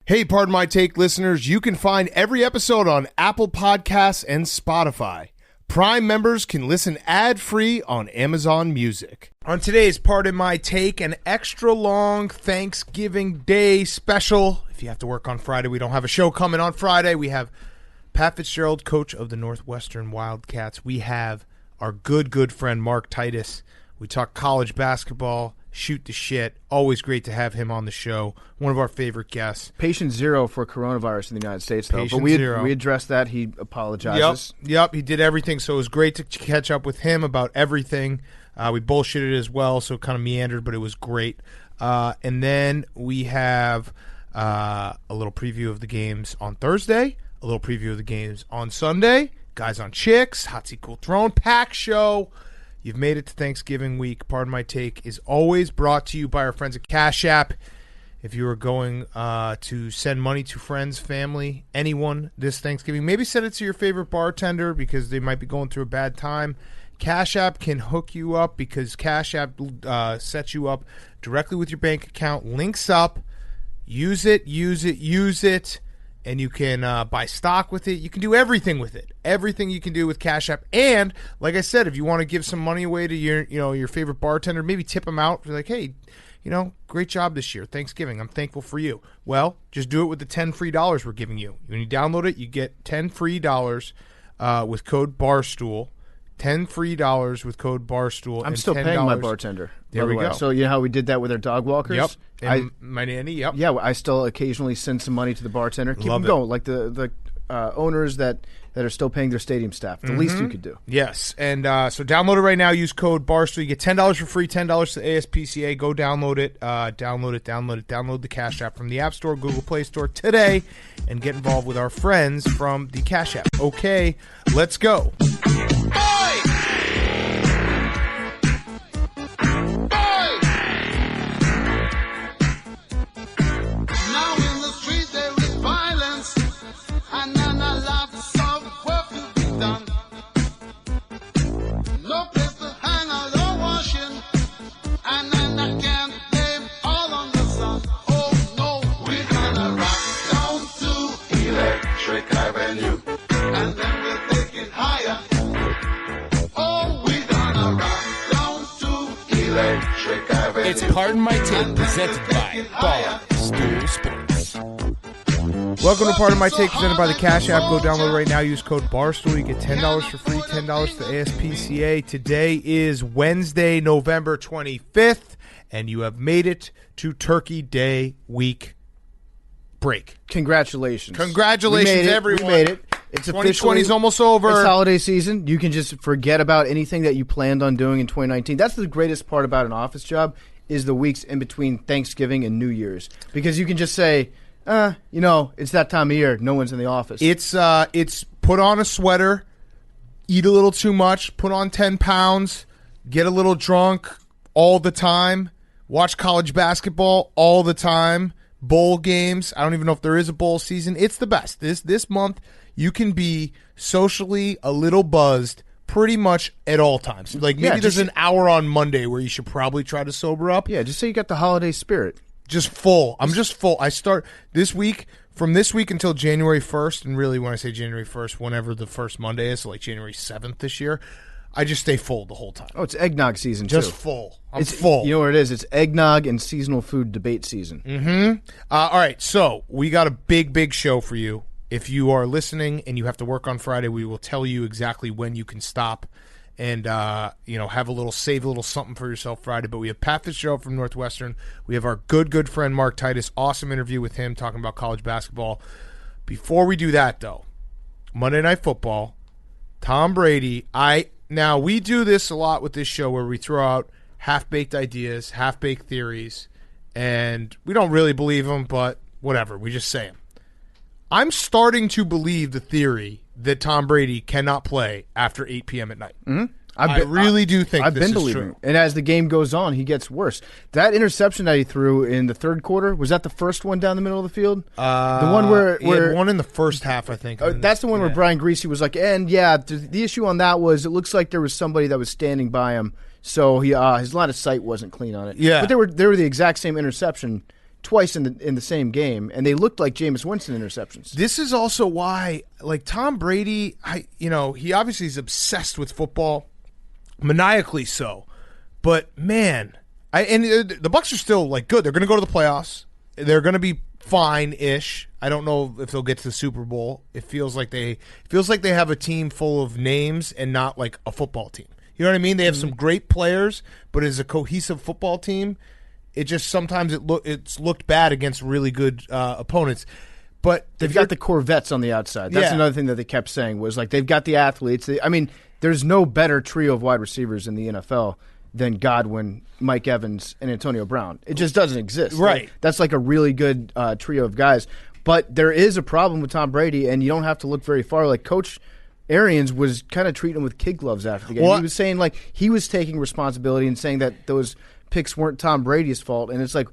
Hey, Pardon My Take listeners, you can find every episode on Apple Podcasts and Spotify. Prime members can listen ad-free on Amazon Music. On today's Pardon My Take, an extra long Thanksgiving Day special. If you have to work on Friday, we don't have a show coming on Friday. We have Pat Fitzgerald, coach of the Northwestern Wildcats. We have our good friend Mark Titus. We talk college basketball, shoot the shit. Always great to have him on the show. One of our favorite guests. Patient zero for coronavirus in the United States, though. Patient but we zero. We addressed that. He apologizes. Yep, he did everything. So it was great to catch up with him about everything. We bullshitted as well, so it kind of meandered, but it was great. And then we have a little preview of the games on Thursday, a little preview of the games on Sunday. Guys on Chicks, Hot Seat Cool Throne, Pack Show. You've made it to Thanksgiving week. Pardon My Take is always brought to you by our friends at Cash App. If you are going to send money to friends, family, anyone this Thanksgiving, maybe send it to your favorite bartender because they might be going through a bad time. Cash App can hook you up because Cash App sets you up directly with your bank account, links up, use it, and you can buy stock with it. You can do everything with it. Everything you can do with Cash App. And like I said, if you want to give some money away to your favorite bartender, maybe tip them out. Be like, hey, great job this year. Thanksgiving. I'm thankful for you. Well, just do it with the $10 free we're giving you. When you download it, you get $10 free with code BARSTOOL. $10 free with code BARSTOOL. I'm still paying my bartender. There we go. So you know how we did that with our dog walkers? Yep. And my nanny, yep. Yeah, I still occasionally send some money to the bartender. Keep them going. Like the owners that are still paying their stadium staff. The least you could do. Yes. And so download it right now. Use code BARSTOOL. You get $10 for free, $10 to the ASPCA. Go download it. Download the Cash App from the App Store, Google Play Store today, and get involved with our friends from the Cash App. Okay, let's go. It's Pardon My Take, presented by Barstool Sports. Welcome to Pardon My Take, presented by the Cash App. Go download right now. Use code BARSTOOL. You get $10 for free, $10 to the ASPCA. Today is Wednesday, November 25th, and you have made it to Turkey Day week break. Congratulations. Congratulations, everyone. We made it. It's 2020 is almost over. It's holiday season. You can just forget about anything that you planned on doing in 2019. That's the greatest part about an office job is the weeks in between Thanksgiving and New Year's. Because you can just say, it's that time of year. No one's in the office. It's put on a sweater, eat a little too much, put on 10 pounds, get a little drunk all the time, watch college basketball all the time, bowl games. I don't even know if there is a bowl season. It's the best. This month, you can be socially a little buzzed pretty much at all times. Like maybe there's an hour on Monday where you should probably try to sober up. Yeah, just say you got the holiday spirit. Just full. I'm just full. I start from this week until January 1st, and really when I say January 1st, whenever the first Monday is, so like January 7th this year, I just stay full the whole time. Oh, it's eggnog season, just too. Full. I'm full. You know what it is? It's eggnog and seasonal food debate season. Mm-hmm. All right, so we got a big show for you. If you are listening and you have to work on Friday, we will tell you exactly when you can stop and save a little something for yourself Friday. But we have Pat Fitzgerald from Northwestern. We have our good friend Mark Titus. Awesome interview with him talking about college basketball. Before we do that, though, Monday Night Football, Tom Brady. Now we do this a lot with this show where we throw out half-baked ideas, half-baked theories, and we don't really believe them, but whatever. We just say them. I'm starting to believe the theory that Tom Brady cannot play after 8 p.m. at night. Mm-hmm. I really do think I've this been is believing true. And as the game goes on, he gets worse. That interception that he threw in the third quarter, was that the first one down the middle of the field? The one where he had one in the first half, I think. That's the one where Brian Greasy was like, and the issue on that was it looks like there was somebody that was standing by him, so his line of sight wasn't clean on it. Yeah. But they were the exact same interception twice in the same game, and they looked like Jameis Winston interceptions. This is also why, like, Tom Brady, he obviously is obsessed with football, maniacally so. But man, the Bucs are still like good. They're going to go to the playoffs. They're going to be fine-ish. I don't know if they'll get to the Super Bowl. It feels like they have a team full of names and not like a football team. You know what I mean? They have some great players, but as a cohesive football team, it just sometimes it's looked bad against really good opponents. But they've got the Corvettes on the outside. That's another thing that they kept saying was like they've got the athletes. There's no better trio of wide receivers in the NFL than Godwin, Mike Evans, and Antonio Brown. It just doesn't exist. Right. That's like a really good trio of guys. But there is a problem with Tom Brady, and you don't have to look very far. Like Coach Arians was kind of treating him with kid gloves after the game. He was saying like he was taking responsibility and saying that those picks weren't Tom Brady's fault. And it's like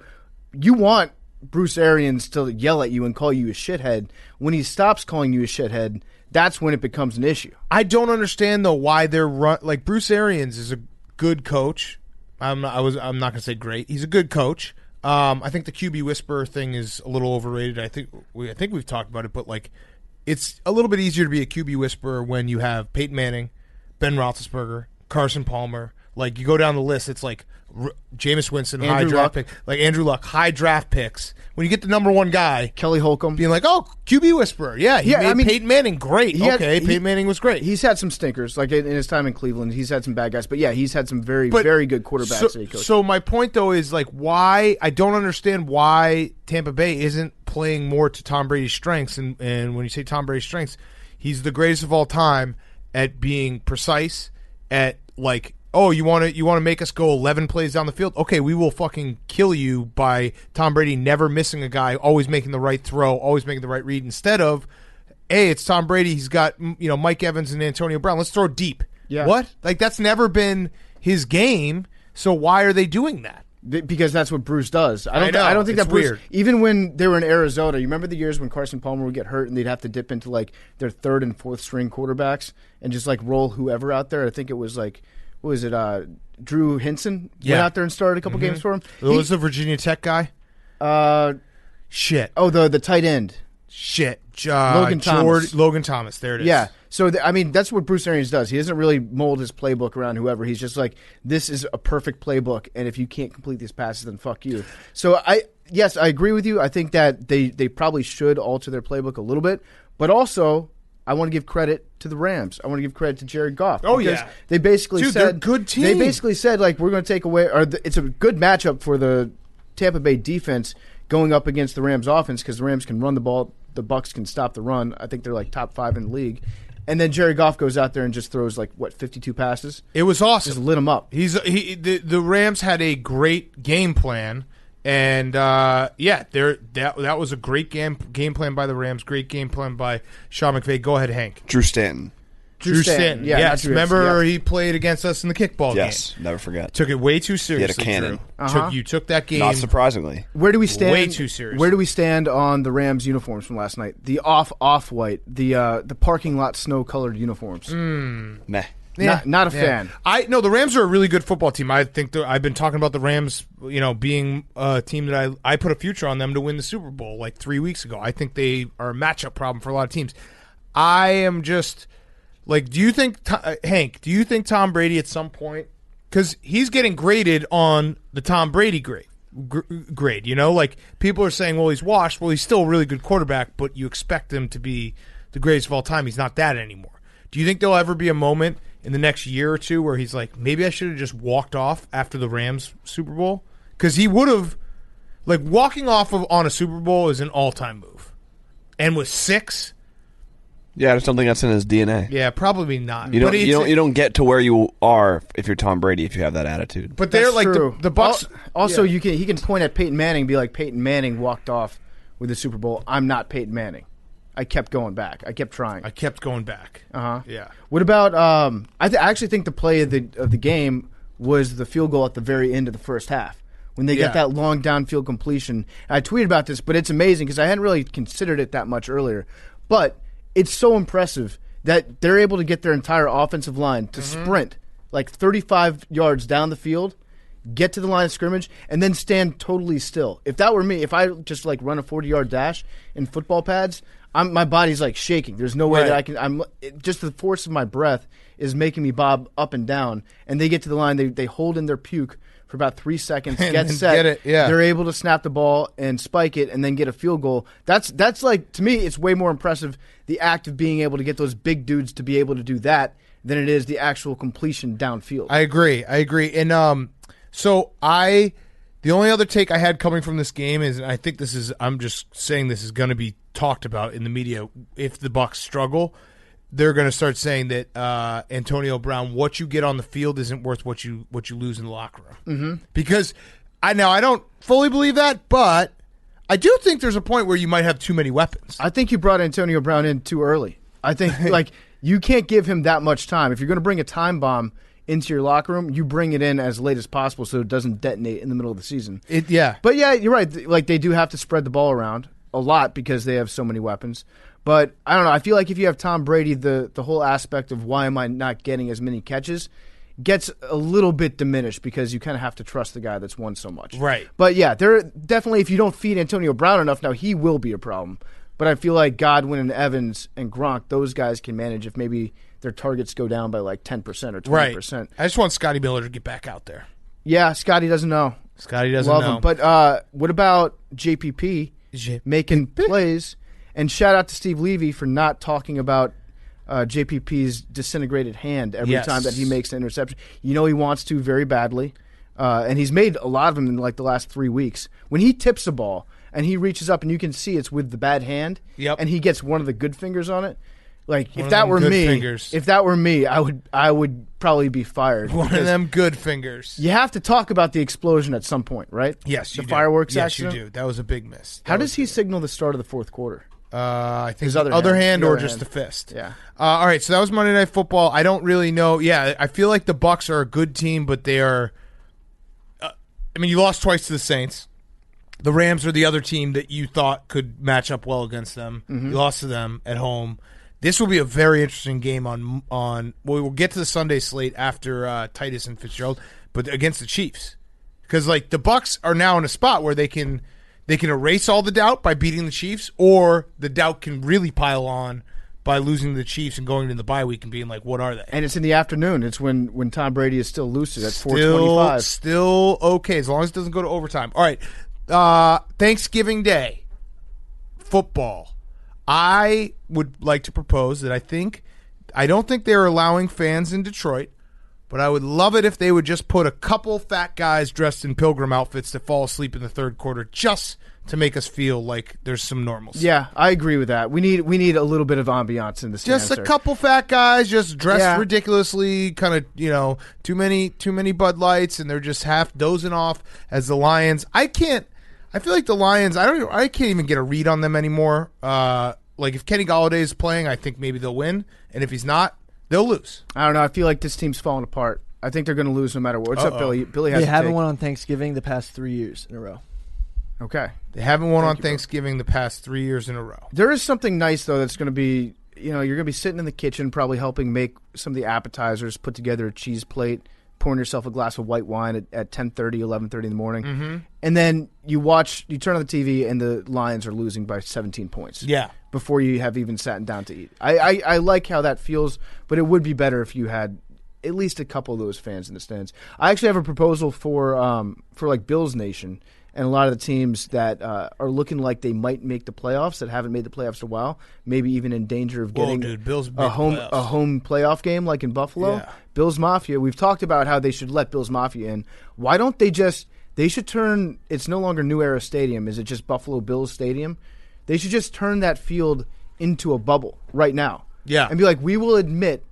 you want Bruce Arians to yell at you and call you a shithead. When he stops calling you a shithead, that's when it becomes an issue. I don't understand though why they're like Bruce Arians is a good coach. I'm not going to say great. He's a good coach. I think the QB whisperer thing is a little overrated. I think we've talked about it, but like it's a little bit easier to be a QB whisperer when you have Peyton Manning, Ben Roethlisberger, Carson Palmer. Like you go down the list, it's like Jameis Winston, high draft pick, like Andrew Luck, high draft picks. When you get the number one guy, Kelly Holcomb, being like, "Oh, QB whisperer, he made Peyton Manning great." Peyton Manning was great. He's had some stinkers, like in his time in Cleveland. He's had some bad guys, but he's had some very good quarterbacks that he coached. So my point though is like, why I don't understand why Tampa Bay isn't playing more to Tom Brady's strengths. And when you say Tom Brady's strengths, he's the greatest of all time at being precise, at like. Oh, you want to make us go 11 plays down the field? Okay, we will fucking kill you by Tom Brady never missing a guy, always making the right throw, always making the right read. Instead of, hey, it's Tom Brady. He's got Mike Evans and Antonio Brown. Let's throw deep. Yeah. What? Like that's never been his game. So why are they doing that? Because that's what Bruce does. I don't think it's that Bruce. Weird. Even when they were in Arizona, you remember the years when Carson Palmer would get hurt and they'd have to dip into like their third and fourth string quarterbacks and just like roll whoever out there. I think it was like. What was it? Drew Hinson went out there and started a couple games for him. Was the Virginia Tech guy? Shit. Oh, the tight end. Shit. Logan Thomas. Logan Thomas. There it is. Yeah. So, that's what Bruce Arians does. He doesn't really mold his playbook around whoever. He's just like, this is a perfect playbook, and if you can't complete these passes, then fuck you. So, I agree with you. I think that they probably should alter their playbook a little bit, but also I want to give credit to the Rams. I want to give credit to Jared Goff. Oh, yeah. They basically said, they're a good team. They basically said, like, we're going to take away, it's a good matchup for the Tampa Bay defense going up against the Rams offense because the Rams can run the ball. The Bucs can stop the run. I think they're like top 5 in the league. And then Jared Goff goes out there and just throws 52 passes. It was awesome. Just lit him up. The Rams had a great game plan. And that was a great game plan by the Rams. Great game plan by Sean McVay. Go ahead, Hank. Drew Stanton. Yeah, yes. Remember he played against us in the kickball game. Yes, never forget. Took it way too seriously. He had a cannon. Drew. You took that game. Not surprisingly. Where do we stand? Way too serious. Where do we stand on the Rams uniforms from last night? The off-white, the parking lot snow-colored uniforms. Meh. Yeah. Not a fan. The Rams are a really good football team. I think I've been talking about the Rams, being a team that I put a future on them to win the Super Bowl like 3 weeks ago. I think they are a matchup problem for a lot of teams. I am just like, do you think Tom Brady at some point, because he's getting graded on the Tom Brady grade, like people are saying, well, he's washed. Well, he's still a really good quarterback, but you expect him to be the greatest of all time. He's not that anymore. Do you think there'll ever be a moment in the next year or two where he's like, maybe I should have just walked off after the Rams Super Bowl? Because he would have, walking off on a Super Bowl is an all-time move. And with 6... Yeah, I just don't think that's in his DNA. Yeah, probably not. You don't get to where you are if you're Tom Brady if you have that attitude. But they're like true. The Bucs. Also, he can point at Peyton Manning and be like, Peyton Manning walked off with the Super Bowl. I'm not Peyton Manning. I kept going back. I kept trying. I kept going back. Yeah. What about? I actually think the play of the game was the field goal at the very end of the first half when they get that long downfield completion. I tweeted about this, but it's amazing because I hadn't really considered it that much earlier. But it's so impressive that they're able to get their entire offensive line to sprint 35 yards down the field get to the line of scrimmage, and then stand totally still. If that were me, if I just like run a 40-yard dash in football pads, my body's like shaking. There's no way that I can. Just the force of my breath is making me bob up and down. And they get to the line, they hold in their puke for about 3 seconds, get set. Get it, yeah. They're able to snap the ball and spike it, and then get a field goal. That's like, to me, it's way more impressive, the act of being able to get those big dudes to be able to do that than it is the actual completion downfield. I agree. And the only other take I had coming from this game is, and I think I'm just saying this is going to be talked about in the media, if the Bucs struggle, they're going to start saying that Antonio Brown, what you get on the field isn't worth what you lose in the locker room. Mm-hmm. Because I don't fully believe that, but I do think there's a point where you might have too many weapons. I think you brought Antonio Brown in too early. I think you can't give him that much time. If you're going to bring a time bomb into your locker room, you bring it in as late as possible so it doesn't detonate in the middle of the season. But yeah, you're right. Like, they do have to spread the ball around a lot because they have so many weapons. But I don't know. I feel like if you have Tom Brady, the whole aspect of why am I not getting as many catches gets a little bit diminished because you kind of have to trust the guy that's won so much. Right. But yeah, they're definitely, if you don't feed Antonio Brown enough, now he will be a problem. But I feel like Godwin and Evans and Gronk, those guys can manage if maybe their targets go down by like 10% or 20%. Right. I just want Scotty Miller to get back out there. Yeah, Scotty doesn't know. Love him. But what about JPP making plays? And shout out to Steve Levy for not talking about JPP's disintegrated hand every time that he makes an interception. You know he wants to very badly, and he's made a lot of them in like the last 3 weeks. When he tips a ball and he reaches up and you can see it's with the bad hand, and he gets one of the good fingers on it. Like, if that were me, I would probably be fired. One of them good fingers. You have to talk about the explosion at some point, right? Yes, the fireworks accident. Yes, you do. That was a big miss. How does he signal the start of the fourth quarter? I think his other hand or just the fist. Yeah. All right, so that was Monday Night Football. I don't really know. Yeah, I feel like the Bucs are a good team, but they are. You lost twice to the Saints. The Rams are the other team that you thought could match up well against them. Mm-hmm. You lost to them at home. This will be a very interesting game on. Well, we'll get to the Sunday slate after Titus and Fitzgerald, but against the Chiefs, because like the Bucs are now in a spot where they can erase all the doubt by beating the Chiefs, or the doubt can really pile on by losing to the Chiefs and going into the bye week and being like, what are they? And it's in the afternoon. It's when Tom Brady is still lucid at 4:25. Still okay, as long as it doesn't go to overtime. All right, Thanksgiving Day football. I would like to propose that I don't think they're allowing fans in Detroit, but I would love it if they would just put a couple fat guys dressed in pilgrim outfits to fall asleep in the third quarter just to make us feel like there's some normalcy. Yeah, I agree with that. We need a little bit of ambiance in this. Just a couple fat guys just dressed ridiculously, kind of, too many Bud Lights, and they're just half dozing off as the Lions. I feel like the Lions, I can't even get a read on them anymore. Like, if Kenny Golladay is playing, I think maybe they'll win, and if he's not, they'll lose. I don't know. I feel like this team's falling apart. I think they're going to lose no matter what. What's up, Billy? Billy has They haven't won on Thanksgiving the past 3 years in a row. Okay. They haven't won on Thanksgiving the past 3 years in a row. There is something nice, though, that's going to be, you're going to be sitting in the kitchen probably helping make some of the appetizers, put together a cheese plate, pouring yourself a glass of white wine at 10:30, 11:30 in the morning. Mm-hmm. And then you turn on the TV, and the Lions are losing by 17 points. Yeah. Before you have even sat down to eat. I like how that feels, but it would be better if you had at least a couple of those fans in the stands. I actually have a proposal for like Bills Nation and a lot of the teams that are looking like they might make the playoffs, that haven't made the playoffs in a while, maybe even in danger of getting a home playoff game like in Buffalo. Yeah. Bills Mafia, we've talked about how they should let Bills Mafia in. Why don't they should turn, it's no longer New Era Stadium, is it just Buffalo Bills Stadium? They should just turn that field into a bubble right now. Yeah. And be like, we will admit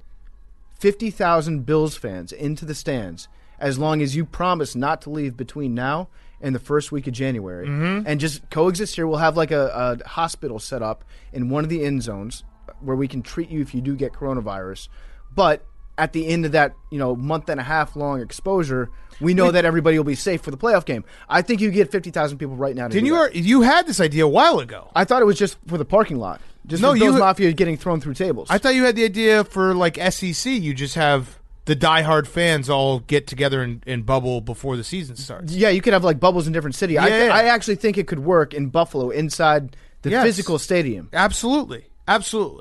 50,000 Bills fans into the stands as long as you promise not to leave between now and the first week of January. Mm-hmm. And just coexist here. We'll have like a hospital set up in one of the end zones where we can treat you if you do get coronavirus. But at the end of that, month and a half long exposure, we know that everybody will be safe for the playoff game. I think you get 50,000 people right now. You had this idea a while ago. I thought it was just for the parking lot. Just Bills Mafia getting thrown through tables. I thought you had the idea for like SEC. You just have the diehard fans all get together and bubble before the season starts. Yeah, you could have like bubbles in different cities. Yeah. I actually think it could work in Buffalo inside the physical stadium. Absolutely.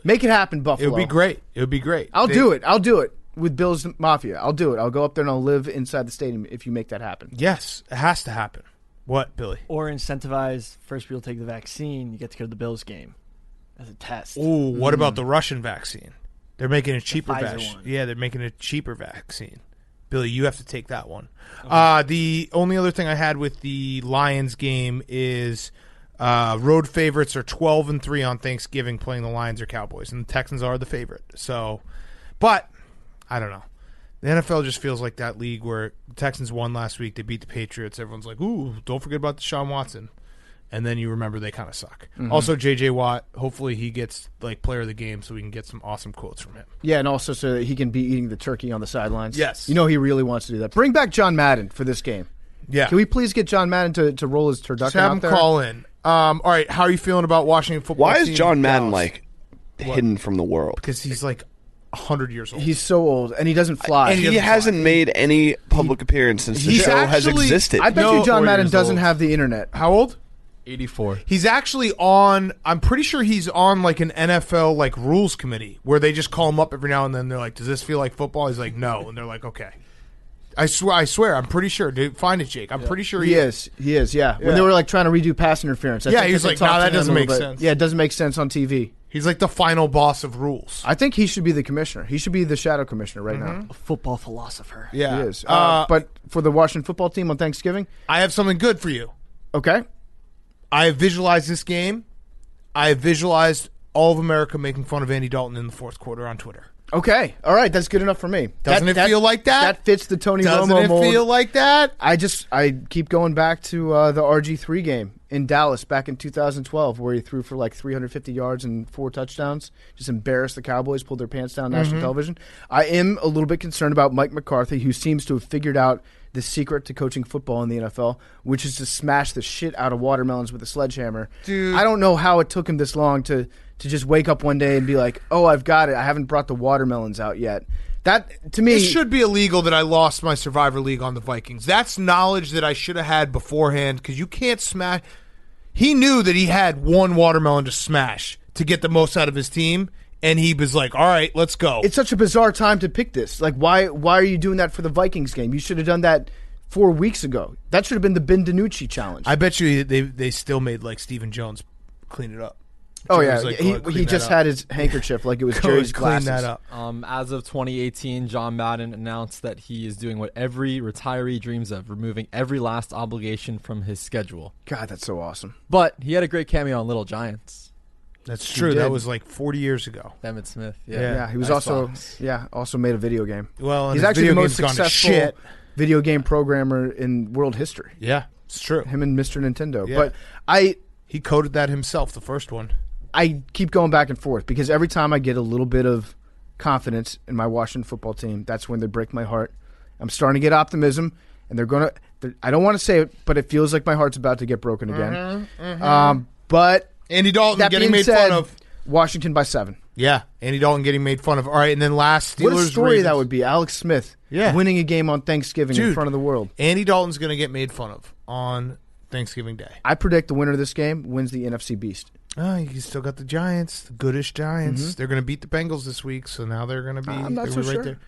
Make it happen, Buffalo. It would be great. I'll do it with Bills Mafia. I'll do it. I'll go up there and I'll live inside the stadium if you make that happen. Yes, it has to happen. What, Billy? Or incentivize first people to take the vaccine. You get to go to the Bills game as a test. Ooh, what about the Russian vaccine? They're making a cheaper Pfizer vaccine. one. Yeah, they're making a cheaper vaccine. Billy, you have to take that one. The only other thing I had with the Lions game is road favorites are 12-3 on Thanksgiving playing the Lions or Cowboys, and the Texans are the favorite. So, but I don't know. The NFL just feels like that league where the Texans won last week. They beat the Patriots. Everyone's like, ooh, don't forget about Deshaun Watson. And then you remember they kind of suck. Mm-hmm. Also, J.J. Watt, hopefully he gets like player of the game so we can get some awesome quotes from him. Yeah, and also so that he can be eating the turkey on the sidelines. Yes. You know he really wants to do that. Bring back John Madden for this game. Yeah. Can we please get John Madden to roll his turducken Just have him out there? call in. All right, how are you feeling about Washington football Why is team? John Madden Dallas? hidden from the world? Because he's like 100 years old. He's so old, and he doesn't fly. And He hasn't made any public appearance since the he's show has actually- existed. I bet No, you John 4 Madden years doesn't old. have the internet. How old? 84. He's actually on. I'm pretty sure he's on like an NFL like rules committee where they just call him up every now and then. They're like, "Does this feel like football?" He's like, "No," and they're like, "Okay." I swear. I'm pretty sure. Dude, find it, Jake. I'm pretty sure He is. Yeah. When they were like trying to redo pass interference. I Yeah, think he was they like, talked "Nah, to that him a doesn't little make bit. sense." Yeah, it doesn't make sense on TV. He's like the final boss of rules. I think he should be the commissioner. He should be the shadow commissioner right now. A football philosopher. Yeah, He is. But for the Washington football team on Thanksgiving, I have something good for you. okay. I have visualized this game. I have visualized all of America making fun of Andy Dalton in the fourth quarter on Twitter. Okay. All right. That's good enough for me. Doesn't it feel like that? That fits the Tony Doesn't Romo it mold. feel like that? I keep going back to the RG3 game in Dallas back in 2012 where he threw for like 350 yards and 4 touchdowns. Just embarrassed the Cowboys, pulled their pants down on national television. I am a little bit concerned about Mike McCarthy, who seems to have figured out the secret to coaching football in the NFL, which is to smash the shit out of watermelons with a sledgehammer. Dude. I don't know how it took him this long to just wake up one day and be like, oh, I've got it. I haven't brought the watermelons out yet. That, to me... It should be illegal that I lost my Survivor League on the Vikings. That's knowledge that I should have had beforehand because you can't smash... He knew that he had one watermelon to smash to get the most out of his team, and he was like, all right, let's go. It's such a bizarre time to pick this. Like, why are you doing that for the Vikings game? You should have done that 4 weeks ago. That should have been the Ben DiNucci challenge. I bet you they still made like Stephen Jones clean it up. oh, Jones yeah. was like, "Go he clean just that up." had his handkerchief like it was Go Jerry's clean glasses. that up. As of 2018, John Madden announced that he is doing what every retiree dreams of, removing every last obligation from his schedule. God, that's so awesome. But he had a great cameo on Little Giants. That's true. did. That was like 40 years ago. Emmett Smith. Yeah, he was Nice also Fox. also made a video game. Well, and He's his actually the video most game's gone to successful shit. video game programmer in world history. Yeah, it's true. Him and Mr. Nintendo. Yeah. But He coded that himself, the first one. I keep going back and forth because every time I get a little bit of confidence in my Washington football team, that's when they break my heart. I'm starting to get optimism, and they're going to – I don't want to say it, but it feels like my heart's about to get broken again. But Andy Dalton that getting being made said, fun of. Washington by 7. Yeah, Andy Dalton getting made fun of. All right, and then last Steelers. What a story Ravens. that would be. Alex Smith winning a game on Thanksgiving in Dude. front of the world. Andy Dalton's going to get made fun of on Thanksgiving Day. I predict the winner of this game wins the NFC Beast. Oh, you still got the Giants, the goodish Giants. They're going to beat the Bengals this week, so now they're going to be. I'm not they so were right sure. there.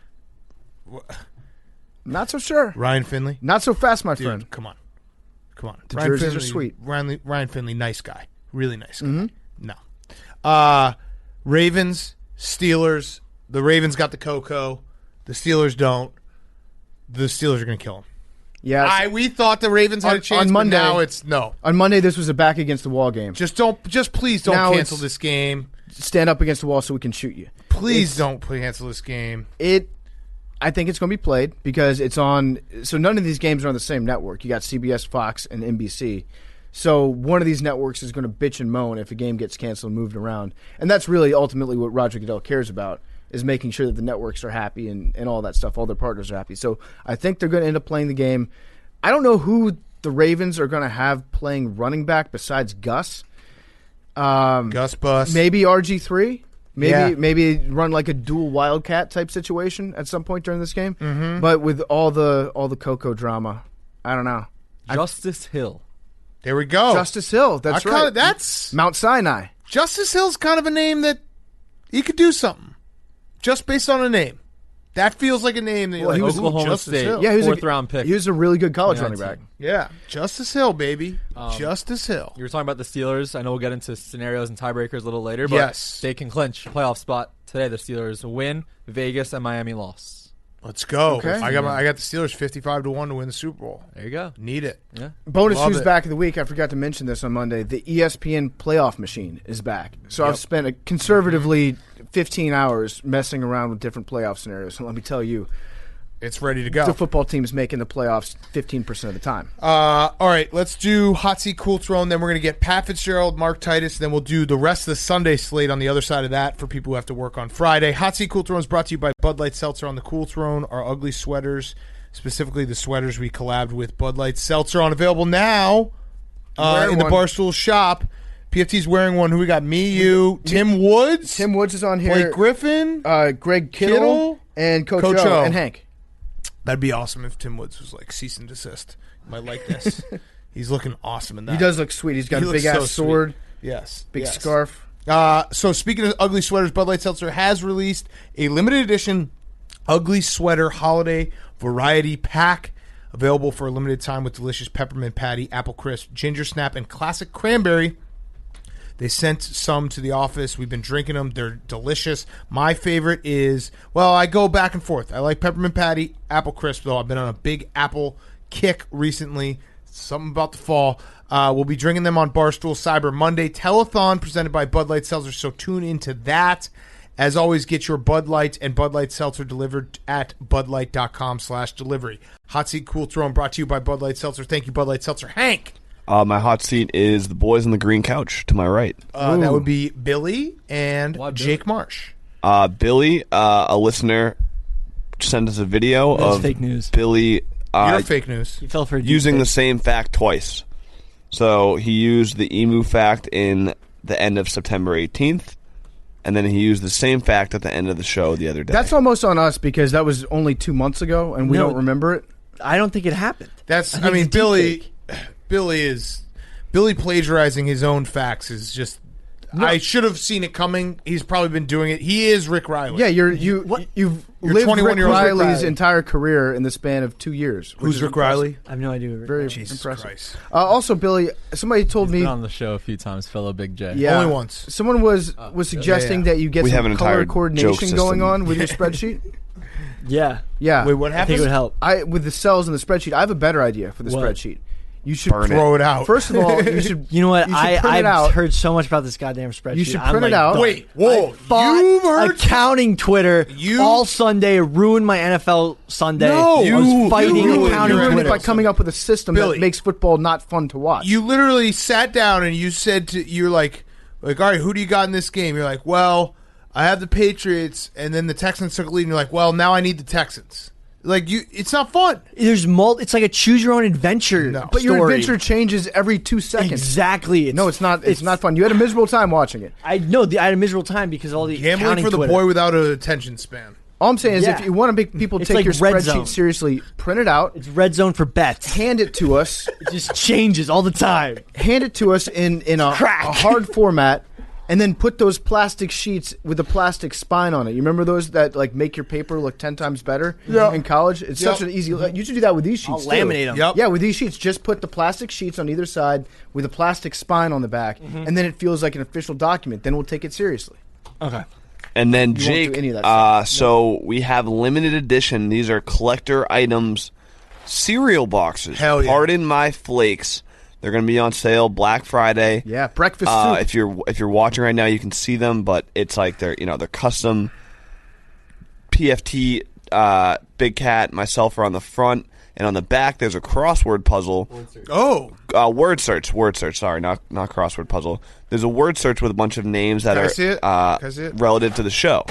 Not so sure. Ryan Finley, Not so fast, my dude, friend. come on. The Ryan jerseys Finley, are sweet. Ryan Finley, nice guy, really nice guy. No, Ravens, Steelers. The Ravens got the Coco. The Steelers don't. The Steelers are going to kill them. Yeah. We thought the Ravens had On- a chance, on Monday- but now it's no. On Monday, this was a back against the wall game. Just please don't Now cancel it's- this game. Stand up against the wall so we can shoot you. Please don't cancel this game. I think it's going to be played because it's on. So none of these games are on the same network. You got CBS, Fox, and NBC. So one of these networks is going to bitch and moan if a game gets canceled and moved around. And that's really ultimately what Roger Goodell cares about, is making sure that the networks are happy and all that stuff, all their partners are happy. So I think they're going to end up playing the game. I don't know who the Ravens are going to have playing running back besides Gus. Gus Bus. Maybe RG3. Maybe run like a dual Wildcat type situation at some point during this game. Mm-hmm. But with all the Coco drama, I don't know. Justice Hill. There we go. Justice Hill. That's right. That's Mount Sinai. Justice Hill's kind of a name that he could do something just based on a name. That feels like a name that you're like, Oklahoma Justice State. Hill. Yeah, he was Fourth round pick. He was a really good college running back. Yeah, Justice Hill, baby. Justice Hill. You were talking about the Steelers. I know we'll get into scenarios and tiebreakers a little later, but yes, they can clinch playoff spot today. The Steelers win, Vegas and Miami loss. Let's go. Okay. I got the Steelers 55-1 to win the Super Bowl. There you go. Need it. Yeah. Bonus Love news it. back of the week. I forgot to mention this on Monday. The ESPN playoff machine is back. So I've spent a conservatively 15 hours messing around with different playoff scenarios. And let me tell you, It's ready to go. the football team's making the playoffs 15% of the time. All right, let's do Hot Seat Cool Throne. Then we're going to get Pat Fitzgerald, Mark Titus. Then we'll do the rest of the Sunday slate on the other side of that for people who have to work on Friday. Hot Seat Cool Throne is brought to you by Bud Light Seltzer on the Cool Throne. Our ugly sweaters, specifically the sweaters we collabed with Bud Light Seltzer on, available now in the Barstool shop. PFT's wearing one. Who we got? Me, you, Tim Woods. Tim Woods is on here. Blake Griffin. Greg Kittle, and Coach O, and Hank. That'd be awesome if Tim Woods was like cease and desist my likeness. He's looking awesome in that. He does look sweet. He's got a big ass sword. Yes. Big scarf. So speaking of ugly sweaters, Bud Light Seltzer has released a limited edition ugly sweater holiday variety pack, available for a limited time with delicious peppermint patty, apple crisp, ginger snap, and classic cranberry. They sent some to the office. We've been drinking them. They're delicious. My favorite is, well, I go back and forth. I like peppermint patty, apple crisp, though. I've been on a big apple kick recently. Something about the fall. We'll be drinking them on Barstool Cyber Monday. Telethon presented by Bud Light Seltzer, so tune into that. As always, get your Bud Light and Bud Light Seltzer delivered at budlight.com/delivery. Hot Seat Cool Throne brought to you by Bud Light Seltzer. Thank you, Bud Light Seltzer. Hank. My hot seat is the boys on the green couch to my right. That would be Billy and Jake Marsh. Billy, a listener, sent us a video That's of fake news. Billy You're fake news. He fell for a using the deepfake. same fact twice. So he used the emu fact in the end of September 18th, and then he used the same fact at the end of the show the other day. That's almost on us because that was only 2 months ago, and we No. don't remember it. I don't think it happened. That's. I I mean, think it's a Billy plagiarizing his own facts is just. I should have seen it coming. He's probably been doing it. He is Rick Riley. Yeah, you've lived 21-year-old Rick Rick Riley's Riley. entire career in the span of 2 years. which Who's is Rick Riley? I have no idea. Very Jesus impressive. Christ. Also, Billy, somebody told Been me. on the show a few times, fellow Big J. Yeah, Only once. Someone was suggesting that you get We have some an color entire coordination joke going system. on with your spreadsheet. Yeah. Yeah. Wait, what I think happened? it would help. With the cells in the spreadsheet, I have a better idea for the What? spreadsheet. You should Burn Throw it out. First of all, you should. You know what? You should print it I've out. heard so much about this goddamn spreadsheet. You should I'm print it like, out. done. Wait, whoa. I fought You've heard? accounting Twitter all Sunday, ruined my NFL Sunday. No, I was fighting you ruined accounting your ruined it Twitter. by coming up with a system Billy. that makes football not fun to watch. You literally sat down and you said to you're like, all right, who do you got in this game? You're like, well, I have the Patriots, and then the Texans took a lead, and you're like, well, now I need the Texans. Like it's not fun. There's It's like a choose your own adventure. No. but your story. adventure changes every 2 seconds. Exactly. No, it's not. It's not fun. You had a miserable time watching it. I know. I had a miserable time because all the Gambling accounting for the Twitter. boy without an attention span. All I'm saying is, Yeah. if you want to make people It's take like your Red spreadsheet Zone. seriously, print it out, It's red zone for bets. hand it to us, It just changes all the time. hand it to us in a Crack. hard format, and then put those plastic sheets with a plastic spine on it. You remember those that like make your paper look 10 times better in college? It's such an easy. You should do that with these sheets. I'll too. laminate them. Yep. Yeah, with these sheets, just put the plastic sheets on either side with a plastic spine on the back, and then it feels like an official document. Then we'll take it seriously. Okay. And then You won't do Jake, any of that stuff. so we have limited edition. These are collector items, cereal boxes. Hell yeah. Pardon my flakes. They're going to be on sale Black Friday. Yeah, breakfast soup. If you're watching right now, you can see them, but it's like they're custom. PFT, Big Cat, myself are on the front, and on the back there's a crossword puzzle. Oh, Word search. Sorry, not crossword puzzle. There's a word search with a bunch of names that Can I are see it? Can I see it? relative to the show.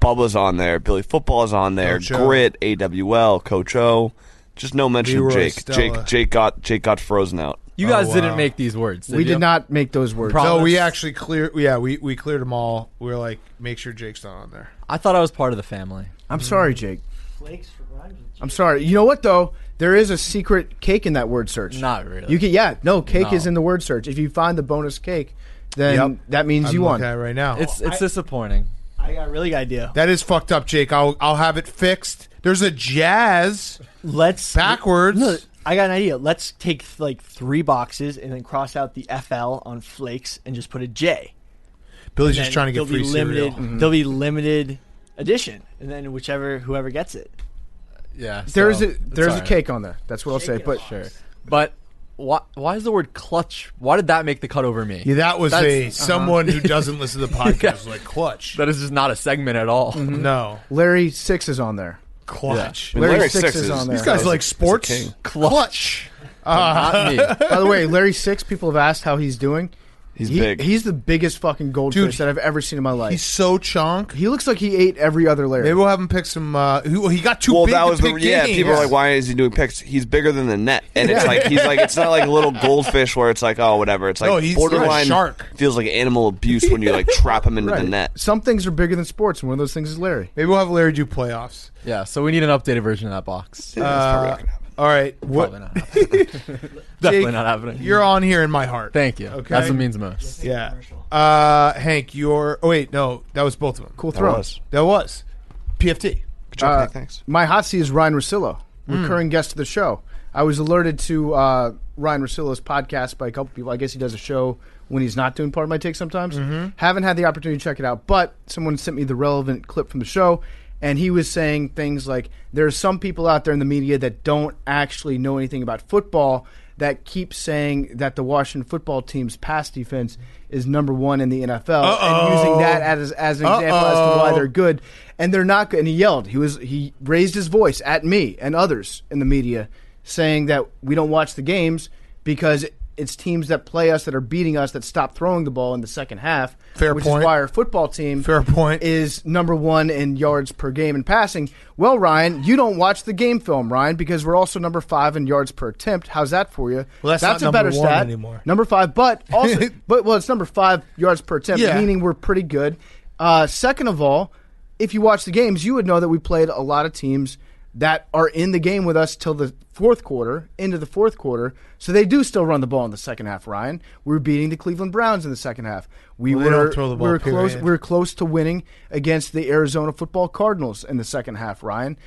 Bubba's on there. Billy Football is on there. Coach O. Grit, AWL, Coach O. Just no mention Leroy of Jake. Stella. Jake got frozen out. You guys wow. didn't make these words. We did not make those words. Promise. No, we actually cleared. Yeah, we cleared them all. We were like, make sure Jake's not on there. I thought I was part of the family. I'm sorry, Jake. Flakes for rhymes. I'm sorry. You know what though? There is a secret cake in that word search. Not really. You can, cake No. is in the word search. If you find the bonus cake, then Yep. that means I'm you won. looking at it right now. It's disappointing. I got a really good idea. That is fucked up, Jake. I'll have it fixed. There's a jazz Let's backwards. No, I got an idea. Let's take like 3 boxes and then cross out the FL on flakes and just put a J. Billy's And just trying to get they'll free be limited. cereal. There'll be limited edition, and then whoever gets it. Yeah. There's so a there's it's a all right. cake on there. That's what I'll say. Shake it But off. Sure. But why is the word clutch? Why did that make the cut over me? Yeah, that was That's- someone who doesn't listen to the podcast was like clutch. That is just not a segment at all. No, Larry Six is on there. clutch. And Larry Six is on there. These guys is- like is a sports. king. Clutch. Not me. By the way, Larry Six, people have asked how he's doing. He's big. He's the biggest fucking goldfish Dude, that I've ever seen in my life. He's so chonk. He looks like he ate every other Larry. Maybe we'll have him pick some. He got too Well, big that to was pick games. people are like, why is he doing picks? He's bigger than the net, and it's like it's not like a little goldfish where it's like, oh, whatever. It's like No, he's borderline a shark. Feels like animal abuse when you like trap him into the Right. net. Some things are bigger than sports, and one of those things is Larry. Maybe we'll have Larry do playoffs. Yeah. So we need an updated version of that box. Yeah, that's probably not gonna happen. All right, Probably not happening. Definitely not happening. You're on here in my heart. Thank you. Okay. That's what means most. Yeah. Hank, you're. Oh wait, no, that was both of them. Cool That throw. was. That was PFT. Good job, Hank, thanks. My hot seat is Ryan Russillo, recurring guest of the show. I was alerted to Ryan Russillo's podcast by a couple people. I guess he does a show when he's not doing Part of My Take sometimes. Haven't had the opportunity to check it out, but someone sent me the relevant clip from the show, and he was saying things like, there are some people out there in the media that don't actually know anything about football that keep saying that the Washington football team's pass defense is number 1 in the NFL, and using that as an example as to why they're good, and they're not good. And he yelled. He raised his voice at me and others in the media, saying that we don't watch the games because it's teams that play us that are beating us that stop throwing the ball in the second half. Fair which point. is why our football team Fair point. is number 1 in yards per game and passing. Well, Ryan, you don't watch the game film, Ryan, because we're also number 5 in yards per attempt. How's that for you? Well, that's not a better number 1 stat anymore. Number 5, but also, it's number 5 yards per attempt, Yeah. meaning we're pretty good. Second of all, if you watch the games, you would know that we played a lot of teams that are in the game with us till the into the fourth quarter. So they do still run the ball in the second half, Ryan. We were beating the Cleveland Browns in the second half. Well, they don't throw the ball, close. period. We were close to winning against the Arizona Football Cardinals in the second half, Ryan.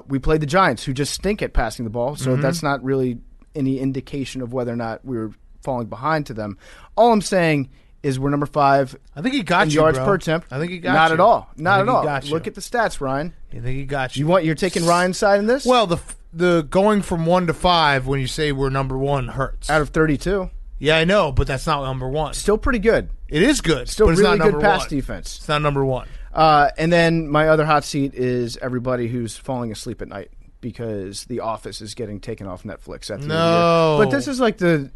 We played the Giants, who just stink at passing the ball. So that's not really any indication of whether or not we were falling behind to them. All I'm saying is we're number 5 I think he got in you, yards bro. per attempt. I think he got not you. at all. I Not think at he all. got you. Look at the stats, Ryan. I think he got you. You're taking Ryan's side in this? Well, the going from 1 to 5 when you say we're number 1 hurts. out of 32, Yeah, I know, but that's not number 1. still pretty good. It is good. Still but it's really not good number pass 1. defense. It's not number 1. And then my other hot seat is everybody who's falling asleep at night because The Office is getting taken off Netflix at the end of the No. year. But this is like the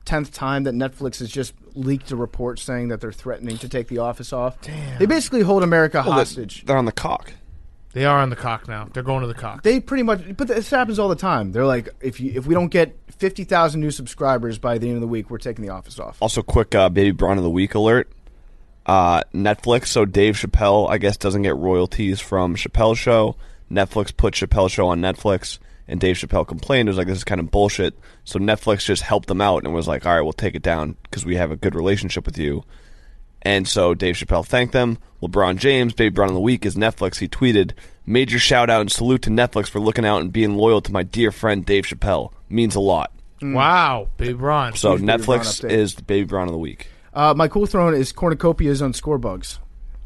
10th time that Netflix has just leaked a report saying that they're threatening to take The Office off. Damn. They basically hold America Well, hostage. they're on the cock. They are on the cock now. They're going to the cock. They pretty much, but this happens all the time. They're like, if we don't get 50,000 new subscribers by the end of the week, we're taking The Office off. Also, quick Baby Braun of the Week alert. Netflix, so Dave Chappelle, I guess, doesn't get royalties from Chappelle's show. Netflix put Chappelle's show on Netflix, and Dave Chappelle complained. It was like, this is kind of bullshit. So Netflix just helped them out and was like, all right, we'll take it down because we have a good relationship with you. And so Dave Chappelle thanked them. LeBron James, Baby Braun of the Week, is Netflix. He tweeted, major shout out and salute to Netflix for looking out and being loyal to my dear friend Dave Chappelle. Means a lot. Wow, Baby Braun. So Huge Baby Braun Netflix update. is the Baby Braun of the Week. My cool throne is cornucopias on score bugs.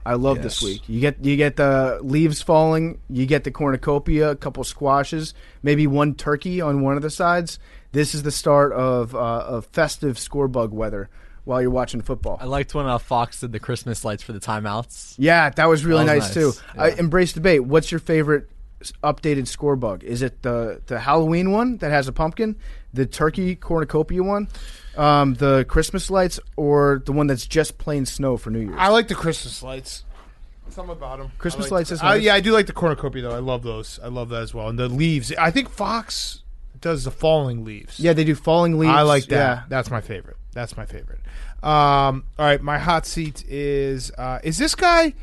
I love this Yes. week. You get the leaves falling, you get the cornucopia, a couple squashes, maybe one turkey on one of the sides. This is the start of festive score bug weather while you're watching football. I liked when Fox did the Christmas lights for the timeouts. Yeah, that was really That was nice too. nice. Yeah. Embrace debate. What's your favorite updated score bug? Is it the Halloween one that has a pumpkin, the turkey cornucopia one, the Christmas lights, or the one that's just plain snow for New Year's? I like the Christmas lights. Something about them. Christmas lights is nice. Yeah, I do like the cornucopia though. I love those. I love that as well. And the leaves. I think Fox does the falling leaves. Yeah, they do falling leaves. I like that. Yeah. That's my favorite. All right, my hot seat is this guy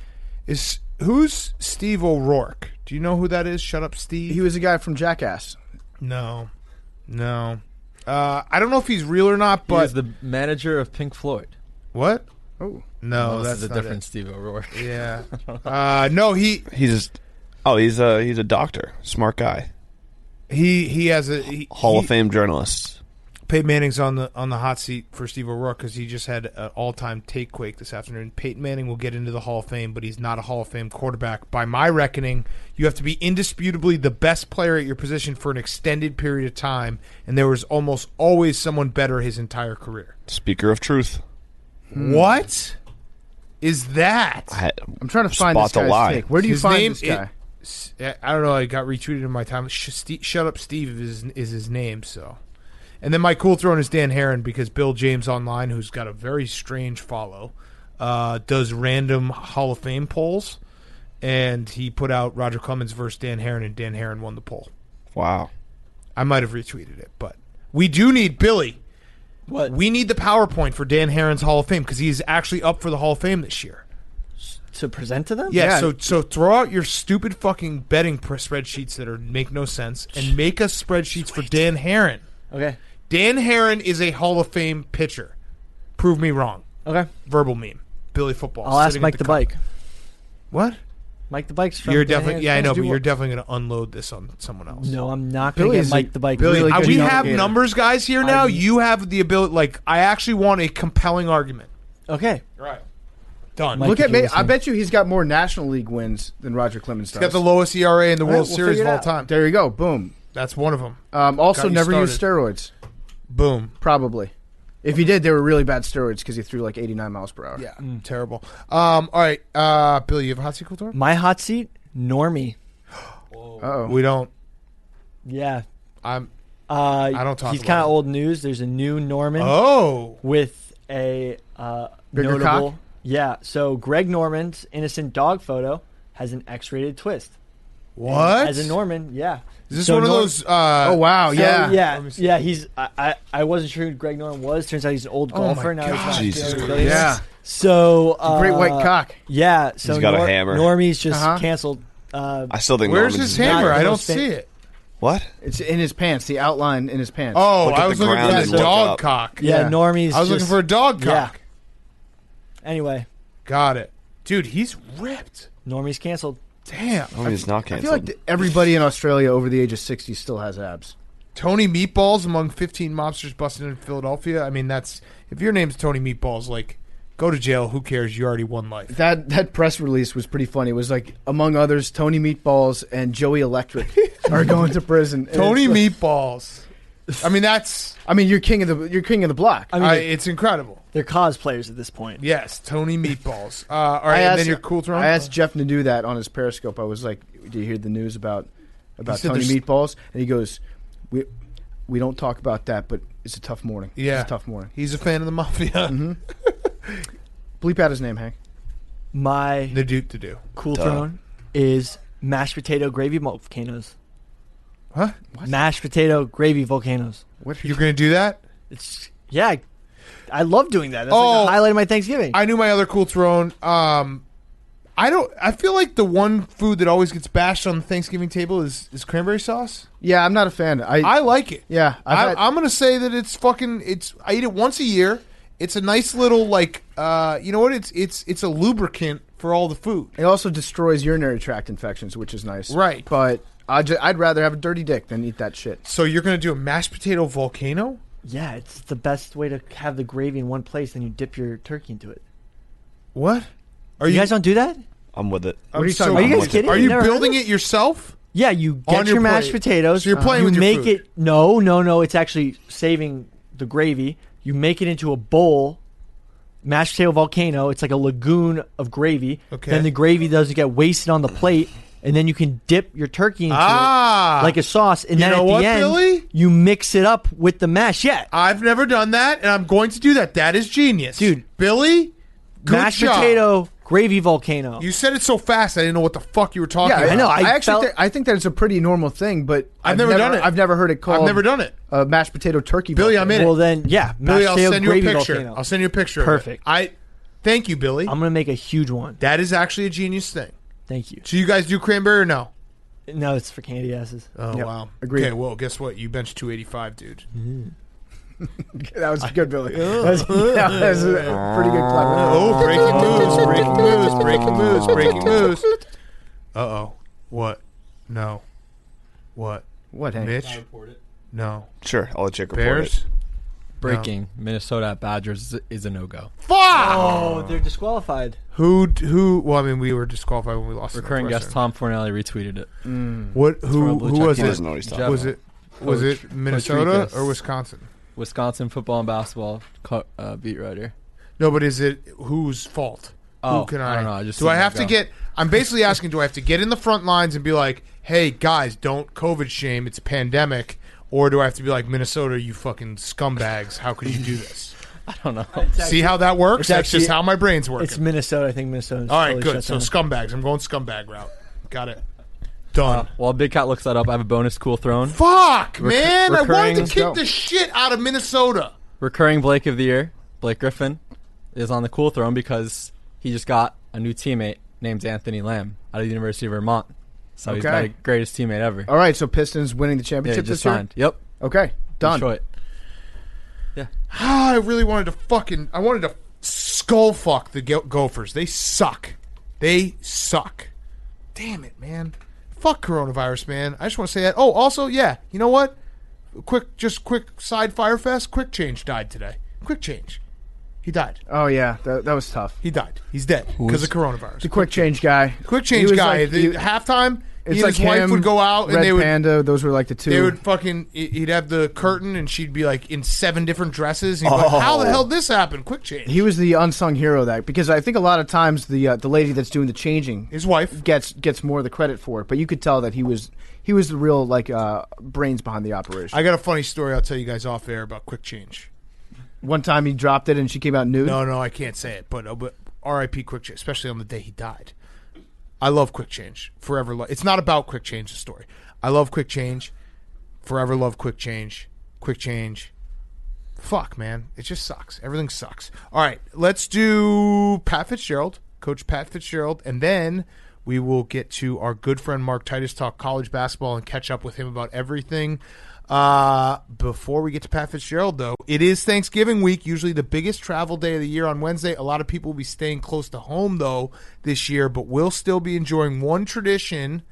who's Steve O'Rourke? Do you know who that is? Shut up, Steve. He was a guy from Jackass. No. I don't know if he's real or not, He but was the manager of Pink Floyd. what? Oh. No, Well, that's this is a not different it. Steve O'Rourke. Yeah. No, He's a doctor, smart guy, he has a Hall of Fame journalist. Peyton Manning's on the hot seat for Steve O'Rourke because he just had an all-time take quake this afternoon. Peyton Manning will get into the Hall of Fame, but he's not a Hall of Fame quarterback. By my reckoning, you have to be indisputably the best player at your position for an extended period of time, and there was almost always someone better his entire career. Speaker of truth. What is that? I'm trying to find this Spot the guy's lie. take. Where do you His find name- this guy? I don't know. I got retweeted in my time. Shut up, Steve is his name. So, and then my cool throne is Dan Herron because Bill James Online, who's got a very strange follow, does random Hall of Fame polls, and he put out Roger Clemens versus Dan Herron, and Dan Herron won the poll. Wow. I might have retweeted it, but we do need Billy. What? We need the PowerPoint for Dan Herron's Hall of Fame because he's actually up for the Hall of Fame this year. To present to them? Yeah, Yeah. so throw out your stupid fucking betting spreadsheets that make no sense and make us spreadsheets for Dan Herron. Okay. Dan Herron is a Hall of Fame pitcher. Prove me wrong. Okay. Verbal meme. Billy Football. I'll ask sitting Mike at the cup. Bike. What? Mike the Bike's from You're Dan definitely Harris. I know, Do but what? you're definitely going to unload this on someone else. No, I'm not going to Billy's get Mike the Bike. Billy- Really good We Good have navigator. numbers guys here now. I- You have the ability. Like, I actually want a compelling argument. Okay. Right. Done. Mike- Look at me. Jason. I bet you he's got more National League wins than Roger Clemens does. He's got the lowest ERA in the World we'll Series figure of it all out. time. There you go. Boom. That's one of them. Also, Got you never used started. steroids. Boom. Probably. If he did, they were really bad steroids because he threw like 89 miles per hour. Yeah. Terrible. All right. Billy, you have a hot seat, cool tour? My hot seat, Normie. Uh-oh. We don't. Yeah. I don't talk He's about kind of it. old news. There's a new Norman Oh. with a Bigger notable. cock? Yeah. So Greg Norman's innocent dog photo has an X-rated twist. What? As a Norman, yeah. Is this So one of Norm- those? Oh, wow. So, Yeah. yeah, Let me see. yeah. He's I wasn't sure who Greg Norman was. Turns out he's an old Oh my golfer. Now he's God. not Jesus feeling Christ. good. Yeah. So Great white cock. Yeah. So He's got a hammer. Normie's just Uh-huh. canceled. I still think Where's Norman's his not hammer? the I don't most see it. What? It's in his pants. The outline in his pants. Oh, Look at I the was looking ground for and the look dog up. cock. Yeah, Yeah. Normie's. I was looking just- for a dog yeah. cock. Anyway, Got it. Dude, he's ripped. Normie's canceled. Damn. Norman's not I feel canceled. like everybody in Australia over the age of 60 still has abs. Tony Meatballs among 15 mobsters busted in Philadelphia. I mean, that's if your name's Tony Meatballs, like, go to jail. Who cares? You already won life. That press release was pretty funny. It was like, among others, Tony Meatballs and Joey Electric are going to prison. And Tony it's like- Meatballs. I mean, that's I mean, you're king of the block. I mean, it's incredible. they're cosplayers at this point. Yes, Tony Meatballs. All right, and then you're cool, Throne. I asked Jeff to do that on his Periscope. I was like, "Do you hear the news about He said Tony there's- Meatballs?" And he goes, "We don't talk about that, but it's a tough morning. Yeah. It's a tough morning." He's a fan of the mafia. Bleep out his name, Hank. My The Duke to do. cool Duh. throne is mashed potato gravy volcanoes. Huh? Mashed potato gravy volcanoes. What? You're gonna do that? It's yeah. I love doing that. That's Oh. like the highlight of my Thanksgiving. I knew my other cool throne. I feel like the one food that always gets bashed on the Thanksgiving table is cranberry sauce. Yeah, I'm not a fan. I like it. Yeah, I'm gonna say that it's fucking. I eat it once a year. It's a nice little like. You know what? It's a lubricant for all the food. it also destroys urinary tract infections, which is nice. Right. But I'd rather have a dirty dick than eat that shit. So you're gonna do a mashed potato volcano? Yeah, it's the best way to have the gravy in one place. Then you dip your turkey into it. What? Are You guys don't do that? I'm with it. I'm are you so talking about? Are you guys confused. kidding? Are You've you never heard building of it yourself? Yeah, you On get your your mashed plate. potatoes. So you're playing with you your make food. it. No. It's actually saving the gravy. You make it into a bowl. Mashed potato volcano. It's like a lagoon of gravy. Okay. Then the gravy doesn't get wasted on the plate, and then you can dip your turkey into it like a sauce. And You then know at the what, end, Billy? you mix it up with the mash. Yeah, I've never done that, and I'm going to do that. That is genius, Dude. Billy, Good mashed job. potato gravy volcano. You said it so fast, I didn't know what the fuck you were talking Yeah, about. I know. I think that it's a pretty normal thing, but I've never done it. I've never heard it called. I've never done it. Mashed potato turkey. Billy, I'm in well, it. then, yeah. Billy, mashed I'll potato send you a gravy picture. volcano. I'll send you a picture. Perfect. Of it. Thank you, Billy. I'm going to make a huge one. That is actually a genius thing. Thank you. So you guys do cranberry or no? No, it's for candy asses. Oh, Yep. wow. Agreed. Okay, well, guess what? You benched 285, dude. That was good, Billy. That was a pretty good clap. Oh, breaking news. Uh-oh. What? No. What? What, Hank? Mitch? No. Sure, I'll let Jake report Bears? it. Breaking: Minnesota at Badgers is a no-go. Fuck! Oh, they're disqualified. Who? Well, I mean, we were disqualified when we lost. to Recurring guest Northwestern. Tom Fornelli retweeted it. What? Who Probably was check it? it. Doesn't know what he's talking Was about. it? Was Coach- it Minnesota Coach or Rikus. Wisconsin? Wisconsin football and basketball beat writer. No, but is it whose fault? Oh, Who can I don't know. I just do I seen have that to go. get? I'm basically asking, do I have to get in the front lines and be like, "Hey guys, don't COVID shame. It's a pandemic," or do I have to be like, "Minnesota, you fucking scumbags, how could you do this?" I don't know. See how that works? it's That's actually- just how my brain's working. It's Minnesota. I think Minnesota's All right, totally good. shut So down. scumbags. I'm going scumbag route. Got it. Done. While Big Cat looks that up, I have a bonus cool thrown. Fuck, man! I wanted recurring- to Let's kick go. the shit out of Minnesota. Recurring Blake of the Year, Blake Griffin, is on the cool throne because he just got a new teammate named Anthony Lamb out of the University of Vermont. So he's got Okay. a greatest teammate ever. All right, so Pistons winning the Yeah, he championship just this year. signed. Yep. Okay, done. Detroit. I really wanted to skull fuck the Gophers. They suck. They suck. Damn it, man. Fuck coronavirus, man. I just want to say that. Oh, also, yeah, you know what? Quick side Firefest. Quick Change died today. Quick Change. He died. Oh yeah, that was tough. He died. He's dead because of coronavirus. The quick change guy. Quick He Change was guy. like- The he- halftime, It's he and like his wife him, would go out and Red they would Panda. Those were like the two. They would fucking. He'd have the curtain, and she'd be like in 7 different dresses. And he'd be like, "How the hell did this happen? Quick Change." He was the unsung hero of that because I think a lot of times the lady that's doing the changing His wife. gets more of the credit for it, but you could tell that he was the real brains behind the operation. I got a funny story I'll tell you guys off air about Quick Change. One time he dropped it and she came out nude. No, I can't say it, but R.I.P. Quick Change, especially on the day he died. I love Quick Change. Forever love. It's not about Quick Change, the story. I love Quick Change. Forever love Quick Change. Quick Change. Fuck, man. It just sucks. Everything sucks. All right, let's do Pat Fitzgerald, Coach Pat Fitzgerald, and then we will get to our good friend Mark Titus talk college basketball and catch up with him about everything. Before we get to Pat Fitzgerald, though, it is Thanksgiving week, usually the biggest travel day of the year on Wednesday. A lot of people will be staying close to home, though, this year, but we'll still be enjoying one tradition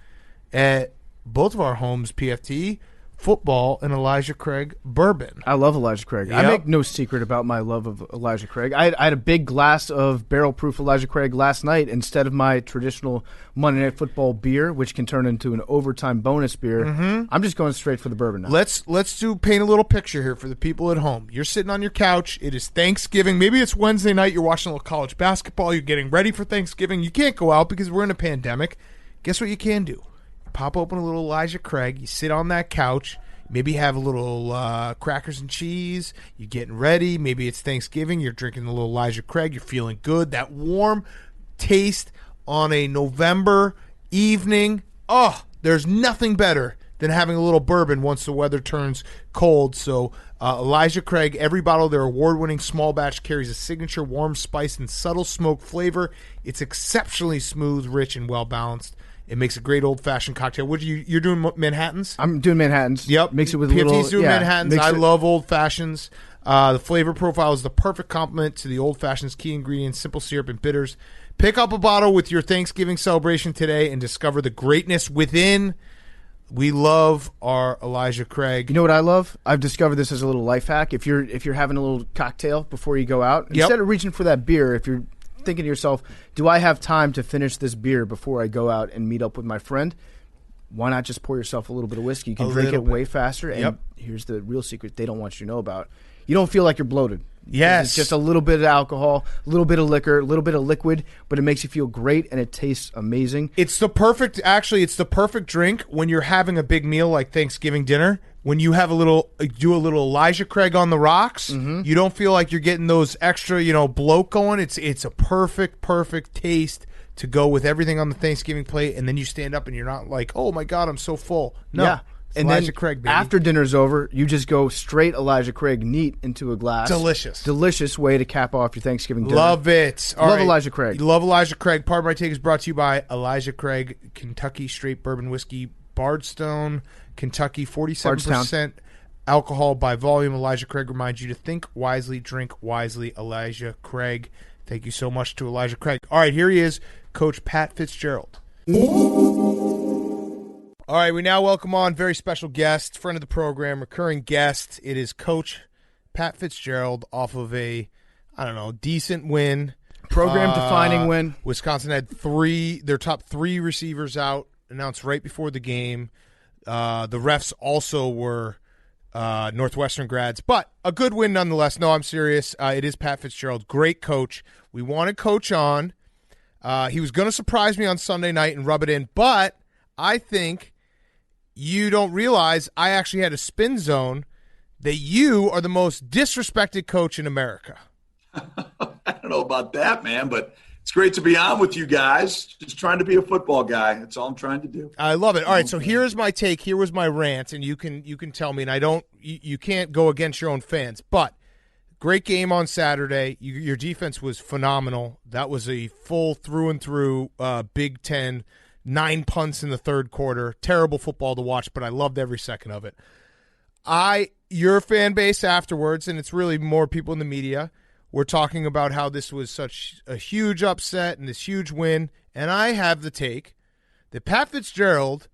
at both of our homes, PFT, football and Elijah Craig bourbon. I love Elijah Craig. I Yep. make no secret about my love of Elijah Craig. I had a big glass of barrel-proof Elijah Craig last night instead of my traditional Monday Night Football beer, which can turn into an overtime bonus beer. I'm just going straight for the bourbon now. Let's paint a little picture here for the people at home. You're sitting on your couch. It is Thanksgiving. Maybe it's Wednesday night. You're watching a little college basketball. You're getting ready for Thanksgiving. You can't go out because we're in a pandemic. Guess what you can do? Pop open a little Elijah Craig. You sit on that couch. Maybe have a little crackers and cheese. You're getting ready. Maybe it's Thanksgiving. You're drinking a little Elijah Craig. You're feeling good. That warm taste on a November evening. Oh, there's nothing better than having a little bourbon once the weather turns cold. So Elijah Craig, every bottle of their award-winning small batch carries a signature warm spice and subtle smoke flavor. It's exceptionally smooth, rich, and well-balanced. It makes a great old-fashioned cocktail. What you're doing I'm Manhattans? doing Manhattans. Yep. Mix it with PFT's a little. doing Manhattans. mix I it- love old-fashions. The flavor profile is the perfect complement to the old-fashions' key ingredients, simple syrup and bitters. Pick up a bottle with your Thanksgiving celebration today and discover the greatness within. We love our Elijah Craig. You know what I love? I've discovered this as a little life hack. If you're having a little cocktail before you go out, Yep. instead of reaching for that beer, if you're thinking to yourself, do I have time to finish this beer before I go out and meet up with my friend? Why not just pour yourself a little bit of whiskey? You can A drink it little bit. way faster. And Yep. here's the real secret they don't want you to know about. You don't feel like you're bloated. Yes. It's just a little bit of alcohol, a little bit of liquor, a little bit of liquid, but it makes you feel great and it tastes amazing. It's the perfect drink when you're having a big meal like Thanksgiving dinner when you have do a little Elijah Craig on the rocks, you don't feel like you're getting those extra, bloat going. It's a perfect taste to go with everything on the Thanksgiving plate, and then you stand up and you're not like, oh my God, I'm so full. No. Yeah. And Elijah then Craig, baby. after dinner's over, you just go straight Elijah Craig neat into a glass. Delicious way to cap off your Thanksgiving dinner. Love it. All Love right. Elijah Craig. Love Elijah Craig. Part of my take is brought to you by Elijah Craig, Kentucky Straight Bourbon Whiskey, Bardstown, Kentucky, 47% alcohol by volume. Elijah Craig reminds you to think wisely, drink wisely. Elijah Craig. Thank you so much to Elijah Craig. All right, here he is, Coach Pat Fitzgerald. All right, we now welcome on very special guest, friend of the program, recurring guest. It is Coach Pat Fitzgerald off of a, decent win. Program-defining win. Wisconsin had their top 3 receivers out, announced right before the game. The refs also were Northwestern grads, but a good win nonetheless. No, I'm serious. It is Pat Fitzgerald, great coach. We wanted Coach on. He was going to surprise me on Sunday night and rub it in, but I think you don't realize I actually had a spin zone that you are the most disrespected coach in America. I don't know about that, man, but it's great to be on with you guys. Just trying to be a football guy. That's all I'm trying to do. I love it. All right, so here's my take. Here was my rant, and you can tell me, and you can't go against your own fans, but great game on Saturday. Your defense was phenomenal. That was a full through and through Big Ten. 9 punts in the third quarter. Terrible football to watch, but I loved every second of it. Your fan base afterwards, and it's really more people in the media, were talking about how this was such a huge upset and this huge win. And I have the take that Pat Fitzgerald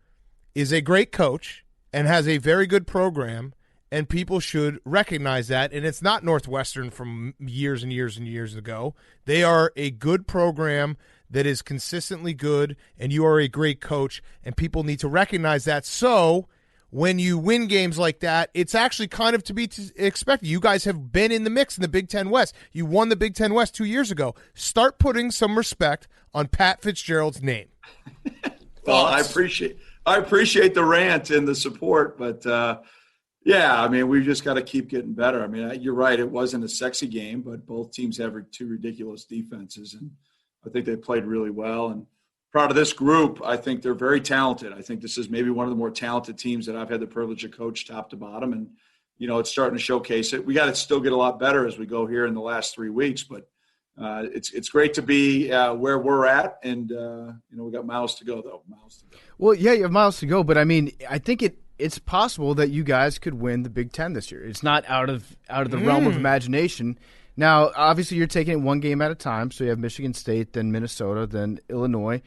is a great coach and has a very good program, and people should recognize that. And it's not Northwestern from years and years and years ago. They are a good program that is consistently good, and you are a great coach, and people need to recognize that. So when you win games like that, it's actually kind of to be expected. You guys have been in the mix in the Big Ten West. You won the Big Ten West 2 years ago. Start putting some respect on Pat Fitzgerald's name. Well, I appreciate the rant and the support, but yeah, I mean, we've just got to keep getting better. I mean, you're right. It wasn't a sexy game, but both teams have 2 ridiculous defenses, and I think they played really well. And proud of this group. I think they're very talented. I think this is maybe one of the more talented teams that I've had the privilege to coach top to bottom. And, it's starting to showcase it. We got to still get a lot better as we go here in the last 3 weeks. But it's great to be where we're at. And, we got miles to go, though. Well, yeah, you have miles to go. But, I mean, I think it's possible that you guys could win the Big Ten this year. It's not out of the realm of imagination. Now, obviously, you're taking it one game at a time. So you have Michigan State, then Minnesota, then Illinois.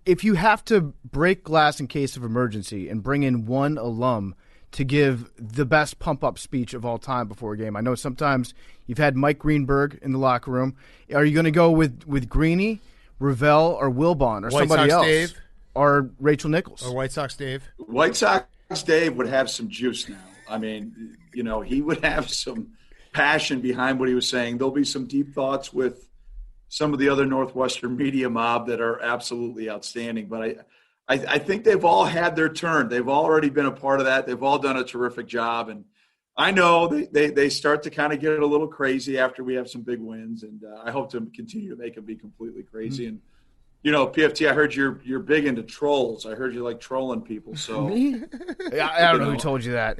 If you have to break glass in case of emergency and bring in one alum to give the best pump-up speech of all time before a game, I know sometimes you've had Mike Greenberg in the locker room. Are you going to go with Greeny, Ravel, or Wilbon, or White somebody Sox else? Dave? Or Rachel Nichols? Or White Sox Dave? White Sox Dave would have some juice now. I mean, he would have some passion behind what he was saying. There'll be some deep thoughts with some of the other Northwestern media mob that are absolutely outstanding. But I think they've all had their turn. They've already been a part of that. They've all done a terrific job. And I know they start to kind of get it a little crazy after we have some big wins. And I hope to continue to make them be completely crazy. And, PFT, I heard you're big into trolls. I heard you like trolling people. So I don't know who told you that.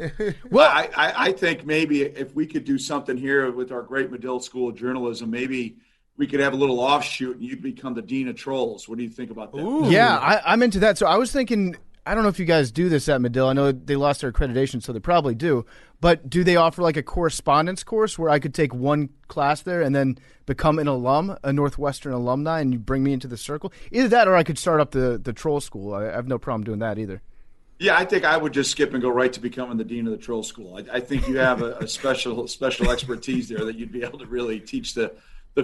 Well, I think maybe if we could do something here with our great Medill School of Journalism, maybe we could have a little offshoot and you'd become the dean of trolls. What do you think about that? Ooh. Yeah, I'm into that. So I was thinking, I don't know if you guys do this at Medill. I know they lost their accreditation, so they probably do. But do they offer like a correspondence course where I could take one class there and then become an alum, a Northwestern alumni, and you bring me into the circle? Either that or I could start up the troll school. I have no problem doing that either. Yeah, I think I would just skip and go right to becoming the dean of the troll school. I think you have a special expertise there that you'd be able to really teach the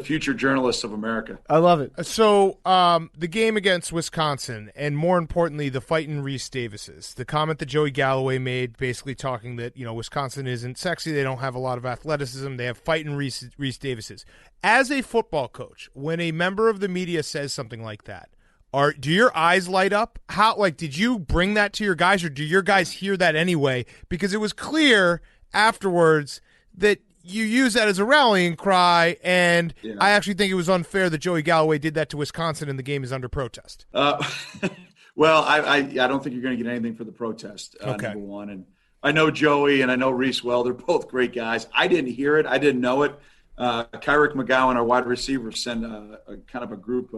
future journalists of America. I love it. So the game against Wisconsin, and more importantly, the fight in Reese Davis's, the comment that Joey Galloway made, basically talking that Wisconsin isn't sexy, they don't have a lot of athleticism, they have fight in Reese Davis's. As a football coach, when a member of the media says something like that, Do your eyes light up? How, like, did you bring that to your guys, or do your guys hear that anyway? Because it was clear afterwards that you use that as a rallying cry, and I actually think it was unfair that Joey Galloway did that to Wisconsin, and the game is under protest. Well, I don't think you're going to get anything for the protest, okay. Number one. And I know Joey and I know Reese well. They're both great guys. I didn't hear it. I didn't know it. Kyrick McGowan, our wide receiver, sent a kind of a group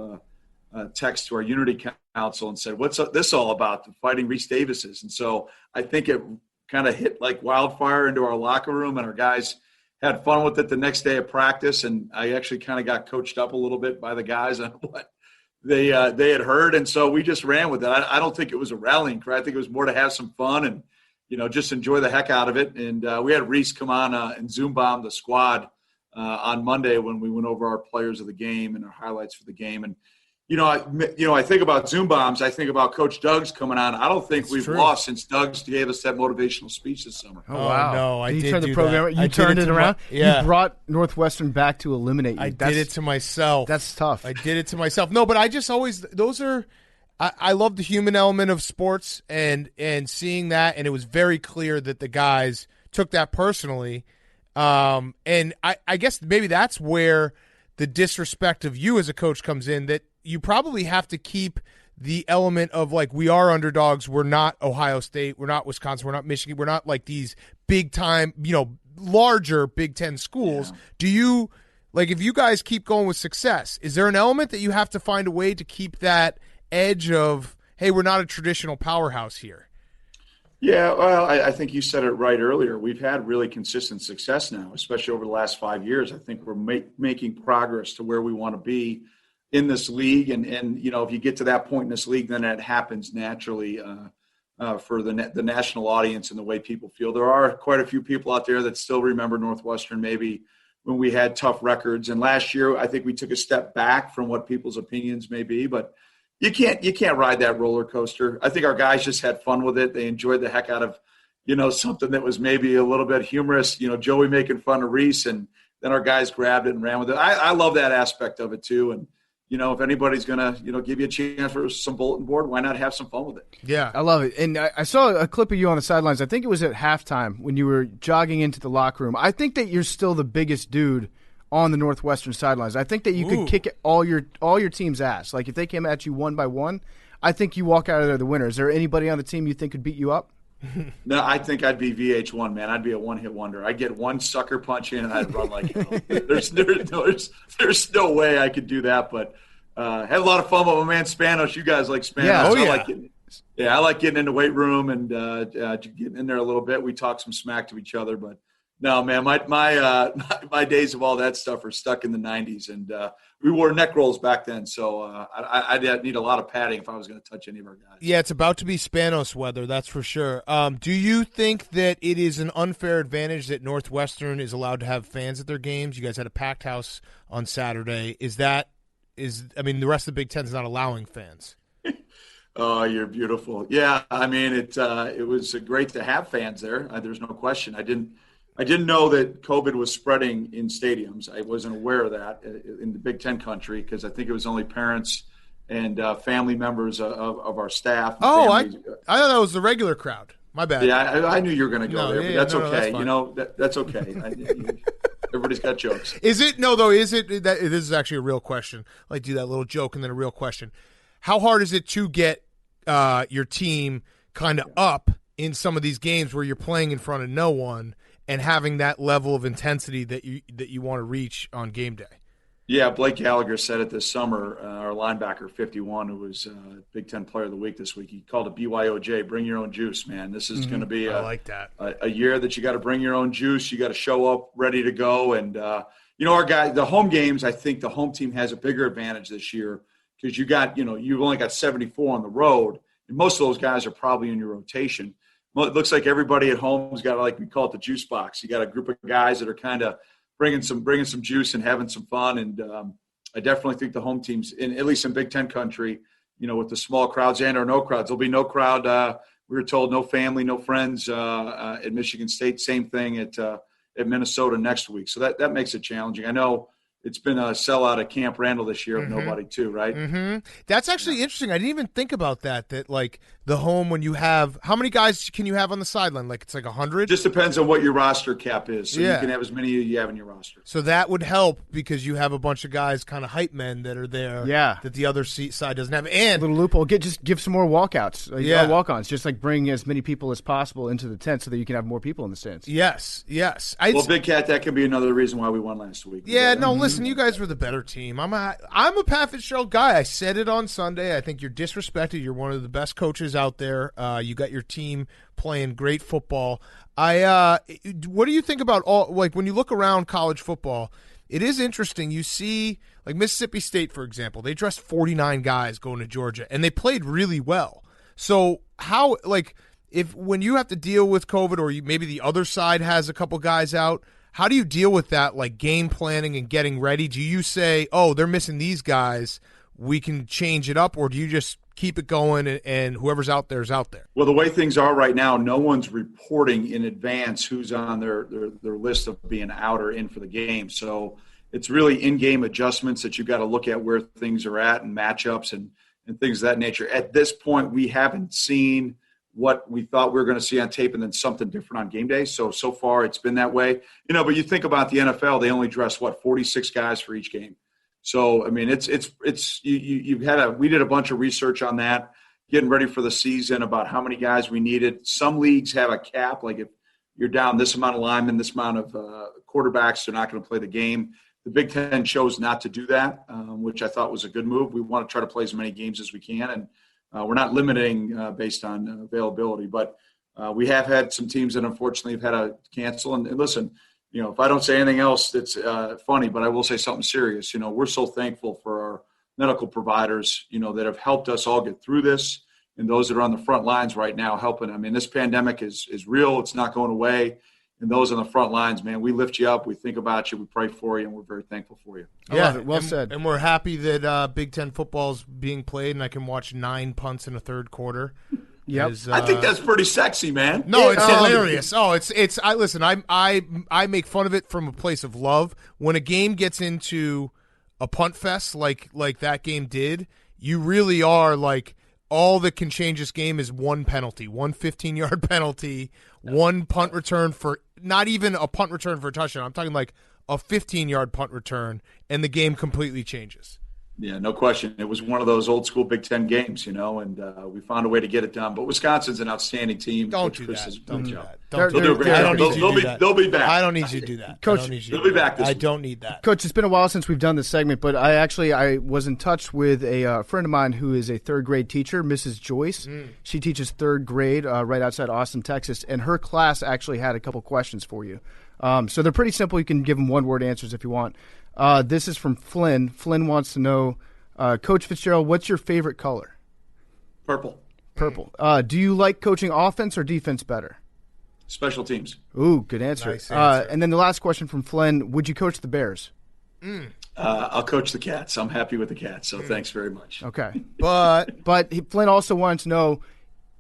text to our Unity Council and said, "What's this all about? The Fighting Reese Davises." And so I think it kind of hit like wildfire into our locker room, and our guys had fun with it the next day of practice. And I actually kind of got coached up a little bit by the guys on what they had heard, and so we just ran with it. I don't think it was a rallying cry. I think it was more to have some fun and just enjoy the heck out of it. And we had Reese come on and Zoom bomb the squad on Monday when we went over our players of the game and our highlights for the game. And I think about Zoom bombs. I think about Coach Doug's coming on. I don't think we've lost since Doug's gave us that motivational speech this summer. Oh wow! No, I did did turn the do program. that. You turned it around. Yeah, you brought Northwestern back to eliminate you. I did it to myself. That's tough. I did it to myself. No, but I just always I love the human element of sports and seeing that, and it was very clear that the guys took that personally. And I guess maybe that's where the disrespect of you as a coach comes in, that you probably have to keep the element of, like, we are underdogs. We're not Ohio State. We're not Wisconsin. We're not Michigan. We're not like these big time, larger Big Ten schools. Yeah. Do you, like, if you guys keep going with success, is there an element that you have to find a way to keep that edge of, hey, we're not a traditional powerhouse here? Yeah, well, I think you said it right earlier. We've had really consistent success now, especially over the last 5 years. I think we're making progress to where we want to be in this league. And if you get to that point in this league, then it happens naturally for the national audience and the way people feel. There are quite a few people out there that still remember Northwestern maybe when we had tough records. And last year, I think we took a step back from what people's opinions may be, but you can't ride that roller coaster. I think our guys just had fun with it. They enjoyed the heck out of, something that was maybe a little bit humorous, Joey making fun of Reese, and then our guys grabbed it and ran with it. I love that aspect of it too. And, if anybody's going to, give you a chance for some bulletin board, why not have some fun with it? Yeah. I love it. And I saw a clip of you on the sidelines. I think it was at halftime when you were jogging into the locker room. I think that you're still the biggest dude on the Northwestern sidelines. I think that you could kick all your team's ass. Like, if they came at you one by one, I think you walk out of there the winner. Is there anybody on the team you think could beat you up? No, I think I'd be VH1, man. I'd be a one-hit wonder. I'd get one sucker punch in and I'd run like hell. There's no way I could do that, but had a lot of fun with my man Spanos. You guys like Spanos. Yeah. I like getting in the weight room and getting in there a little bit. We talk some smack to each other, but no, man, my days of all that stuff are stuck in the 90s, and we wore neck rolls back then, so I'd need a lot of padding if I was going to touch any of our guys. Yeah, it's about to be Spanos weather, that's for sure. Do you think that it is an unfair advantage that Northwestern is allowed to have fans at their games? You guys had a packed house on Saturday. The rest of the Big Ten is not allowing fans. Oh, you're beautiful. Yeah, it was great to have fans there. There's no question. I didn't know that COVID was spreading in stadiums. I wasn't aware of that in the Big Ten country because I think it was only parents and family members of our staff. Oh, I thought that was the regular crowd. My bad. Yeah, I knew you were going to go there, but that's okay. That's okay. Everybody's got jokes. Is it that this is actually a real question? Like, do that little joke and then a real question. How hard is it to get your team kind of up in some of these games where you're playing in front of no one and having that level of intensity that you want to reach on game day? Yeah, Blake Gallagher said it this summer, our linebacker 51, who was Big Ten Player of the Week this week. He called it BYOJ, bring your own juice, man. This is going to be a year that you got to bring your own juice. You got to show up ready to go. And, our guys, the home games, I think the home team has a bigger advantage this year because you've only got 74 on the road, and most of those guys are probably in your rotation. Well, it looks like everybody at home's got, like we call it, the juice box. You got a group of guys that are kind of bringing some juice and having some fun. And I definitely think the home teams, at least in Big Ten country, with the small crowds and or no crowds, there'll be no crowd. We were told no family, no friends at Michigan State. Same thing at Minnesota next week. So that makes it challenging. I know it's been a sellout at Camp Randall this year of nobody too, right? Mm-hmm. That's actually interesting. I didn't even think about that. That like the home when you have how many guys can you have on the sideline? Like it's like 100. Just depends on what your roster cap is. So Yeah. you can have as many as you have in your roster. So that would help because you have a bunch of guys, kind of hype men that are there. Yeah. That the other side doesn't have. And little loophole. Just give some more walkouts. Yeah. Walk-ons. Just like bring as many people as possible into the tent so that you can have more people in the stands. yes. Well, Big Cat, that could be another reason why we won last week. Yeah, no, listen, you guys were the better team. I'm a Pat Fitzgerald guy. I said it on Sunday. I think you're disrespected. You're one of the best coaches out there. You got your team playing great football. What do you think about when you look around college football? It is interesting. You see, like Mississippi State, for example, they dressed 49 guys going to Georgia, and they played really well. So how, when you have to deal with COVID, or maybe the other side has a couple guys out, how do you deal with that, like game planning and getting ready? Do you say, oh, they're missing these guys, we can change it up, or do you just keep it going and whoever's out there is out there? Well, the way things are right now, no one's reporting in advance who's on their list of being out or in for the game. So it's really in-game adjustments that you've got to look at where things are at and matchups and things of that nature. At this point, we haven't seen what we thought we were going to see on tape and then something different on game day. So far it's been that way. But you think about the NFL, they only dress 46 guys for each game. So, I mean, we did a bunch of research on that, getting ready for the season about how many guys we needed. Some leagues have a cap, like if you're down this amount of linemen, this amount of quarterbacks, they're not going to play the game. The Big Ten chose not to do that, which I thought was a good move. We want to try to play as many games as we can, and we're not limiting based on availability. But we have had some teams that unfortunately have had to cancel. And listen, if I don't say anything else that's funny, but I will say something serious. We're so thankful for our medical providers, that have helped us all get through this, and those that are on the front lines right now helping. I mean, this pandemic is real. It's not going away. And those on the front lines, man, we lift you up. We think about you. We pray for you, and we're very thankful for you. Yeah, well said. And we're happy that Big Ten football is being played, and I can watch 9 punts in a third quarter. Yep. I think that's pretty sexy, man. No, it's hilarious. Listen, I make fun of it from a place of love. When a game gets into a punt fest like that game did, you really are like, all that can change this game is one penalty, one 15-yard penalty, one punt return for not even a punt return for a touchdown. I'm talking like a 15-yard punt return, and the game completely changes. Yeah, no question. It was one of those old school Big Ten games, and we found a way to get it done. But Wisconsin's an outstanding team. Don't Coach do Chris that. Don't do job. that. They'll do a great job. They'll be back. I don't need you to do that. Coach, they'll be back this I week. don't need that. Coach, it's been a while since we've done this segment, but I was in touch with a friend of mine who is a third-grade teacher, Mrs. Joyce. She teaches third grade right outside Austin, Texas, and her class actually had a couple questions for you. So they're pretty simple. You can give them one-word answers if you want. This is from Flynn. Flynn wants to know, Coach Fitzgerald, what's your favorite color? Purple. Do you like coaching offense or defense better? Special teams. Ooh, good answer. Nice answer. And then the last question from Flynn, would you coach the Bears? I'll coach the Cats. I'm happy with the Cats, so thanks very much. Okay. But Flynn also wanted to know,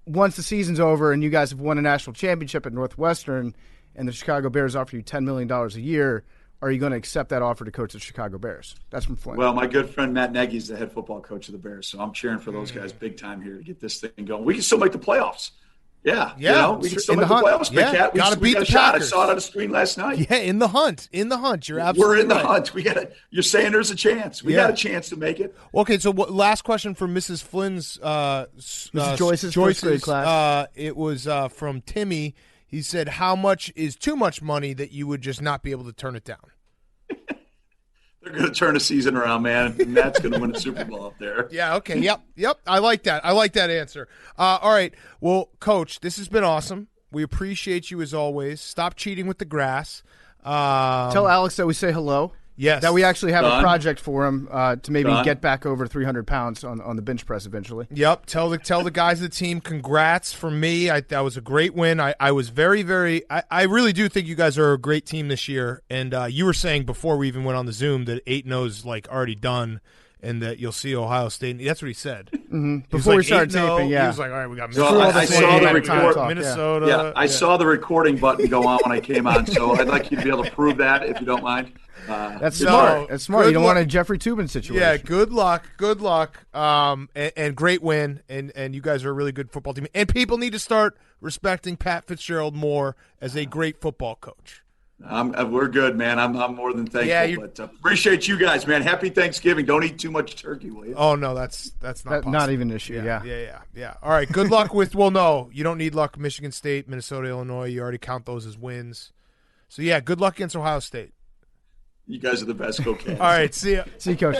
once the season's over and you guys have won a national championship at Northwestern and the Chicago Bears offer you $10 million a year, are you going to accept that offer to coach the Chicago Bears? That's from Flynn. Well, my good friend Matt Nagy is the head football coach of the Bears, so I'm cheering for those guys big time here to get this thing going. We can still make the playoffs. Yeah. We can still make the playoffs, Big Cat. Gotta beat we got the a shot. Packers. I saw it on the screen last night. yeah, in the hunt. You're absolutely We're in the right. hunt. You're saying there's a chance. We got a chance to make it. Okay, so last question from Mrs. Flynn's Mrs. Joyce's first grade class. It was from Timmy. He said, how much is too much money that you would just not be able to turn it down? They're going to turn the season around, man. And Matt's going to win a Super Bowl up there. Yeah, okay. Yep. I like that. I like that answer. All right. Well, Coach, this has been awesome. We appreciate you as always. Stop cheating with the grass. Tell Alex that we say hello. Yes. That we actually have Done. a project for him to maybe Done. get back over 300 pounds on the bench press eventually. Yep. Tell the guys of the team congrats from me. That was a great win. I was very, very – I really do think you guys are a great team this year. And you were saying before we even went on the Zoom that 8-0 is like already done and that you'll see Ohio State. That's what he said. Before we started taping, He was like, all right, we got So Minnesota. I saw the record. Minnesota. Yeah, I saw the recording button go on when I came on, so I'd like you to be able to prove that if you don't mind. That's smart. That's smart. You don't want a Jeffrey Toobin situation. Yeah, good luck. And great win. And you guys are a really good football team. And people need to start respecting Pat Fitzgerald more as a great football coach. We're good, man. I'm more than thankful. Yeah, but appreciate you guys, man. Happy Thanksgiving. Don't eat too much turkey, will you? Oh no, that's not possible. Not even an issue. Yeah. All right. Good luck with. Well, no, you don't need luck. Michigan State, Minnesota, Illinois. You already count those as wins. So yeah, good luck against Ohio State. You guys are the best. Go Cavs. All right. See ya. See you, Coach.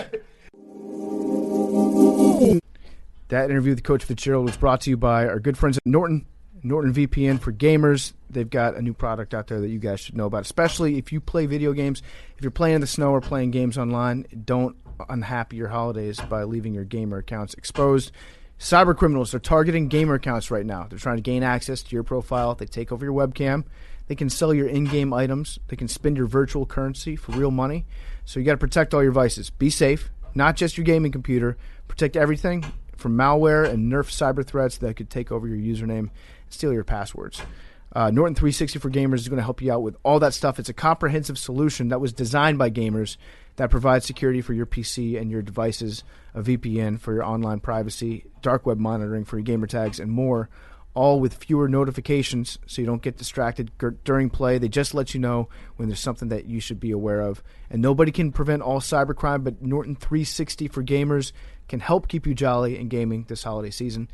That interview with Coach Fittzgerald was brought to you by our good friends at Norton VPN for gamers. They've got a new product out there that you guys should know about, especially if you play video games. If you're playing in the snow or playing games online, don't unhappy your holidays by leaving your gamer accounts exposed. Cyber criminals are targeting gamer accounts right now. They're trying to gain access to your profile. They take over your webcam. They can sell your in-game items. They can spend your virtual currency for real money. So you got to protect all your devices. Be safe, not just your gaming computer. Protect everything from malware and nerf cyber threats that could take over your username and steal your passwords. Norton 360 for Gamers is going to help you out with all that stuff. It's a comprehensive solution that was designed by gamers that provides security for your PC and your devices, a VPN for your online privacy, dark web monitoring for your gamer tags, and more, all with fewer notifications so you don't get distracted during play. They just let you know when there's something that you should be aware of. And nobody can prevent all cybercrime, but Norton 360 for Gamers can help keep you jolly in gaming this holiday season.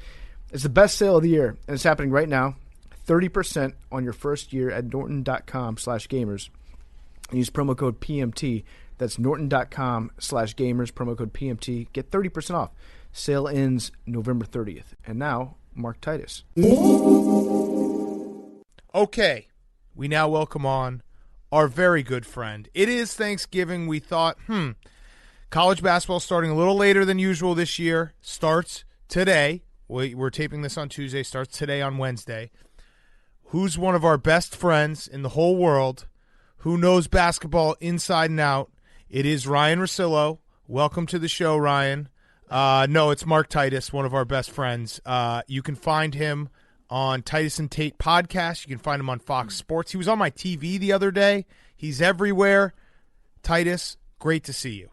It's the best sale of the year, and it's happening right now. 30% on your first year at norton.com/gamers. Use promo code PMT. That's norton.com/gamers, promo code PMT. Get 30% off. Sale ends November 30th. And now, Mark Titus. Okay, we now welcome on our very good friend. It is Thanksgiving. We thought, college basketball starting a little later than usual this year. Starts today. We're taping this on Tuesday. Starts today on Wednesday. Who's one of our best friends in the whole world, who knows basketball inside and out? It is Ryan Russillo. Welcome to the show, Ryan. No, it's Mark Titus, one of our best friends. You can find him on Titus and Tate podcast. You can find him on Fox Sports. He was on my TV the other day. He's everywhere. Titus, great to see you.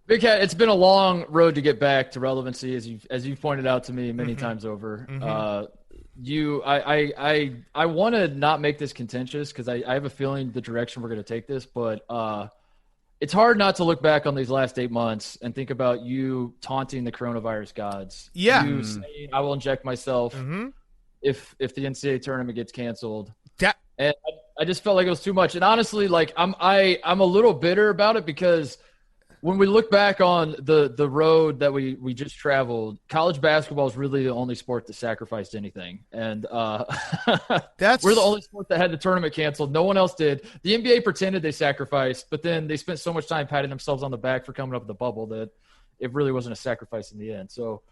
Big Cat, it's been a long road to get back to relevancy, as you've pointed out to me many times over. I want to not make this contentious because I have a feeling the direction we're going to take this, but it's hard not to look back on these last 8 months and think about you taunting the coronavirus gods. Yeah. You saying, I will inject myself if the NCAA tournament gets canceled. And I just felt like it was too much. And honestly, like I'm a little bitter about it because when we look back on the road that we just traveled, college basketball is really the only sport that sacrificed anything. And we're the only sport that had the tournament canceled. No one else did. The NBA pretended they sacrificed, but then they spent so much time patting themselves on the back for coming up with the bubble that it really wasn't a sacrifice in the end. So,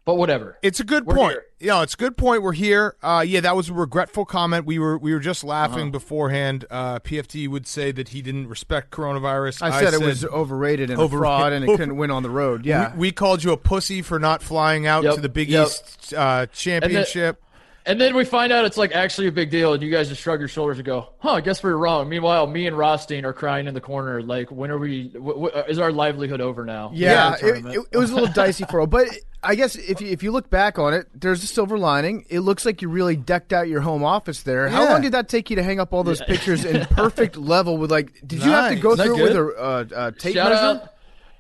but whatever. It's a good point. It's a good point. We're here. That was a regretful comment. We were just laughing beforehand. PFT would say that he didn't respect coronavirus. I said it was overrated and a fraud, and it couldn't win on the road. Yeah, we called you a pussy for not flying out to the Big East championship. And then we find out it's like actually a big deal, and you guys just shrug your shoulders and go, I guess we were wrong. Meanwhile, me and Rothstein are crying in the corner, like, when are we is our livelihood over now? Yeah, it was a little dicey for all. But I guess if you look back on it, there's a silver lining. It looks like you really decked out your home office there. How long did that take you to hang up all those pictures in perfect level with, like, did you have to go through it with a tape measure?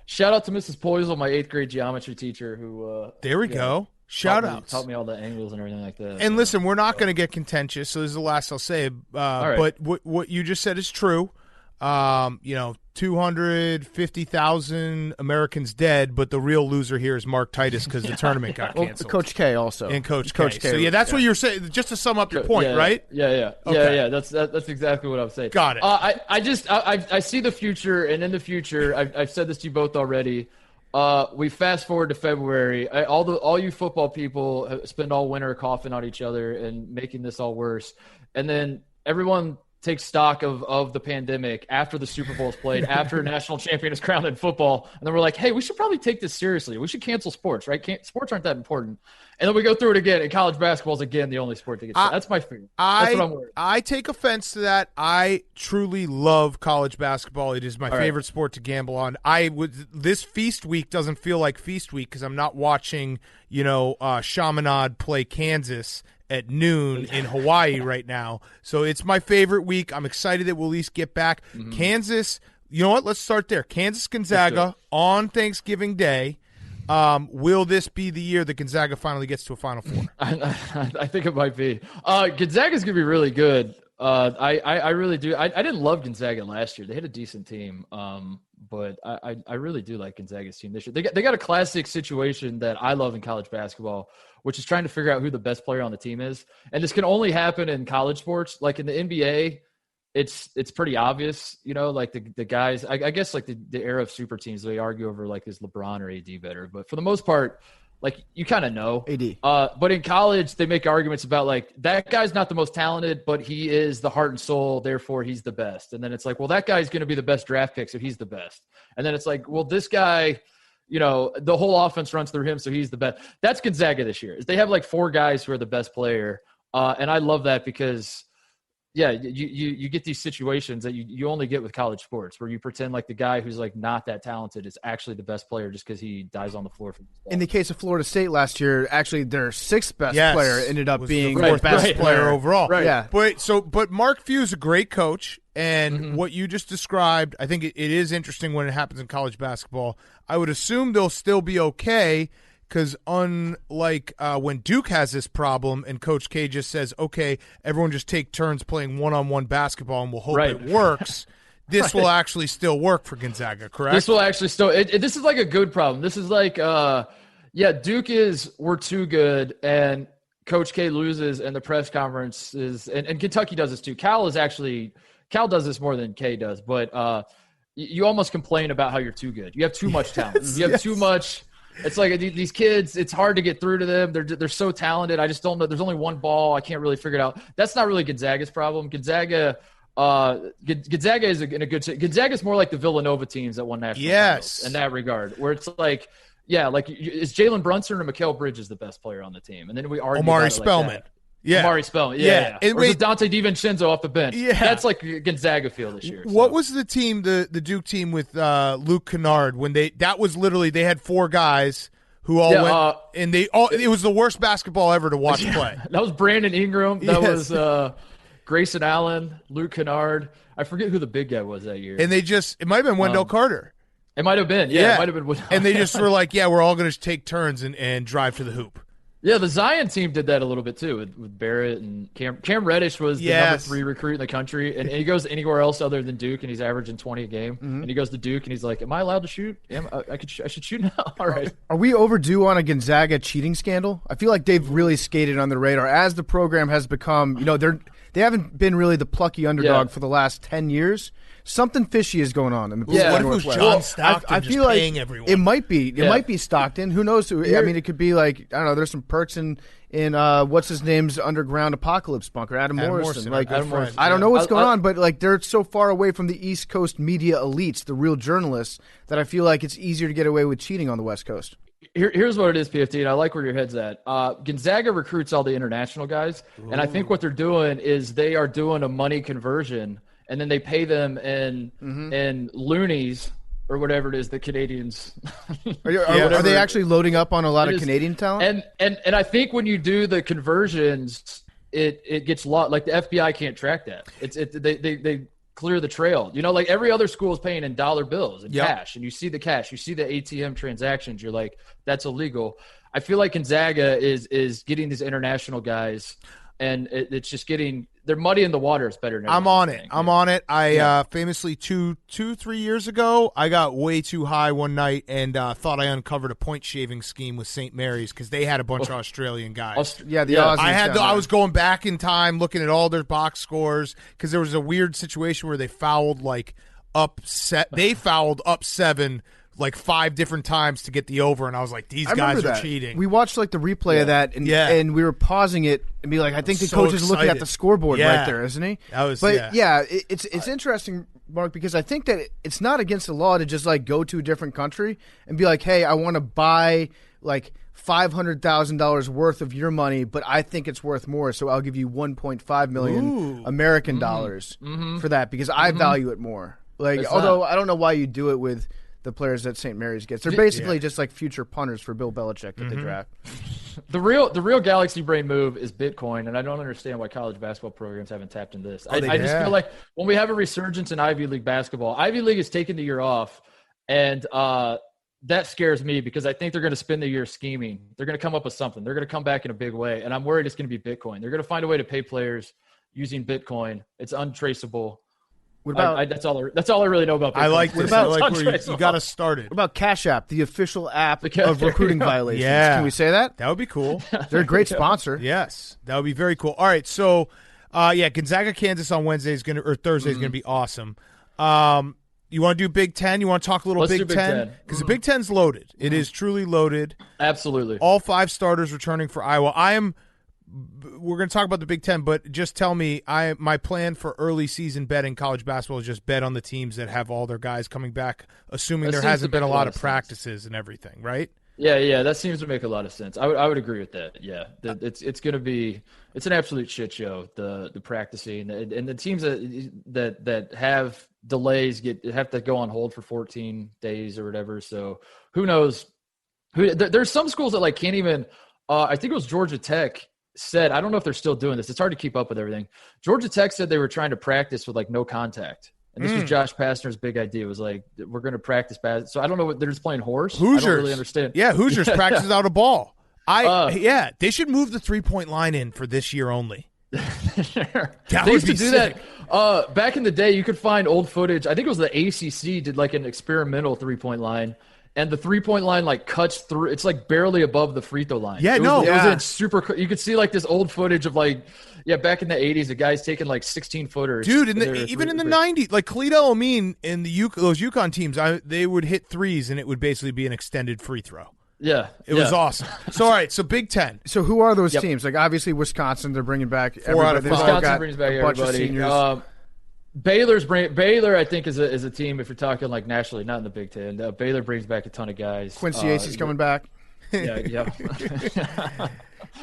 Shout out to Mrs. Poisel, my 8th grade geometry teacher who there we go. Shout out. Taught me all the angles and everything like that. And listen, we're not going to get contentious, so this is the last I'll say. But what you just said is true. 250,000 Americans dead, but the real loser here is Mark Titus because the tournament got canceled. Coach K also. And Coach K. So, that's what you're saying, just to sum up your point, right? Yeah. Okay. Yeah. That's exactly what I'm saying. Got it. I see the future, and in the future, I've said this to you both already. We fast forward to February. All you football people spend all winter coughing on each other and making this all worse. And then everyone take stock of the pandemic after the Super Bowl is played, after a national champion is crowned in football, and then we're like, hey, we should probably take this seriously. We should cancel sports, right? Sports aren't that important. And then we go through it again, and college basketball is again the only sport that gets that's my fear. That's what I'm worried. I take offense to that. I truly love college basketball. It is my favorite sport to gamble on. This feast week doesn't feel like feast week because I'm not watching, Chaminade play Kansas at noon in Hawaii right now. So it's my favorite week. I'm excited that we'll at least get back. Mm-hmm. Kansas, you know what? Let's start there. Kansas-Gonzaga on Thanksgiving Day. Will this be the year that Gonzaga finally gets to a Final Four? I think it might be. Gonzaga's going to be really good. I really do. I didn't love Gonzaga last year. They had a decent team, but I really do like Gonzaga's team this year. They got a classic situation that I love in college basketball, which is trying to figure out who the best player on the team is. And this can only happen in college sports. Like in the NBA, it's pretty obvious, like the guys, I guess like the era of super teams, they argue over like is LeBron or AD better. But for the most part, like you kind of know. AD. But in college, they make arguments about like that guy's not the most talented, but he is the heart and soul, therefore he's the best. And then it's like, well, that guy's going to be the best draft pick, so he's the best. And then it's like, well, this guy – the whole offense runs through him, so he's the best. That's Gonzaga this year. They have like 4 guys who are the best player, and I love that because, you get these situations that you only get with college sports where you pretend like the guy who's like not that talented is actually the best player just because he dies on the floor. In the case of Florida State last year, actually their 6th best player ended up being the 4th best player overall. Right. Yeah. But Mark Few is a great coach. And what you just described, I think it is interesting when it happens in college basketball. I would assume they'll still be okay because unlike when Duke has this problem and Coach K just says, okay, everyone just take turns playing one-on-one basketball and we'll hope it works, this will actually still work for Gonzaga, correct? This will actually still this is like a good problem. This is like, Duke we're too good and Coach K loses and the press conference is – and Kentucky does this too. Cal does this more than K does, but you almost complain about how you're too good. You have too much talent. You have too much. It's like these kids, it's hard to get through to them. They're so talented. I just don't know. There's only one ball. I can't really figure it out. That's not really Gonzaga's problem. Gonzaga is in a good – Gonzaga's more like the Villanova teams that won national titles in that regard, where it's like, is Jalen Brunson or Mikal Bridges the best player on the team? And then we argue Omari about Spellman. Like Omari Spellman, Or is it Dante DiVincenzo off the bench? Yeah. That's like Gonzaga feel this year. What was the team, the Duke team with Luke Kennard, when that was literally, they had 4 guys who all went, and it was the worst basketball ever to watch play. That was Brandon Ingram. That was Grayson Allen, Luke Kennard. I forget who the big guy was that year. And it might have been Wendell Carter. It might have been, it might have been. And they just were like, we're all going to take turns and drive to the hoop. Yeah, the Zion team did that a little bit too with Barrett and Cam Reddish was the number 3 recruit in the country, and he goes anywhere else other than Duke, and he's averaging 20 a game. Mm-hmm. And he goes to Duke, and he's like, "Am I allowed to shoot? I should shoot now." All right. Are we overdue on a Gonzaga cheating scandal? I feel like they've really skated on the radar as the program has become. They haven't been really the plucky underdog for the last 10 years. Something fishy is going on in the Pacific Northwest. John Stockton I feel like paying everyone. It might be. It might be Stockton. Who knows? It could be like, I don't know. There's some perks in what's his name's underground apocalypse bunker, Adam Morrison. I don't know what's going on, but like they're so far away from the East Coast media elites, the real journalists, that I feel like it's easier to get away with cheating on the West Coast. Here's what it is, PFT, and I like where your head's at. Gonzaga recruits all the international guys, and I think what they're doing is they are doing a money conversion, and then they pay them in loonies or whatever it is the Canadians. Are they actually loading up on a lot of Canadian talent? And I think when you do the conversions, it gets lost. Like the FBI can't track that. They clear the trail. Like every other school is paying in dollar bills and cash, and you see the cash, you see the ATM transactions. You're like, that's illegal. I feel like Gonzaga is getting these international guys, and it's just getting they're muddy in the water. It's better than I'm on it. I famously 3 years ago, I got way too high one night and thought I uncovered a point shaving scheme with St. Mary's because they had a bunch of Australian guys. The Aussies. I was going back in time looking at all their box scores because there was a weird situation where they fouled up 7 like 5 different times to get the over, and I was like, these guys are cheating. We watched like the replay of that, and we were pausing it and be like, I think the coach is looking at the scoreboard right there, isn't he? It's interesting, Mark, because I think that it's not against the law to just like go to a different country and be like, hey, I want to buy like $500,000 worth of your money, but I think it's worth more, so I'll give you $1.5 million American dollars for that because I value it more. Like, although I don't know why you do it with the players that St. Mary's gets. They're basically just like future punters for Bill Belichick that they draft. The real galaxy brain move is Bitcoin, and I don't understand why college basketball programs haven't tapped into this. I just feel like when we have a resurgence in Ivy League basketball, Ivy League has taken the year off, and that scares me because I think they're going to spend the year scheming. They're going to come up with something. They're going to come back in a big way, and I'm worried it's going to be Bitcoin. They're going to find a way to pay players using Bitcoin. It's untraceable. What about, that's all I really know about Bitcoin. I like this. I like where you got us started. What about Cash App, the official app of recruiting violations? Yeah. Can we say that? That would be cool. They're a great sponsor. Yes, that would be very cool. All right, so Gonzaga, Kansas on Thursday is going to be awesome. You want to do Big Ten? You want to talk a little Big Ten? Because the Big Ten's loaded. It is truly loaded. Absolutely. All 5 starters returning for Iowa. We're going to talk about the Big Ten, but just tell me, my plan for early season betting college basketball is just bet on the teams that have all their guys coming back, assuming there hasn't been a lot of practices and everything, right? Yeah, that seems to make a lot of sense. I would agree with that. Yeah, it's going to be an absolute shit show. The practicing and the teams that have delays have to go on hold for 14 days or whatever. So who knows? There's some schools that like can't even. I think it was Georgia Tech said, I don't know if they're still doing this. It's hard to keep up with everything. Georgia Tech said they were trying to practice with like no contact. And this was Josh Pastner's big idea. It was like, we're going to practice bad. So I don't know what they're just playing horse. Hoosiers. I don't really understand. Yeah, Hoosiers practices out a ball. They should move the 3-point line in for this year only. They used to do that. Back in the day, you could find old footage. I think it was the ACC did like an experimental 3-point line. And the 3-point line like cuts through. It's like barely above the free throw line. It was super. You could see like this old footage of like, back in the 80s, the guys taking like 16-footers. Dude, even in the 90s, like Khalid El-Amin in those UConn teams, they would hit threes and it would basically be an extended free throw. Yeah, it was awesome. So all right, so Big Ten. So who are those teams? Like obviously Wisconsin, they're bringing back 4 out of 5. Wisconsin brings back everybody. Baylor, I think, is a team. If you're talking like nationally, not in the Big Ten, Baylor brings back a ton of guys. Quincy Acey's coming back. Yeah.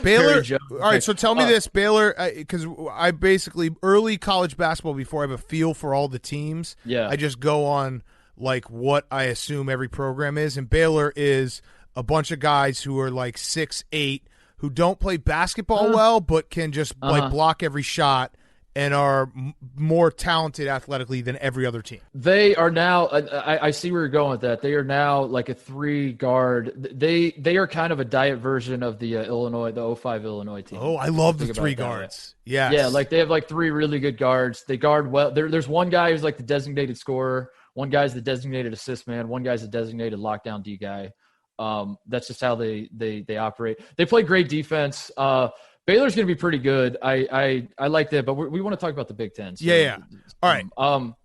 Baylor. All right, so tell me this, Baylor, because I basically early college basketball before I have a feel for all the teams. Yeah, I just go on like what I assume every program is, and Baylor is a bunch of guys who are like 6'8", who don't play basketball well, but can just like block every shot. And are more talented athletically than every other team. They are now. I see where you're going with that. They are now like a 3-guard. They are kind of a diet version of the the 05 Illinois team. Oh, I love the 3 guards. Yeah, like they have like 3 really good guards. They guard well. There's one guy who's like the designated scorer. One guy's the designated assist man. One guy's the designated lockdown D guy. That's just how they operate. They play great defense. Baylor's going to be pretty good. I like that, but we want to talk about the Big Ten. So, yeah. All right.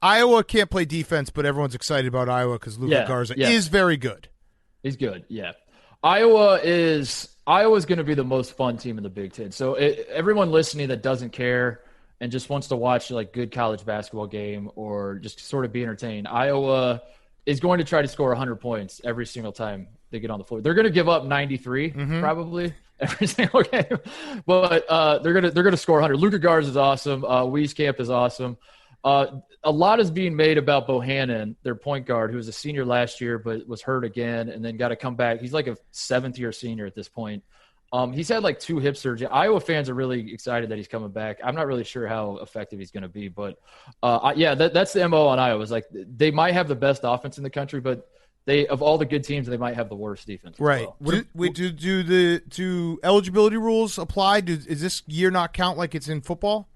Iowa can't play defense, but everyone's excited about Iowa because Luka Garza is very good. He's good, yeah. Iowa's going to be the most fun team in the Big Ten. So everyone listening that doesn't care and just wants to watch like good college basketball game or just sort of be entertained, Iowa is going to try to score 100 points every single time they get on the floor. They're going to give up 93 probably every single game, but they're gonna score 100. Luka Garza is awesome. Wieskamp is awesome. A lot is being made about Bohannon, their point guard, who was a senior last year but was hurt again and then got to come back. He's like a 7th-year senior at this point. He's had like 2 hip surgeries. Iowa fans are really excited that he's coming back. I'm not really sure how effective he's going to be, but that's the MO on Iowa. Is like they might have the best offense in the country, but of all the good teams, they might have the worst defense. Right. Well. Do eligibility rules apply? Is this year not count like it's in football?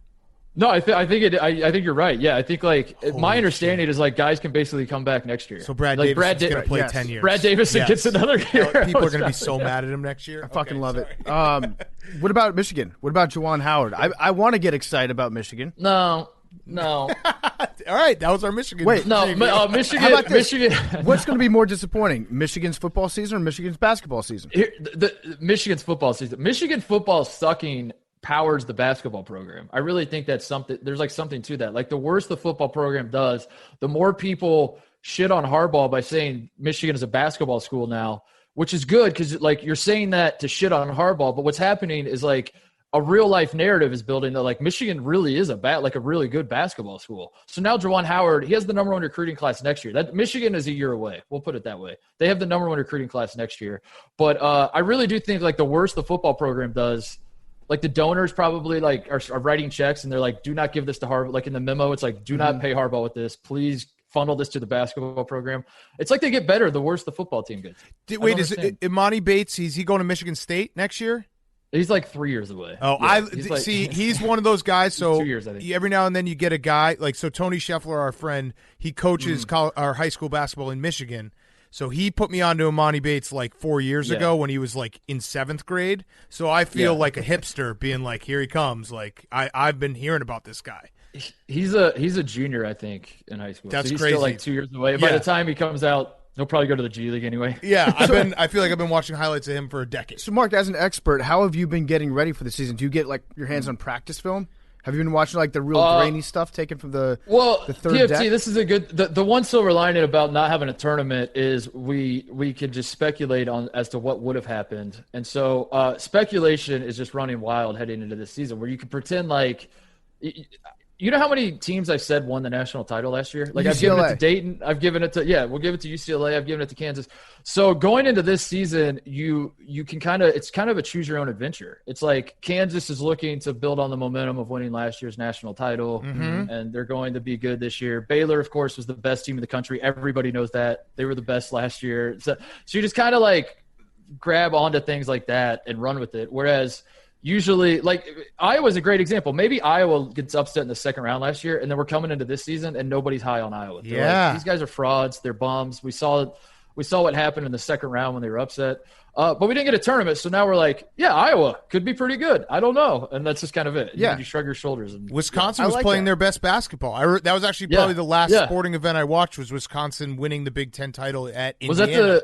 No, I think you're right. Yeah, I think like my understanding is like guys can basically come back next year. So Brad Davis is going to play 10 years. Brad Davison gets another year. People are going to be so mad at him next year. I fucking love it. What about Michigan? What about Juwan Howard? I want to get excited about Michigan. No. All right, that was our Michigan. Wait, Michigan. Michigan. What's going to be more disappointing, Michigan's football season or Michigan's basketball season? Michigan's football season. Michigan football sucking powers the basketball program. I really think that's something. There's like something to that. Like the worse the football program does, the more people shit on Harbaugh by saying Michigan is a basketball school now, which is good because like you're saying that to shit on Harbaugh. But what's happening is like a real life narrative is building that like Michigan really is a really good basketball school. So now Juwan Howard, he has the number 1 recruiting class next year. That Michigan is a year away. We'll put it that way. They have the number 1 recruiting class next year. But I really do think like the worse the football program does, like the donors probably like are writing checks and they're like, do not give this to Harbaugh. Like in the memo, it's like, do not pay Harbaugh with this. Please funnel this to the basketball program. It's like they get better the worse the football team gets. Wait, is it Imani Bates? Is he going to Michigan State next year? He's like 3 years away. Oh, yeah, he's one of those guys. So 2 years, I think. Every now and then you get a guy like Tony Scheffler, our friend. He coaches our high school basketball in Michigan. So he put me onto Imani Bates like 4 years ago when he was like in 7th grade. So I feel like a hipster being like, here he comes. Like I've been hearing about this guy. He's a junior, I think, in high school. That's so he's crazy. Still like 2 years away. By the time he comes out, he'll probably go to the G League anyway. Yeah, I feel like I've been watching highlights of him for a decade. So, Mark, as an expert, how have you been getting ready for the season? Do you get like your hands on practice film? Have you been watching like the real grainy stuff taken from the third TFT, deck? This is a good. The one silver lining about not having a tournament is we can just speculate on as to what would have happened, and so speculation is just running wild heading into this season, where you can pretend like. You know how many teams I said won the national title last year? Like UCLA. I've given it to Dayton. I've given it to we'll give it to UCLA. I've given it to Kansas. So going into this season, you can it's kind of a choose your own adventure. It's like Kansas is looking to build on the momentum of winning last year's national title, and they're going to be good this year. Baylor, of course, was the best team in the country. Everybody knows that. They were the best last year. So you just kind of like grab onto things like that and run with it. Whereas usually, like Iowa's a great example. Maybe Iowa gets upset in the second round last year, and then we're coming into this season, and nobody's high on Iowa. They're like, these guys are frauds. They're bums. We saw what happened in the second round when they were upset. But we didn't get a tournament, so now we're like, Iowa could be pretty good. I don't know, and that's just kind of it. You shrug your shoulders. And Wisconsin was playing their best basketball. That was actually probably the last sporting event I watched was Wisconsin winning the Big Ten title at Indiana. Was that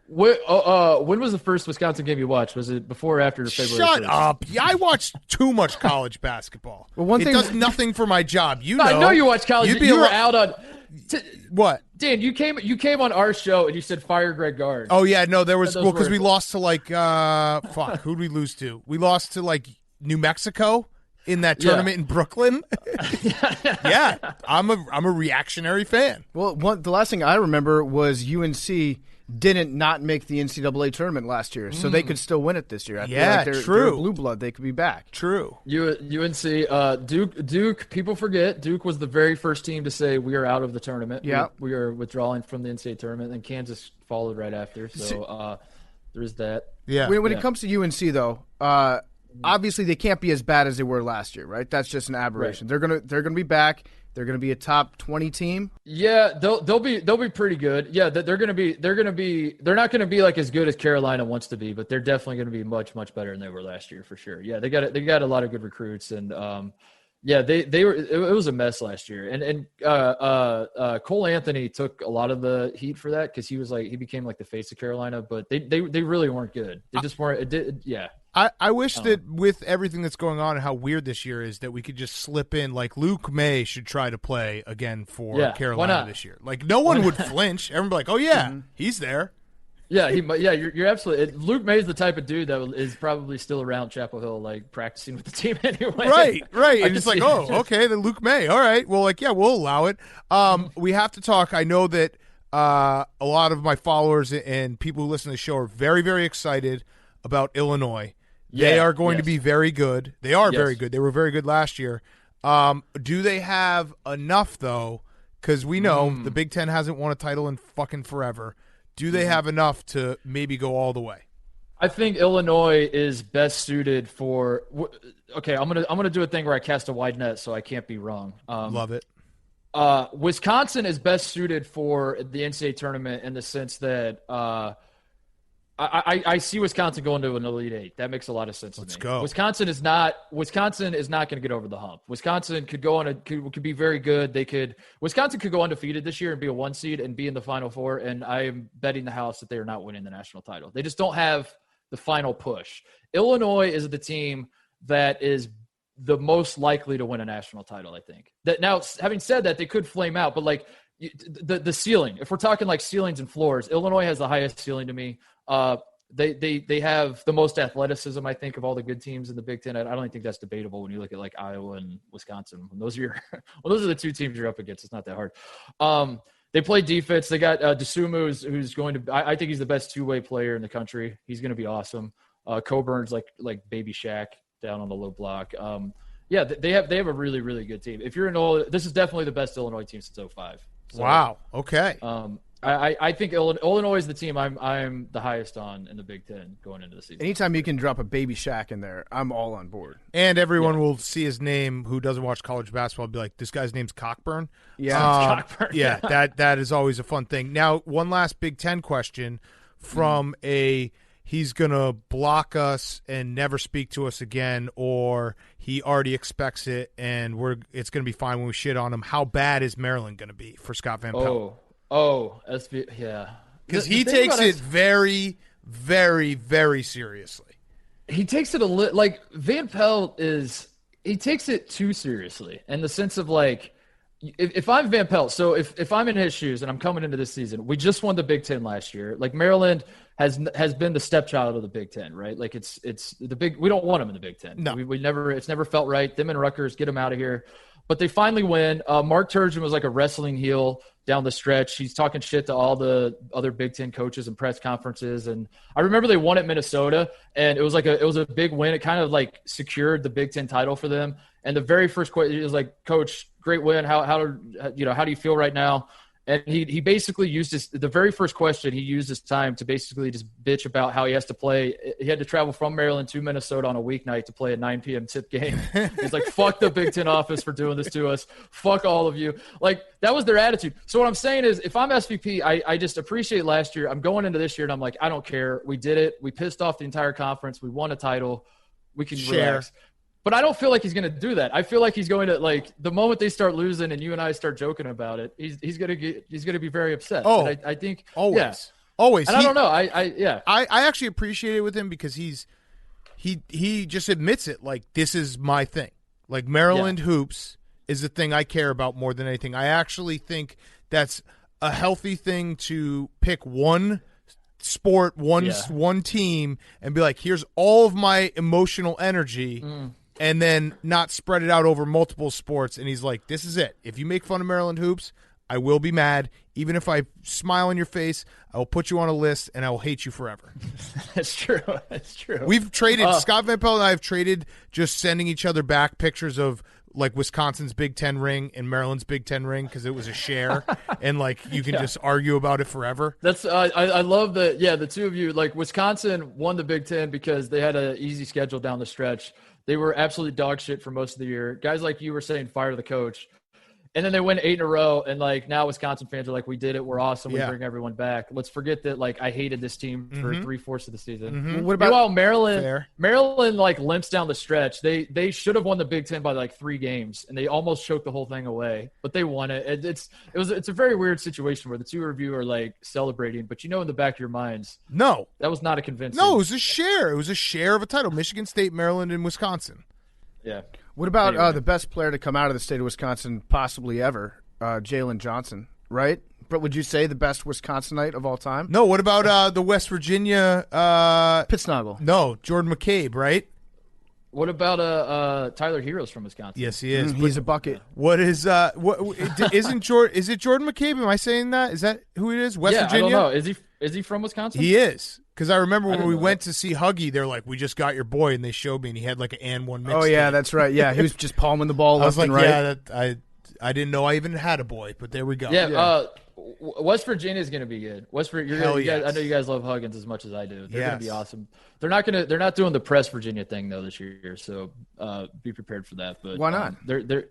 when was the first Wisconsin game you watched? Was it before or after February 1st? Shut up. I watched too much college basketball. Well, it does nothing for my job. I know you watch college. You were out on what? Dan, you came on our show and you said fire Greg Gard. Oh yeah, no, there was because we lost to like who'd we lose to? We lost to like New Mexico in that tournament in Brooklyn. I'm a reactionary fan. Well, the last thing I remember was UNC didn't not make the NCAA tournament last year, so they could still win it this year. I feel like they're blue blood. They could be back. True. UNC, Duke. People forget Duke was the very first team to say we are out of the tournament. Yeah, we are withdrawing from the NCAA tournament, and Kansas followed right after. So there's that. Yeah. When it comes to UNC, though, obviously they can't be as bad as they were last year, right? That's just an aberration. Right. They're gonna be back. They're going to be a top 20 team. Yeah, they'll be pretty good. Yeah, they're not going to be like as good as Carolina wants to be, but they're definitely going to be much better than they were last year for sure. Yeah, they got a lot of good recruits, and they were. It was a mess last year, and Cole Anthony took a lot of the heat for that because he became like the face of Carolina, but they really weren't good. They just weren't. I wish that with everything that's going on and how weird this year is that we could just slip in like Luke May should try to play again for Carolina this year. Like no one would flinch. Everyone would be like, "Oh he's there." Yeah, you're absolutely. Luke May is the type of dude that is probably still around Chapel Hill, like practicing with the team anyway. Right. And it's like, okay, then Luke May. All right, well, we'll allow it. We have to talk. I know that a lot of my followers and people who listen to the show are very, very excited about Illinois. They are going to be very good. They are very good. They were very good last year. Do they have enough, though? Because we know the Big Ten hasn't won a title in fucking forever. Do they have enough to maybe go all the way? I think Illinois is best suited for. Okay, I'm gonna do a thing where I cast a wide net, so I can't be wrong. Love it. Wisconsin is best suited for the NCAA tournament in the sense that I see Wisconsin going to an Elite Eight. That makes a lot of sense to me. Let's go. Wisconsin is not going to get over the hump. Wisconsin could be very good. Wisconsin could go undefeated this year and be a 1 seed and be in the Final Four. And I am betting the house that they are not winning the national title. They just don't have the final push. Illinois is the team that is the most likely to win a national title, I think. That now, having said that, they could flame out, but like the ceiling, if we're talking like ceilings and floors, Illinois has the highest ceiling to me. They have the most athleticism, I think, of all the good teams in the Big Ten. I don't even think that's debatable when you look at like Iowa and Wisconsin. When those are those are the two teams you're up against. It's not that hard. They play defense. They got DeSumo, who's going to. I think he's the best two-way player in the country. He's going to be awesome. Coburn's like baby Shaq down on the low block. Yeah, they have a really, really good team. If you're this is definitely the best Illinois team since 2005. So, wow. Okay. I think Illinois is the team I'm the highest on in the Big Ten going into the season. Anytime you can drop a baby Shaq in there, I'm all on board. And everyone will see his name who doesn't watch college basketball and be like, this guy's name's Cockburn. Yeah. Cockburn. Yeah, that is always a fun thing. Now, one last Big Ten question from he's going to block us and never speak to us again, or he already expects it and it's going to be fine when we shit on him. How bad is Maryland going to be for Scott Van Pelt? Yeah. Because he takes it very, very, very seriously. He takes it like Van Pelt he takes it too seriously in the sense of like, if I'm Van Pelt, so if I'm in his shoes and I'm coming into this season, we just won the Big Ten last year. Like Maryland has been the stepchild of the Big Ten, right? Like it's the big. We don't want them in the Big Ten. No, it's never felt right. Them and Rutgers, get them out of here. But they finally win. Mark Turgeon was like a wrestling heel down the stretch. He's talking shit to all the other Big Ten coaches and press conferences. And I remember they won at Minnesota, and it was a big win. It kind of like secured the Big Ten title for them. And the very first question was like, "Coach, great win. How do you feel right now?" And he basically used the very first question, he used his time to basically just bitch about how he has to play. He had to travel from Maryland to Minnesota on a weeknight to play a 9 p.m. tip game. He's like, fuck the Big Ten office for doing this to us. Fuck all of you. Like, that was their attitude. So what I'm saying is, if I'm SVP, I just appreciate last year. I'm going into this year and I'm like, I don't care. We did it. We pissed off the entire conference. We won a title. We can relax. But I don't feel like he's going to do that. I feel like he's going to, like, the moment they start losing and you and I start joking about it, he's going to be very upset. Oh, and I think always, yeah. always. And I don't know. I actually appreciate it with him because he just admits it. Like, this is my thing. Like, Maryland hoops is the thing I care about more than anything. I actually think that's a healthy thing to pick one sport, one team, and be like, here's all of my emotional energy. And then not spread it out over multiple sports. And he's like, this is it. If you make fun of Maryland hoops, I will be mad. Even if I smile in your face, I will put you on a list, and I will hate you forever. That's true. That's true. We've traded, Scott Van Pelt and I have traded just sending each other back pictures of, like, Wisconsin's Big Ten ring and Maryland's Big Ten ring because it was a share. And, like, you can just argue about it forever. That's I love that. Yeah, the two of you, like, Wisconsin won the Big Ten because they had an easy schedule down the stretch. They were absolutely dog shit for most of the year. Guys like you were saying, fire the coach. And then they win 8 in a row, and, like, now Wisconsin fans are like, we did it. We're awesome. We bring everyone back. Let's forget that, like, I hated this team for 3/4 of the season. What about Meanwhile, Maryland, like, limps down the stretch. They should have won the Big Ten by, like, 3 games, and they almost choked the whole thing away. But they won it. It's a very weird situation where the two of you are, like, celebrating, but you know in the back of your minds, no, that was not a convincing. No, it was a share. It was a share of a title. Michigan State, Maryland, and Wisconsin. Yeah. What about the best player to come out of the state of Wisconsin possibly ever, Jalen Johnson, right? But would you say the best Wisconsinite of all time? No, what about the West Virginia Pittsnoggle? No, Jordan McCabe, right? What about Tyler Heroes from Wisconsin? Yes, he is. He's a bucket. What is isn't Jordan? Is it Jordan McCabe? Am I saying that? Is that who it is? West Virginia? I don't know. Is he from Wisconsin? He is. Because I remember when we went to see Huggy, they're like, we just got your boy, and they showed me, and he had like an and one mix. Oh, yeah, that's right. Yeah, he was just palming the ball left and right. Yeah, I didn't know I even had a boy, but there we go. Yeah. West Virginia is going to be good. Yes. I know you guys love Huggins as much as I do. They're going to be awesome. They're not doing the press Virginia thing though this year, so be prepared for that. But why not? They're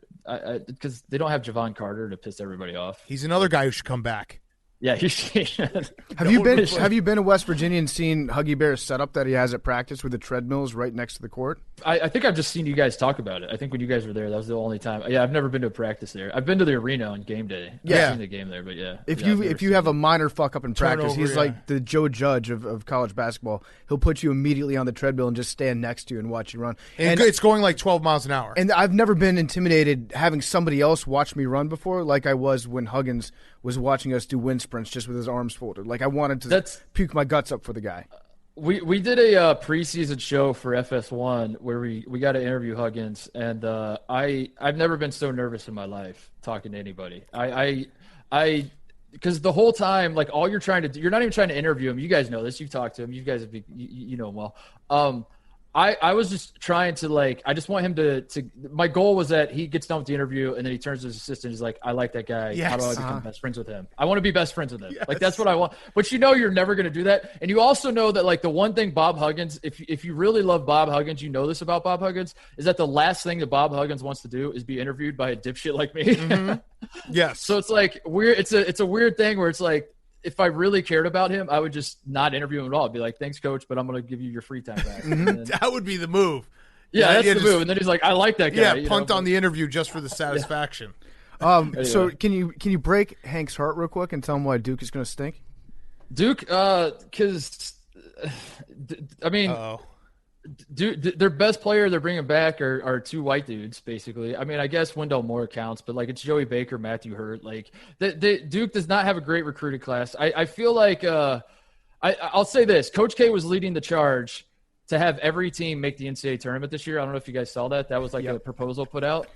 because they don't have Javon Carter to piss everybody off. He's another guy who should come back. Yeah, he should. Have you been to West Virginia and seen Huggy Bear's setup that he has at practice with the treadmills right next to the court? I think I've just seen you guys talk about it. I think when you guys were there, that was the only time. Yeah, I've never been to a practice there. I've been to the arena on game day. I've seen the game there, but yeah. If you have a minor fuck up in practice, he's like the Joe Judge of college basketball. He'll put you immediately on the treadmill and just stand next to you and watch you run. And it's going like 12 miles an hour. And I've never been intimidated having somebody else watch me run before, like I was when Huggins was watching us do wind sprints just with his arms folded. Like I wanted to puke my guts up for the guy. We did a preseason show for FS1 where we got to interview Huggins, and I've never been so nervous in my life talking to anybody. I because the whole time, like, all you're trying to do, you're not even trying to interview him. You guys know this. You've talked to him. You guys you know him well. I was just trying to, like, I just want him to my goal was that he gets done with the interview and then he turns to his assistant. He's like, I like that guy. Yes. How do I become best friends with him? I want to be best friends with him. Yes. Like, that's what I want. But you're never going to do that. And you also know that, like, the one thing Bob Huggins, if you really love Bob Huggins, you know this about Bob Huggins, is that the last thing that Bob Huggins wants to do is be interviewed by a dipshit like me. Mm-hmm. Yes. So it's like weird. It's a weird thing where it's like, if I really cared about him, I would just not interview him at all. I'd be like, thanks, coach, but I'm going to give you your free time back. Then, that would be the move. Yeah, that's the move. And then he's like, I like that guy. Yeah, punt on the interview just for the satisfaction. Anyway. So can you break Hank's heart real quick and tell him why Duke is going to stink? Duke, because, I mean, Duke, their best player they're bringing back are two white dudes, basically. I mean, I guess Wendell Moore counts, but, like, it's Joey Baker, Matthew Hurt. Like, Duke does not have a great recruiting class. I feel like I'll say this. Coach K was leading the charge to have every team make the NCAA tournament this year. I don't know if you guys saw that. That was like a proposal put out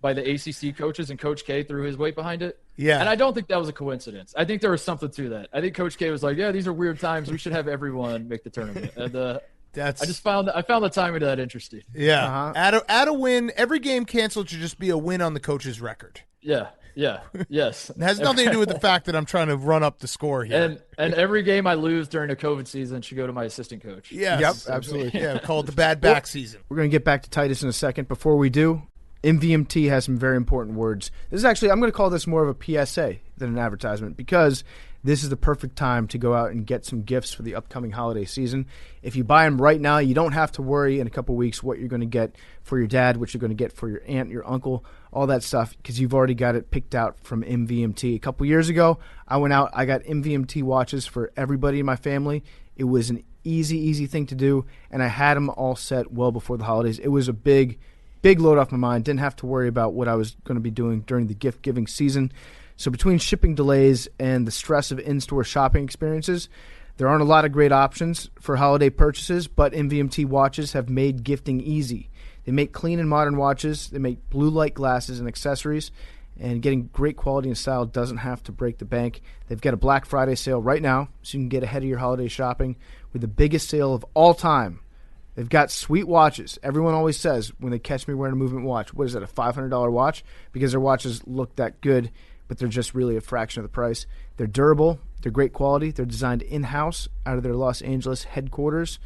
by the ACC coaches, and Coach K threw his weight behind it. Yeah. And I don't think that was a coincidence. I think there was something to that. I think Coach K was like, yeah, these are weird times. We should have everyone make the tournament. And I found the timing of that interesting. Yeah. Add a win. Every game canceled should just be a win on the coach's record. Yeah. Yeah. Yes. It has nothing to do with the fact that I'm trying to run up the score here. And every game I lose during a COVID season should go to my assistant coach. Yes. Yep, absolutely. Yeah, call it the bad back season. We're going to get back to Titus in a second. Before we do, MVMT has some very important words. This is actually, I'm going to call this more of a PSA than an advertisement, because this is the perfect time to go out and get some gifts for the upcoming holiday season. If you buy them right now, you don't have to worry in a couple weeks what you're going to get for your dad, what you're going to get for your aunt, your uncle, all that stuff, because you've already got it picked out from MVMT. A couple years ago, I went out, I got MVMT watches for everybody in my family. It was an easy thing to do, and I had them all set well before the holidays. It was a big load off my mind. Didn't have to worry about what I was going to be doing during the gift-giving season. So between shipping delays and the stress of in-store shopping experiences, there aren't a lot of great options for holiday purchases, but MVMT watches have made gifting easy. They make clean and modern watches. They make blue light glasses and accessories, and getting great quality and style doesn't have to break the bank. They've got a Black Friday sale right now, so you can get ahead of your holiday shopping with the biggest sale of all time. They've got sweet watches. Everyone always says when they catch me wearing a Movement watch, what is that, a $500 watch? Because their watches look that good, but they're just really a fraction of the price. They're durable. They're great quality. They're designed in-house out of their Los Angeles headquarters.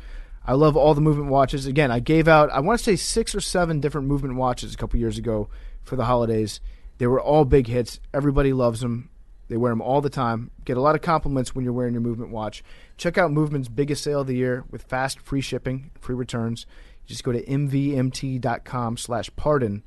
I love all the Movement watches. Again, I gave out, I want to say 6 or 7 different Movement watches a couple years ago for the holidays. They were all big hits. Everybody loves them. They wear them all the time. Get a lot of compliments when you're wearing your Movement watch. Check out Movement's biggest sale of the year with fast, free shipping, free returns. Just go to mvmt.com/pardon.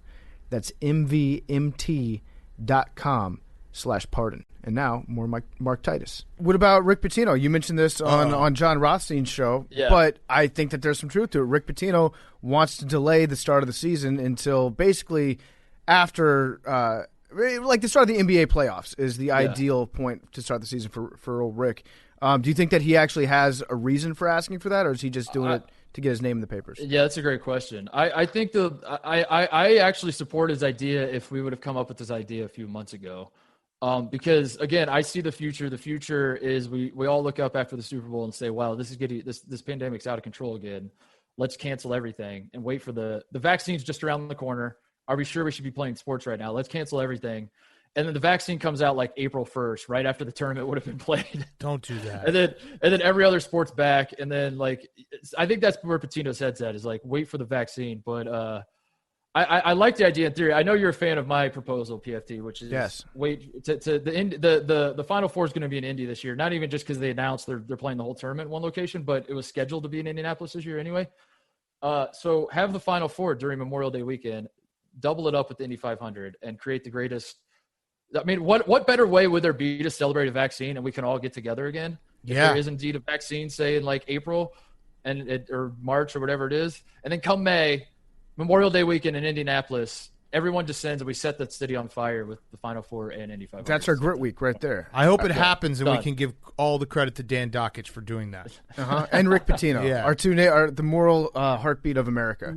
That's mvmt.com/pardon. And now, more Mark Titus. What about Rick Pitino? You mentioned this on John Rothstein's show, but I think that there's some truth to it. Rick Pitino wants to delay the start of the season until basically after like the start of the NBA playoffs is the ideal point to start the season for old Rick. Do you think that he actually has a reason for asking for that, or is he just doing it to get his name in the papers? Yeah, that's a great question. I think I actually support his idea if we would have come up with this idea a few months ago. Because again, I see the future. The future is we all look up after the Super Bowl and say, wow, this is getting this pandemic's out of control again. Let's cancel everything and wait for the vaccine's just around the corner. Are we sure we should be playing sports right now? Let's cancel everything. And then the vaccine comes out like April 1st, right after the tournament would have been played. Don't do that. And then every other sport's back. And then, like, I think that's where Pitino's head's at, is like, wait for the vaccine. But I like the idea in theory. I know you're a fan of my proposal, PFT, which is wait to the Final Four is going to be in Indy this year. Not even just because they announced they're playing the whole tournament in one location, but it was scheduled to be in Indianapolis this year anyway. So have the Final Four during Memorial Day weekend, double it up with the Indy 500, and create the greatest. I mean, what better way would there be to celebrate a vaccine and we can all get together again? If there is indeed a vaccine, say in like April or March or whatever it is, and then come May. Memorial Day weekend in Indianapolis, everyone descends and we set the city on fire with the Final Four and Indy 500. That's our grit week right there. I hope it happens and we can give all the credit to Dan Dockich for doing that. And Rick Pitino, our the moral heartbeat of America.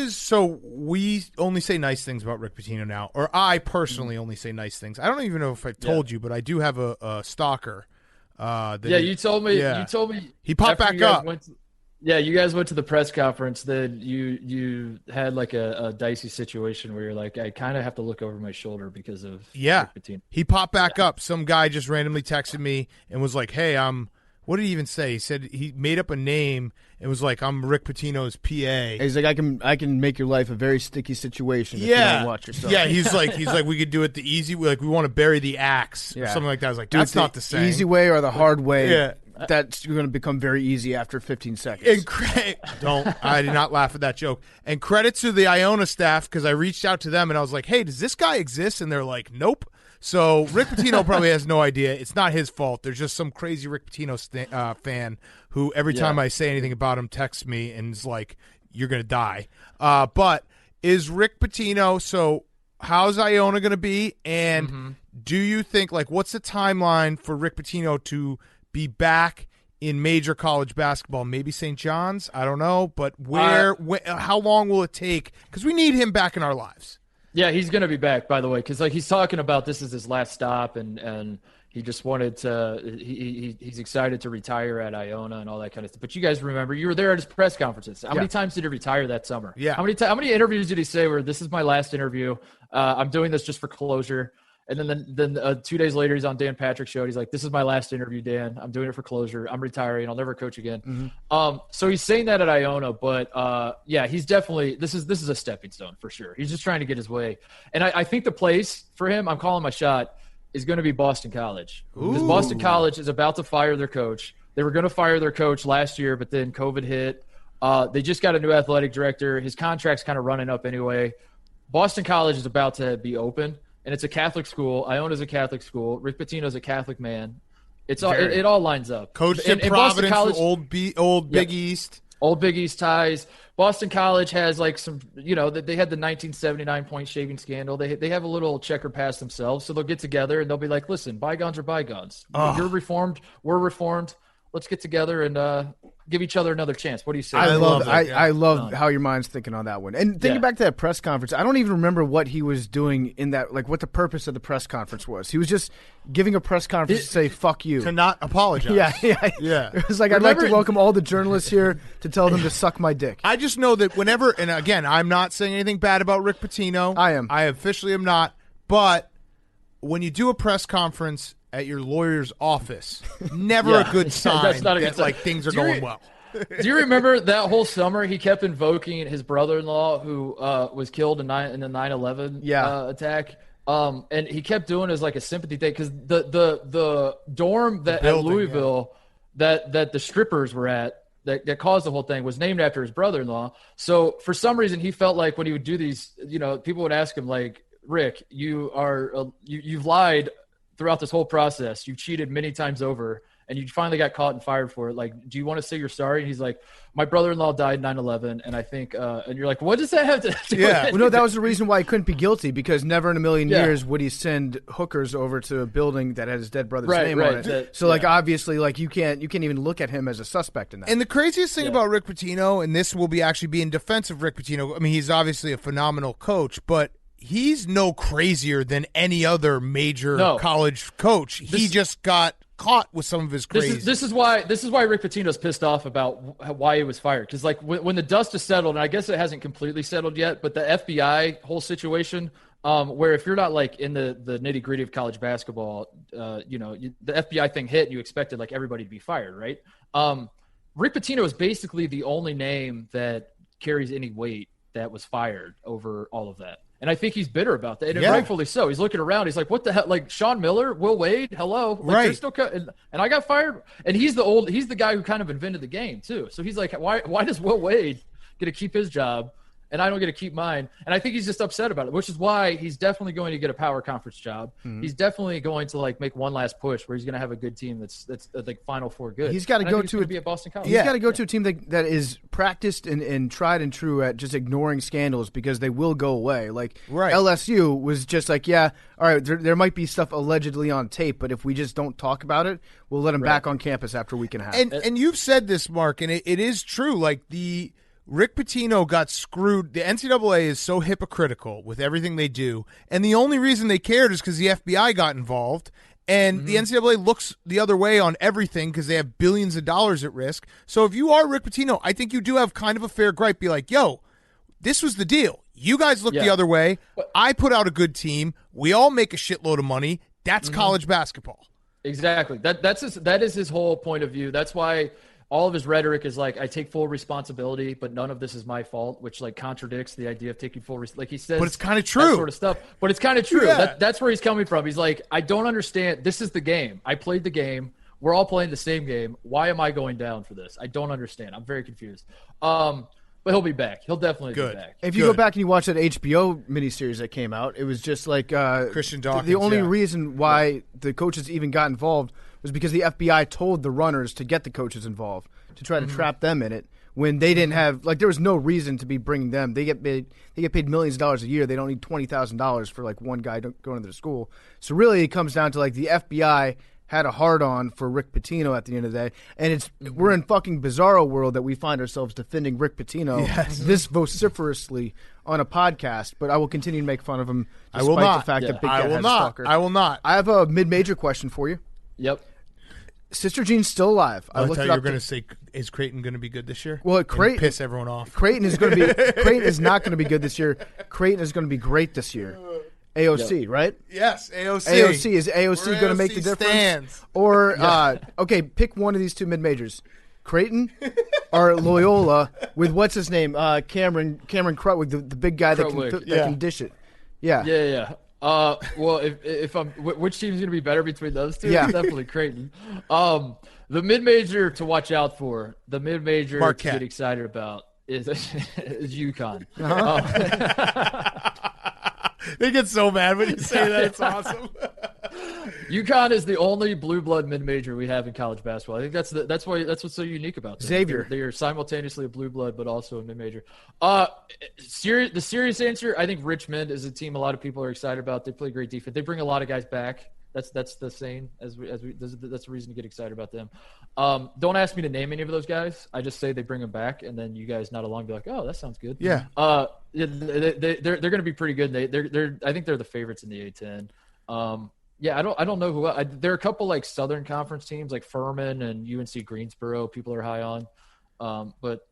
So we only say nice things about Rick Pitino now, or I personally only say nice things. I don't even know if I told you, but I do have a stalker. You told me. Yeah. You told me he popped back up. You guys went to the press conference. Then you had like a dicey situation where you're like, I kind of have to look over my shoulder because of Rick Pitino. He popped back up. Some guy just randomly texted me and was like, "Hey, what did he even say?" He said he made up a name and was like, "I'm Rick Pitino's PA." He's like, I can make your life a very sticky situation if you don't watch yourself. Yeah, he's like, we could do it the easy way. Like, we want to bury the axe or something like that. I was like, that's not the same. Easy way or the hard way. Yeah. That's going to become very easy after 15 seconds. I did not laugh at that joke. And credit to the Iona staff, because I reached out to them and I was like, hey, does this guy exist? And they're like, nope. So Rick Pitino probably has no idea. It's not his fault. There's just some crazy Rick Pitino fan who every time I say anything about him texts me and is like, you're going to die. But is Rick Pitino, so how's Iona going to be? And do you think, like, what's the timeline for Rick Pitino to be back in major college basketball? Maybe St. John's, I don't know, but how long will it take? Because we need him back in our lives. Yeah, he's going to be back, by the way, because like he's talking about this is his last stop, and he just wanted to. He's excited to retire at Iona and all that kind of stuff. But you guys remember, you were there at his press conferences. How many times did he retire that summer? Yeah. How many interviews did he say where this is my last interview? I'm doing this just for closure. And then 2 days later, he's on Dan Patrick's show. He's like, "This is my last interview, Dan. I'm doing it for closure. I'm retiring. I'll never coach again." So he's saying that at Iona, but he's definitely this is a stepping stone for sure. He's just trying to get his way, and I think the place for him, I'm calling my shot, is going to be Boston College, because Boston College is about to fire their coach. They were going to fire their coach last year, but then COVID hit. They just got a new athletic director. His contract's kind of running up anyway. Boston College is about to be open. And it's a Catholic school. Iona's a Catholic school. Rick Pitino's a Catholic man. It all lines up. Coached at Providence, College, old Big East. Old Big East ties. Boston College has like some, they had the 1979 point shaving scandal. They have a little checker past themselves. So they'll get together and they'll be like, listen, bygones are bygones. You're reformed. We're reformed. Let's get together and give each other another chance. What do you say? I love how your mind's thinking on that one. And thinking back to that press conference, I don't even remember what he was doing in that, like what the purpose of the press conference was. He was just giving a press conference to say, fuck you. To not apologize. Yeah. It was like, I'd like to welcome all the journalists here to tell them to suck my dick. I just know that whenever, and again, I'm not saying anything bad about Rick Pitino. I officially am not. But when you do a press conference at your lawyer's office, never a good sign that's not a good that like things are going well. Do you remember that whole summer he kept invoking his brother-in-law who was killed in the 9/11 attack? And he kept doing it as like a sympathy thing because the dorm at Louisville that the strippers were at that caused the whole thing was named after his brother-in-law. So for some reason he felt like when he would do these, people would ask him like, Rick, you've lied throughout this whole process. You've cheated many times over, and you finally got caught and fired for it. Like, do you want to say you're sorry? And he's like, my brother-in-law died 9/11, and I think and you're like, what does that have to do with it? Well, no, that was the reason why he couldn't be guilty, because never in a million years would he send hookers over to a building that had his dead brother's name on it. So, obviously, you can't even look at him as a suspect in that. And the craziest thing about Rick Pitino, and this will be actually be in defense of Rick Pitino, I mean, he's obviously a phenomenal coach, but he's no crazier than any other major college coach. He just got caught with some of his crazy. This is why Rick Pitino's pissed off about why he was fired. Because like when the dust is settled, and I guess it hasn't completely settled yet, but the FBI whole situation, where if you're not like in the nitty gritty of college basketball, the FBI thing hit and you expected like everybody to be fired, right? Rick Pitino is basically the only name that carries any weight that was fired over all of that. And I think he's bitter about that, and rightfully so. He's looking around. He's like, "What the hell?" Like Sean Miller, Will Wade, hello, like, right? They're still and I got fired, and he's the guy who kind of invented the game too. So he's like, "Why does Will Wade get to keep his job, and I don't get to keep mine?" And I think he's just upset about it, which is why he's definitely going to get a power conference job. Mm-hmm. He's definitely going to like make one last push where he's going to have a good team that's like Final Four good. He's got to go to be at Boston College. He's got to go to a team that is practiced and tried and true at just ignoring scandals because they will go away. Like LSU was just like, yeah, all right, there might be stuff allegedly on tape, but if we just don't talk about it, we'll let him back on campus after a week and a half. And you've said this, Mark, and it is true. Like Rick Pitino got screwed. The NCAA is so hypocritical with everything they do, and the only reason they cared is because the FBI got involved, and the NCAA looks the other way on everything because they have billions of dollars at risk. So if you are Rick Pitino, I think you do have kind of a fair gripe. Be like, yo, this was the deal. You guys looked the other way. I put out a good team. We all make a shitload of money. That's college basketball. Exactly. That is his whole point of view. That's why all of his rhetoric is like, I take full responsibility, but none of this is my fault, which like contradicts the idea of taking full like he says. But it's kind of true. That sort of stuff. But it's kind of true. Yeah. That's where he's coming from. He's like, I don't understand. This is the game. I played the game. We're all playing the same game. Why am I going down for this? I don't understand. I'm very confused. But he'll be back. He'll definitely be back. If you go back and you watch that HBO miniseries that came out, it was just like Christian Dawkins. The only reason why the coaches even got involved was because the FBI told the runners to get the coaches involved to try to trap them in it when they didn't have there was no reason to be bringing them. They get paid millions of dollars a year. They don't need $20,000 for like one guy going to their school. So really, it comes down to like the FBI had a hard on for Rick Pitino at the end of the day, and we're in fucking bizarro world that we find ourselves defending Rick Pitino this vociferously on a podcast. But I will continue to make fun of him despite the fact that Big Cat has a stalker. I will not. I have a mid-major question for you. Yep. Sister Jean's still alive. I thought you were going to say, is Creighton going to be good this year? Well, Creighton piss everyone off. Creighton is going to be. Creighton is not going to be good this year. Creighton is going to be great this year. AOC, right? Yes, AOC. AOC is AOC going to make the difference? Or okay, pick one of these two mid majors, Creighton or Loyola with what's his name, Cameron Crutwig, the big guy that can dish it. Yeah. Yeah. Well, if I'm, which team's going to be better between those two? Yeah. It's definitely Creighton. The mid-major to watch out for, the mid-major to get excited about is UConn. They get so mad when you say that. It's awesome. UConn is the only blue blood mid-major we have in college basketball. I think that's what's so unique about them. Xavier. They are simultaneously a blue blood, but also a mid-major. The serious answer, I think Richmond is a team a lot of people are excited about. They play great defense. They bring a lot of guys back. That's the same that's the reason to get excited about them. Don't ask me to name any of those guys. I just say they bring them back, and then you guys not along be like, oh, that sounds good. Yeah. They're going to be pretty good. I think they're the favorites in the A10. Yeah, I don't know who. There are a couple like Southern Conference teams like Furman and UNC Greensboro. People are high on, but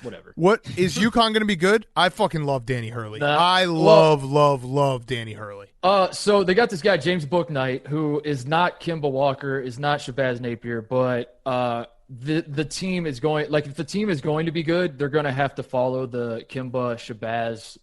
whatever. What is UConn going to be good? I fucking love Danny Hurley. I love Danny Hurley. So they got this guy James Bouknight, who is not Kemba Walker, is not Shabazz Napier, but the team is going if the team is going to be good, they're going to have to follow the Kemba Shabazz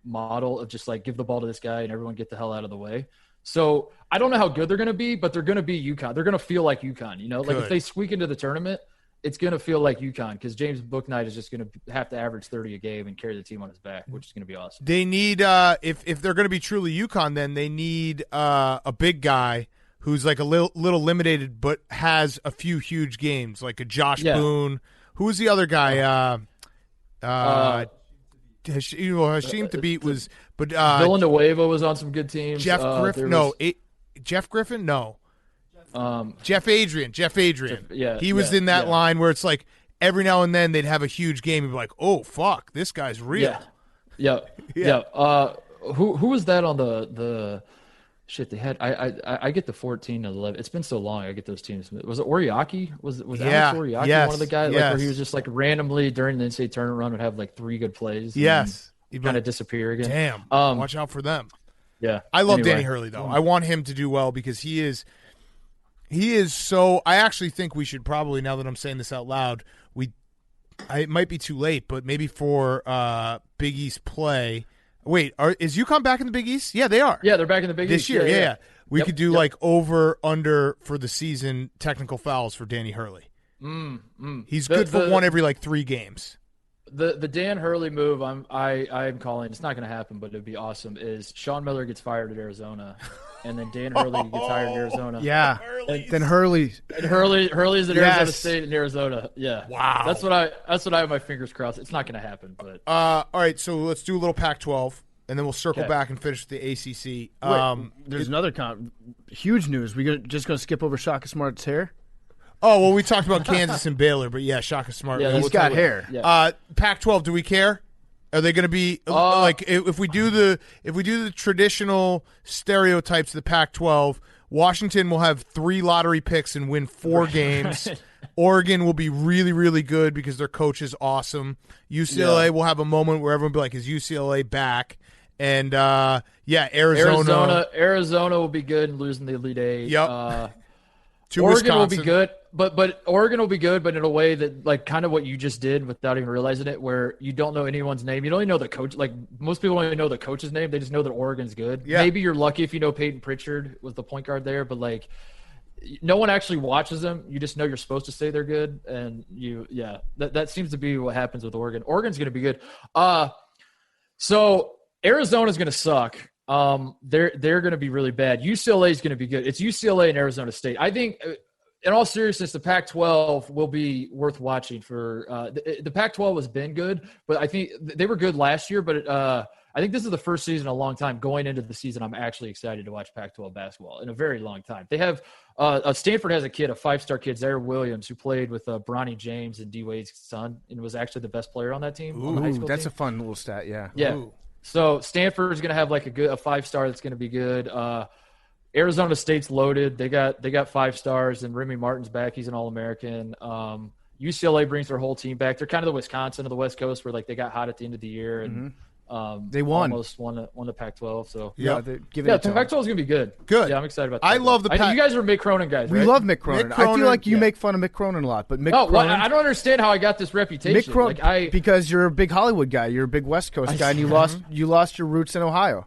model of just like give the ball to this guy and everyone get the hell out of the way. So I don't know how good they're going to be, but they're going to be UConn. They're going to feel like UConn. Like if they squeak into the tournament, it's going to feel like UConn because James Bouknight is just going to have to average 30 a game and carry the team on his back, which is going to be awesome. They need if they're going to be truly UConn, then they need a big guy who's like a little limited but has a few huge games, like a Josh Boone. Who's the other guy? Hasheem Thabit was, but Villanueva was on some good teams. Jeff Griffin, no. Jeff Adrian. He was in that line where it's like every now and then they'd have a huge game and be like, oh fuck, this guy's real. Yeah. Who was that on the shit they had? I get the 14 and 11. It's been so long. I get those teams. Was it Oriaki? Was Alex Oriaki one of the guys where he was just like randomly during the NCAA tournament run would have like 3 good plays? Yes. He'd kind of disappear again. Damn. Watch out for them. Yeah. I love Danny Hurley though. I want him to do well because he is so. I actually think we should probably, now that I'm saying this out loud, it might be too late, but maybe for Big East play. Wait, is UConn back in the Big East? Yeah, they are. Yeah, they're back in the Big East East. This year. Yeah. We could do like over, under for the season technical fouls for Danny Hurley. He's good for one every like 3 games. The Dan Hurley move I'm calling. It's not going to happen, but it'd be awesome. Is Sean Miller gets fired at Arizona, and then Dan Hurley gets hired at Arizona. Yeah, then Hurley's at Arizona State and Arizona. Yeah, wow. That's what I have my fingers crossed. It's not going to happen, but all right. So let's do a little Pac-12, and then we'll circle back and finish the ACC. There's another huge news. Just going to skip over Shaka Smart's hair. Oh, well, we talked about Kansas and Baylor, but yeah, Shaka Smart. Yeah, he's got hair. Yeah. Pac-12, do we care? Are they going to be like if we do the traditional stereotypes of the Pac-12? Washington will have 3 lottery picks and win 4 games. Oregon will be really, really good because their coach is awesome. UCLA will have a moment where everyone will be like, "Is UCLA back?" And Arizona will be good and losing the Elite Eight. Yep. Oregon will be good, but Oregon will be good, but in a way that like kind of what you just did without even realizing it, where you don't know anyone's name. You don't even know the coach. Like most people don't even know the coach's name. They just know that Oregon's good. Yeah. Maybe you're lucky if you know Peyton Pritchard was the point guard there, but like no one actually watches them. You just know you're supposed to say they're good, and that seems to be what happens with Oregon. Oregon's going to be good. So Arizona's going to suck. They're going to be really bad. UCLA is going to be good. It's UCLA and Arizona State. I think, in all seriousness, the Pac-12 will be worth watching for. The Pac-12 has been good, but I think they were good last year. But I think this is the first season in a long time. Going into the season, I'm actually excited to watch Pac-12 basketball in a very long time. They have Stanford has a 5-star kid, Zaire Williams, who played with Bronny James and D Wade's son, and was actually the best player on that team. Ooh, on the high school that's team. a fun little stat. Yeah. Yeah. Ooh. So Stanford is going to have like a 5-star that's going to be good. Arizona State's loaded. They got 5 stars, and Remy Martin's back. He's an All-American. UCLA brings their whole team back. They're kind of the Wisconsin of the West Coast, where like they got hot at the end of the year and they won. Almost won the Pac-12. So the Pac-12 is going to be good. Good. Yeah, I'm excited about that. I love the you guys are Mick Cronin guys, right? We love Mick Cronin. Mick Cronin, I feel like you make fun of Mick Cronin a lot, but Cronin, I don't understand how I got this reputation. Mick Cronin, because you're a big Hollywood guy, you're a big West Coast guy, and you lost your roots in Ohio.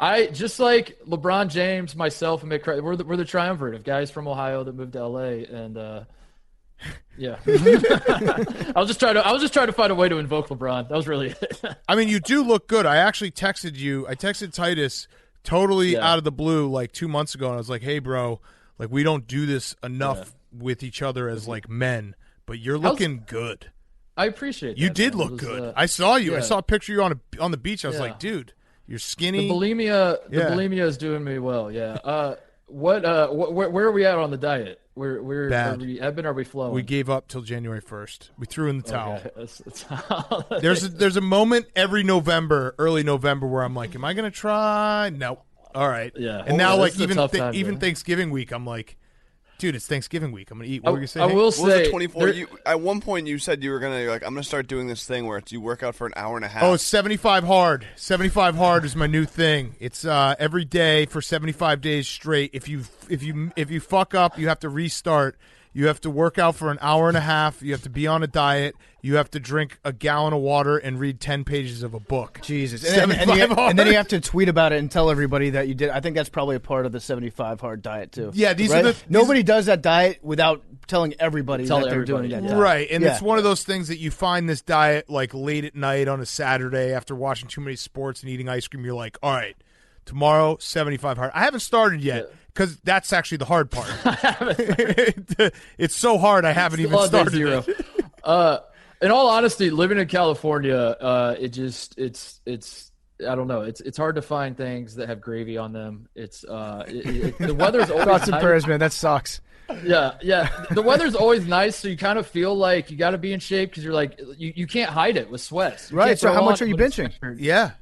I just like LeBron James, myself, and Mick Cronin. We're the triumvirate of guys from Ohio that moved to LA, and yeah. I was just trying to find a way to invoke LeBron. That was really it. I mean, you do look good. I actually texted you. I texted Titus totally out of the blue like 2 months ago, and I was like, "Hey, bro, like we don't do this enough with each other as like men, but you're looking good." I appreciate that. You did look good. I saw you. I saw a picture of you on the beach. I was like, dude, you're skinny. The bulimia is doing me well. Yeah. Where are we at on the diet? Bad. Are we flowing? We gave up till January 1st. We threw in the towel. Okay. There's a moment every early November, where I'm like, am I going to try? No. All right. Yeah. And now, like, even Thanksgiving week, I'm like, dude, it's Thanksgiving week. I'm going to eat. What were you saying? I will say, 24. At one point, you said you were going to, like, I'm going to start doing this thing where you work out for an hour and a half. Oh, it's 75 hard. 75 hard is my new thing. It's every day for 75 days straight. If you fuck up, you have to restart. You have to work out for an hour and a half. You have to be on a diet. You have to drink a gallon of water and read 10 pages of a book. Jesus. And then you have to tweet about it and tell everybody that you did. I think that's probably a part of the 75 hard diet, too. Yeah, Nobody does that diet without telling everybody they're doing that diet. Right, and it's one of those things that you find this diet like late at night on a Saturday after watching too many sports and eating ice cream. You're like, all right, tomorrow, 75 hard. I haven't started yet. Because that's actually the hard part. It's so hard I haven't even started it. In all honesty, living in California, it's I don't know. It's hard to find things that have gravy on them. It's the weather's always thoughts and prayers, man. That sucks. Yeah. The weather's always nice, so you kind of feel like you got to be in shape because you're like you can't hide it with sweats. Right. So how much are you benching? Yeah.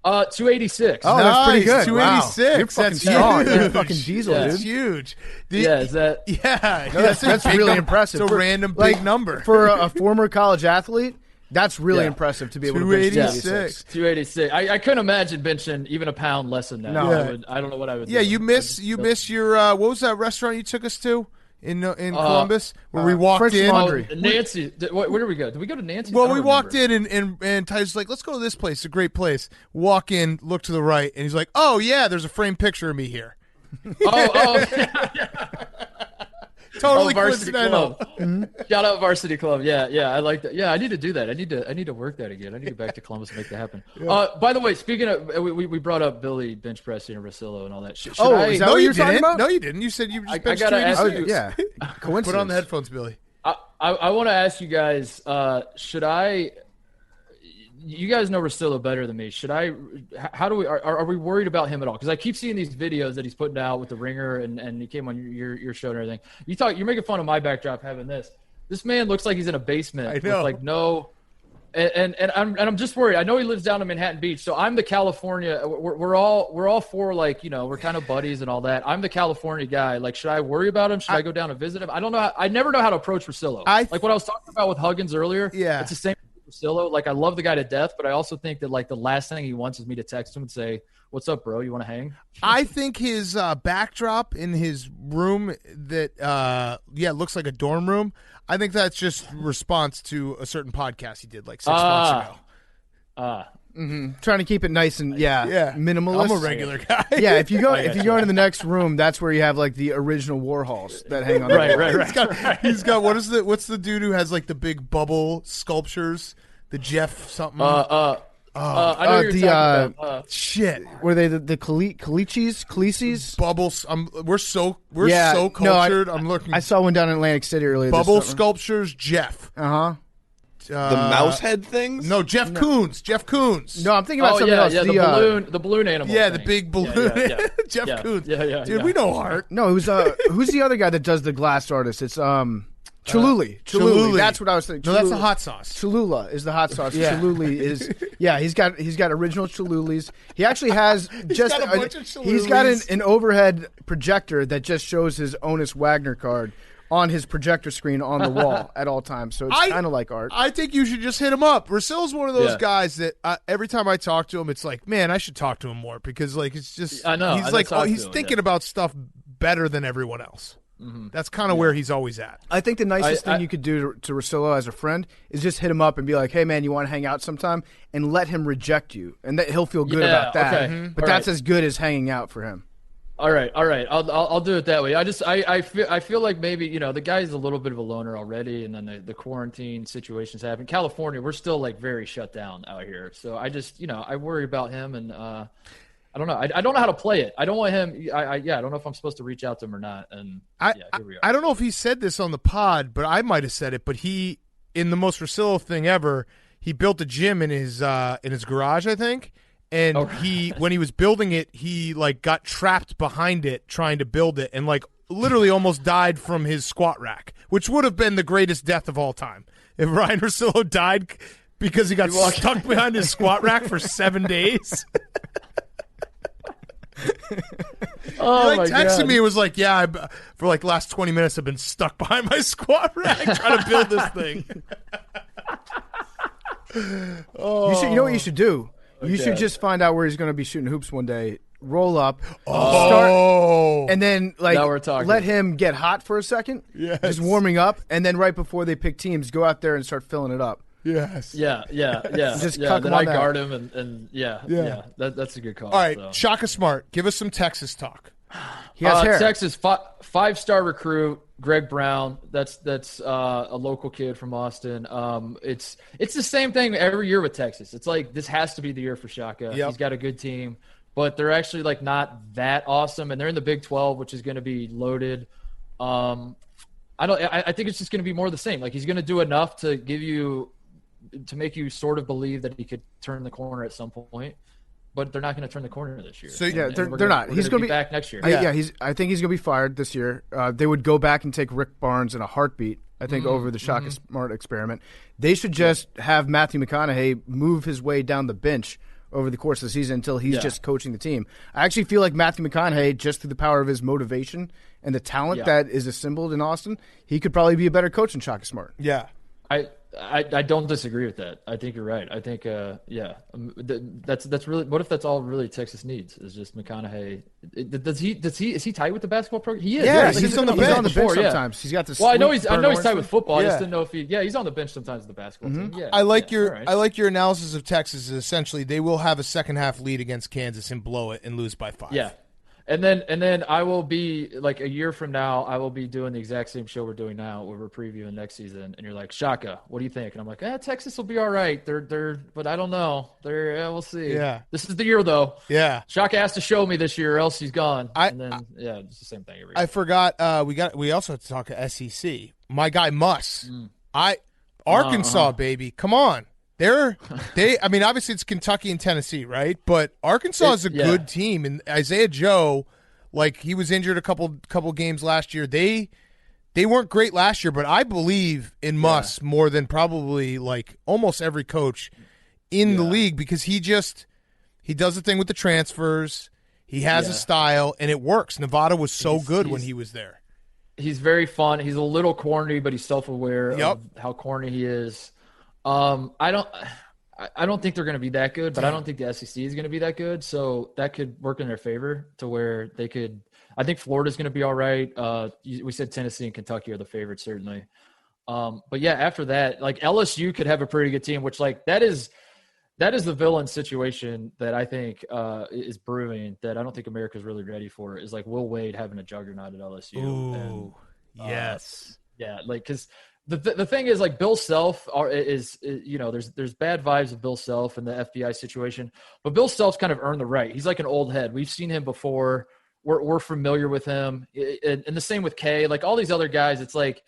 286. Oh, that's pretty good. 286. Wow. You're fucking strong. You're a fucking diesel, dude. That's huge. Is that? Yeah. That's really impressive. It's a random big number. For a former college athlete, that's really impressive to be able to bench 286. 286. I couldn't imagine benching even a pound less than that. No. I don't know what I would do. Yeah, you miss your what was that restaurant you took us to? in Columbus where we walked in. Nancy. Where did we go? Did we go to Nancy? Well, we walked in and Titus was like, let's go to this place. It's a great place. Walk in, look to the right, and he's like, oh, yeah, there's a framed picture of me here. Totally coincidental. Shout out Varsity Club. Yeah, I like that. Yeah, I need to do that. I need to work that again. I need to get back to Columbus and make that happen. Yeah. By the way, speaking of, we brought up Billy bench pressing and Rosillo and all that shit. Is that what you were talking about? No, you didn't. You said you were just bench I gotta ask you. Yeah, coincidence. Put on the headphones, Billy. I want to ask you guys. Should I? You guys know Rosillo better than me. Should I? How do we? Are we worried about him at all? Because I keep seeing these videos that he's putting out with the ringer, and he came on your show and everything. You're making fun of my backdrop having this. This man looks like he's in a basement. I know. With like no. And I'm just worried. I know he lives down in Manhattan Beach, so I'm the California. We're all for like we're kind of buddies and all that. I'm the California guy. Like, should I worry about him? Should I go down and visit him? I don't know. I never know how to approach Rosillo. Like what I was talking about with Huggins earlier. Yeah, it's the same. Rosillo, like I love the guy to death, but I also think that like the last thing he wants is me to text him and say, "What's up, bro? You want to hang?" I think his backdrop in his room that looks like a dorm room. I think that's just response to a certain podcast he did like 6 months ago. Trying to keep it nice and minimalist. I'm a regular guy. Yeah, if you go into the next room, that's where you have like the original Warhols that hang on. Right. He's got what's the dude who has like the big bubble sculptures? The Jeff something. I know you're talking about. Shit. Were they the Khaleesi's? Bubbles. We're so cultured. I'm looking. I saw one down in Atlantic City earlier. Bubble sculptures, Jeff. The mouse head things? No, Jeff Koons. Jeff Koons. No, I'm thinking about something else. Yeah, the balloon animal. Yeah, thing. the big balloon. Jeff Koons. Yeah. Dude, we know art. No, it was who's the other guy that does the glass artist? It's Cholula. That's what I was thinking. No, that's the hot sauce. Cholula is the hot sauce. Yeah. Cholula is he's got original Cholulas. He actually has just got a bunch of Cholulas. He's got an overhead projector that just shows his Onus Wagner card on his projector screen on the wall at all times. So it's kind of like art. I think you should just hit him up. Rosillo's one of those guys that every time I talk to him, it's like, man, I should talk to him more because like it's just I know he's thinking about stuff better than everyone else. Mm-hmm. That's kind of where he's always at. I think the nicest thing you could do to Rosillo as a friend is just hit him up and be like, hey, man, you want to hang out sometime? And let him reject you. And he'll feel good about that. Okay. Mm-hmm. But that's as good as hanging out for him. All right. I'll do it that way. I feel like maybe the guy's a little bit of a loner already, and then the quarantine situations happen. California, we're still like very shut down out here, so I just I worry about him, and I don't know. I don't know how to play it. I don't want him. I don't know if I'm supposed to reach out to him or not. And here we are. I don't know if he said this on the pod, but I might have said it. But he, in the most Rosillo thing ever, he built a gym in his garage, I think. And when he was building it, he like got trapped behind it trying to build it, and like literally almost died from his squat rack, which would have been the greatest death of all time if Ryan Rosillo died because he got stuck behind his squat rack for 7 days. Oh he texted me and was like, "Yeah, for like the last 20 minutes, I've been stuck behind my squat rack trying to build this thing." You know what you should do? You should just find out where he's going to be shooting hoops one day. Roll up, start, and then let him get hot for a second, just warming up, and then right before they pick teams, go out there and start filling it up. Yes. Yeah. Just then I guard him, and that's a good call. All right, Shaka Smart, give us some Texas talk. He has hair. Texas 5-star recruit Greg Brown. That's a local kid from Austin. It's the same thing every year with Texas. It's like this has to be the year for Shaka. Yep. He's got a good team, but they're actually like not that awesome, and they're in the Big 12, which is going to be loaded. I think it's just going to be more of the same. Like he's going to do enough to make you sort of believe that he could turn the corner at some point. But they're not going to turn the corner this year. So they're not. He's going to be back next year. I think he's going to be fired this year. They would go back and take Rick Barnes in a heartbeat. I think over the Shaka Smart experiment, they should just have Matthew McConaughey move his way down the bench over the course of the season until he's just coaching the team. I actually feel like Matthew McConaughey, just through the power of his motivation and the talent that is assembled in Austin, he could probably be a better coach than Shaka Smart. Yeah. I don't disagree with that. I think you're right. I think that's really. What if that's all really Texas needs is just McConaughey? Is he tight with the basketball program? He is. Yeah, right? he's on the He's on the bench before, sometimes. He's got this. Well, I know he's tight with football. I Yeah. just didn't know if he's on the bench sometimes with the basketball team. Yeah, I like all right. I like your analysis of Texas. Essentially, they will have a second half lead against Kansas and blow it and lose by 5. Yeah. And then I will be like a year from now, I will be doing the exact same show we're doing now where we're previewing next season. And you're like, Shaka, what do you think? And I'm like, Texas will be all right. But I don't know. We'll see. Yeah. This is the year though. Yeah. Shaka has to show me this year or else he's gone. It's the same thing every year. I forgot. We also have to talk to SEC. My guy Muss. Arkansas, baby. Come on. I mean, obviously it's Kentucky and Tennessee, right? But Arkansas is a good team, and Isaiah Joe, like he was injured a couple games last year. They weren't great last year, but I believe in Muss more than probably like almost every coach in the league because he does the thing with the transfers. He has a style, and it works. Nevada was so good when he was there. He's very fun. He's a little corny, but he's self-aware of how corny he is. I don't think they're going to be that good, but I don't think the SEC is going to be that good. So that could work in their favor to where they could. I think Florida's going to be all right. We said Tennessee and Kentucky are the favorites, certainly. But yeah, after that, like LSU could have a pretty good team, which like that is the villain situation that I think is brewing that I don't think America's really ready for. Is like Will Wade having a juggernaut at LSU. Ooh, yes, yeah, like because. The thing is, like, Bill Self is there's bad vibes of Bill Self and the FBI situation, but Bill Self's kind of earned the right. He's like an old head. We've seen him before. We're familiar with him, and the same with Kay. Like all these other guys, it's like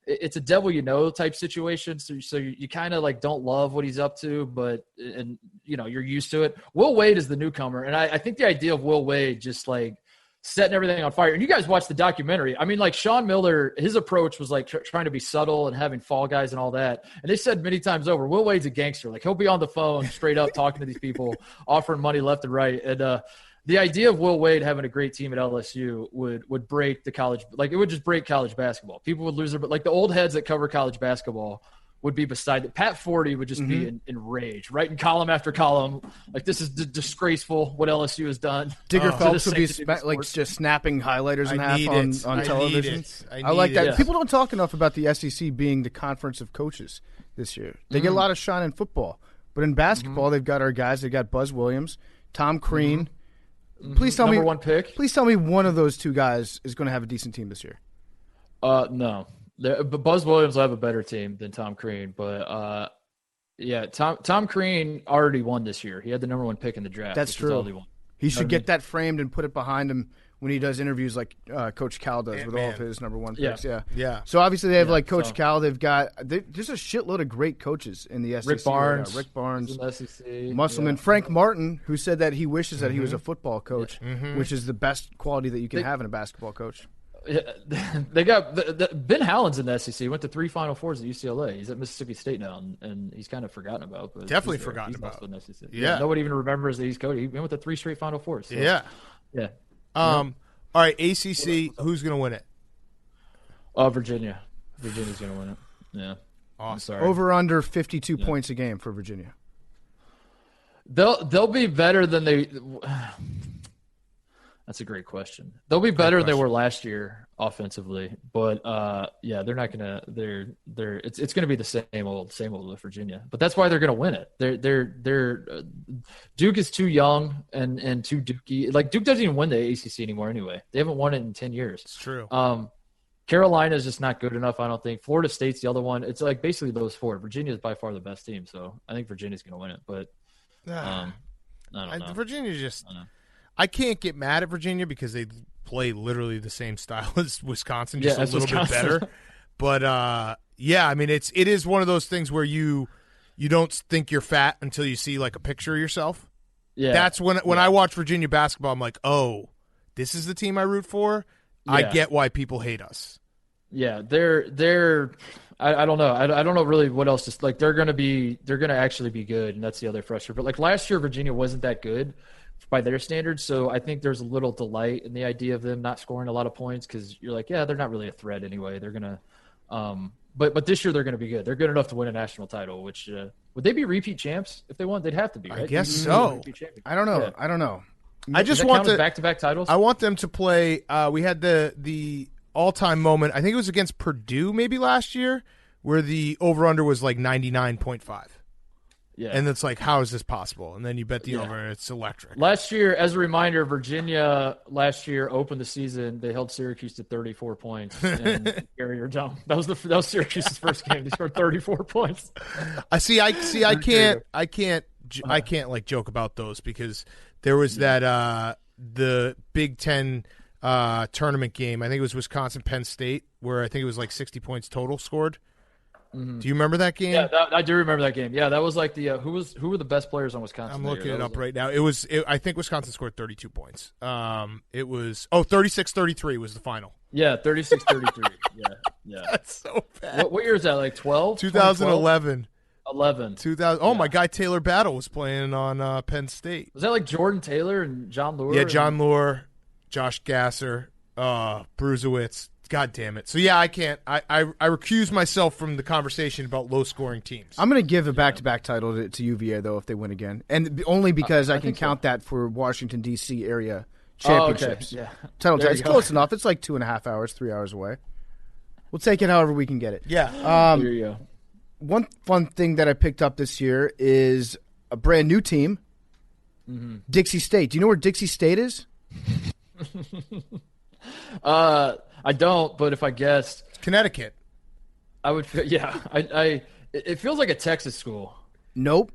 it's a devil you know type situation. So you kind of like don't love what he's up to, but you're used to it. Will Wade is the newcomer, and I think the idea of Will Wade just like setting everything on fire. And you guys watched the documentary. I mean, like Sean Miller, his approach was like trying to be subtle and having fall guys and all that. And they said many times over, Will Wade's a gangster. Like he'll be on the phone straight up talking to these people, offering money left and right. And the idea of Will Wade having a great team at LSU would break the college. Like it would just break college basketball. People would lose their, but like the old heads that cover college basketball would be beside it. Pat Forty would just be in rage, writing column after column. Like, this is disgraceful what LSU has done. Digger Phelps would be like just snapping highlighters in half on television. I like that. People don't talk enough about the SEC being the conference of coaches this year. They get a lot of shine in football. But in basketball, they've got our guys. They've got Buzz Williams, Tom Crean. Please tell Number 1 pick. Please tell me one of those two guys is going to have a decent team this year. No. But Buzz Williams will have a better team than Tom Crean. But, Tom Crean already won this year. He had the number 1 pick in the draft. That's true. He should get that framed and put it behind him when he does interviews like Coach Cal does with all of his number 1 picks. Yeah. So obviously they have like Coach Cal. They've got there's a shitload of great coaches in the SEC. Rick Barnes, Musselman, Frank Martin, who said that he wishes that he was a football coach, which is the best quality that you can have in a basketball coach. They got Ben Howland's in the SEC. He went to 3 Final Fours at UCLA. He's at Mississippi State now, and he's kind of forgotten about. But definitely forgotten about. Yeah, nobody even remembers that he's coaching. He went to 3 straight Final Fours. So. Yeah. All right, ACC. Who's going to win it? Virginia. Virginia's going to win it. Yeah. Awesome. Sorry. Over under 52 points a game for Virginia. They'll be better than they. That's a great question. They'll be better than they were last year offensively, but they're not gonna. It's gonna be the same old with Virginia. But that's why they're gonna win it. They're Duke is too young and too Dukey. Like Duke doesn't even win the ACC anymore anyway. They haven't won it in 10 years. It's true. Carolina is just not good enough. I don't think. Florida State's the other one. It's like basically those 4. Virginia is by far the best team, so I think Virginia's gonna win it. But I don't know. Virginia's just. I can't get mad at Virginia because they play literally the same style as Wisconsin, just a little bit better. But I mean, it is one of those things where you don't think you're fat until you see like a picture of yourself. Yeah, that's when I watch Virginia basketball, I'm like, oh, this is the team I root for. Yeah. I get why people hate us. Yeah, they're. I don't know. I don't know really what else. Just like they're gonna actually be good, and that's the other frustrator. But like last year, Virginia wasn't that good by their standards, so I think there's a little delight in the idea of them not scoring a lot of points because you're like, yeah, they're not really a threat anyway. They're gonna, But this year they're going to be good. They're good enough to win a national title. Which would they be repeat champs if they won? They'd have to be, right? I guess so. I don't know. Yeah. I don't know. I just want back-to-back titles. I want them to play. We had the all-time moment. I think it was against Purdue maybe last year, where the over/under was like 99.5. Yeah. And it's like, how is this possible? And then you bet the over, and it's electric. Last year, as a reminder, Virginia last year opened the season. They held Syracuse to 34 points. And Gary, you're dumb. That was Syracuse's first game. They scored 34 points. I can't like joke about those because there was that the Big Ten tournament game. I think it was Wisconsin Penn State, where I think it was like 60 points total scored. Mm-hmm. Do you remember that game? Yeah, I do remember that game. Yeah, that was like the who were the best players on Wisconsin? I'm looking it up right now. I think Wisconsin scored 32 points. It was 36-33 was the final. Yeah, 36-33. Yeah. That's so bad. What year is that? Like 12? 2011. 11. 2000. Oh, my guy Taylor Battle was playing on Penn State. Was that like Jordan Taylor and John Lure? Yeah, John Lure, Josh Gasser, Bruzewitz. God damn it. So, yeah, I can't. I recuse myself from the conversation about low-scoring teams. I'm going to give a back-to-back title to UVA, though, if they win again. And only because I can count that for Washington, D.C. area championships. Okay. Yeah. Title it's close enough. It's like 2.5 hours, 3 hours away. We'll take it however we can get it. Yeah. There you go. One fun thing that I picked up this year is a brand new team, Dixie State. Do you know where Dixie State is? I don't, but if I guessed, Connecticut. I would. Yeah, it feels like a Texas school. Nope.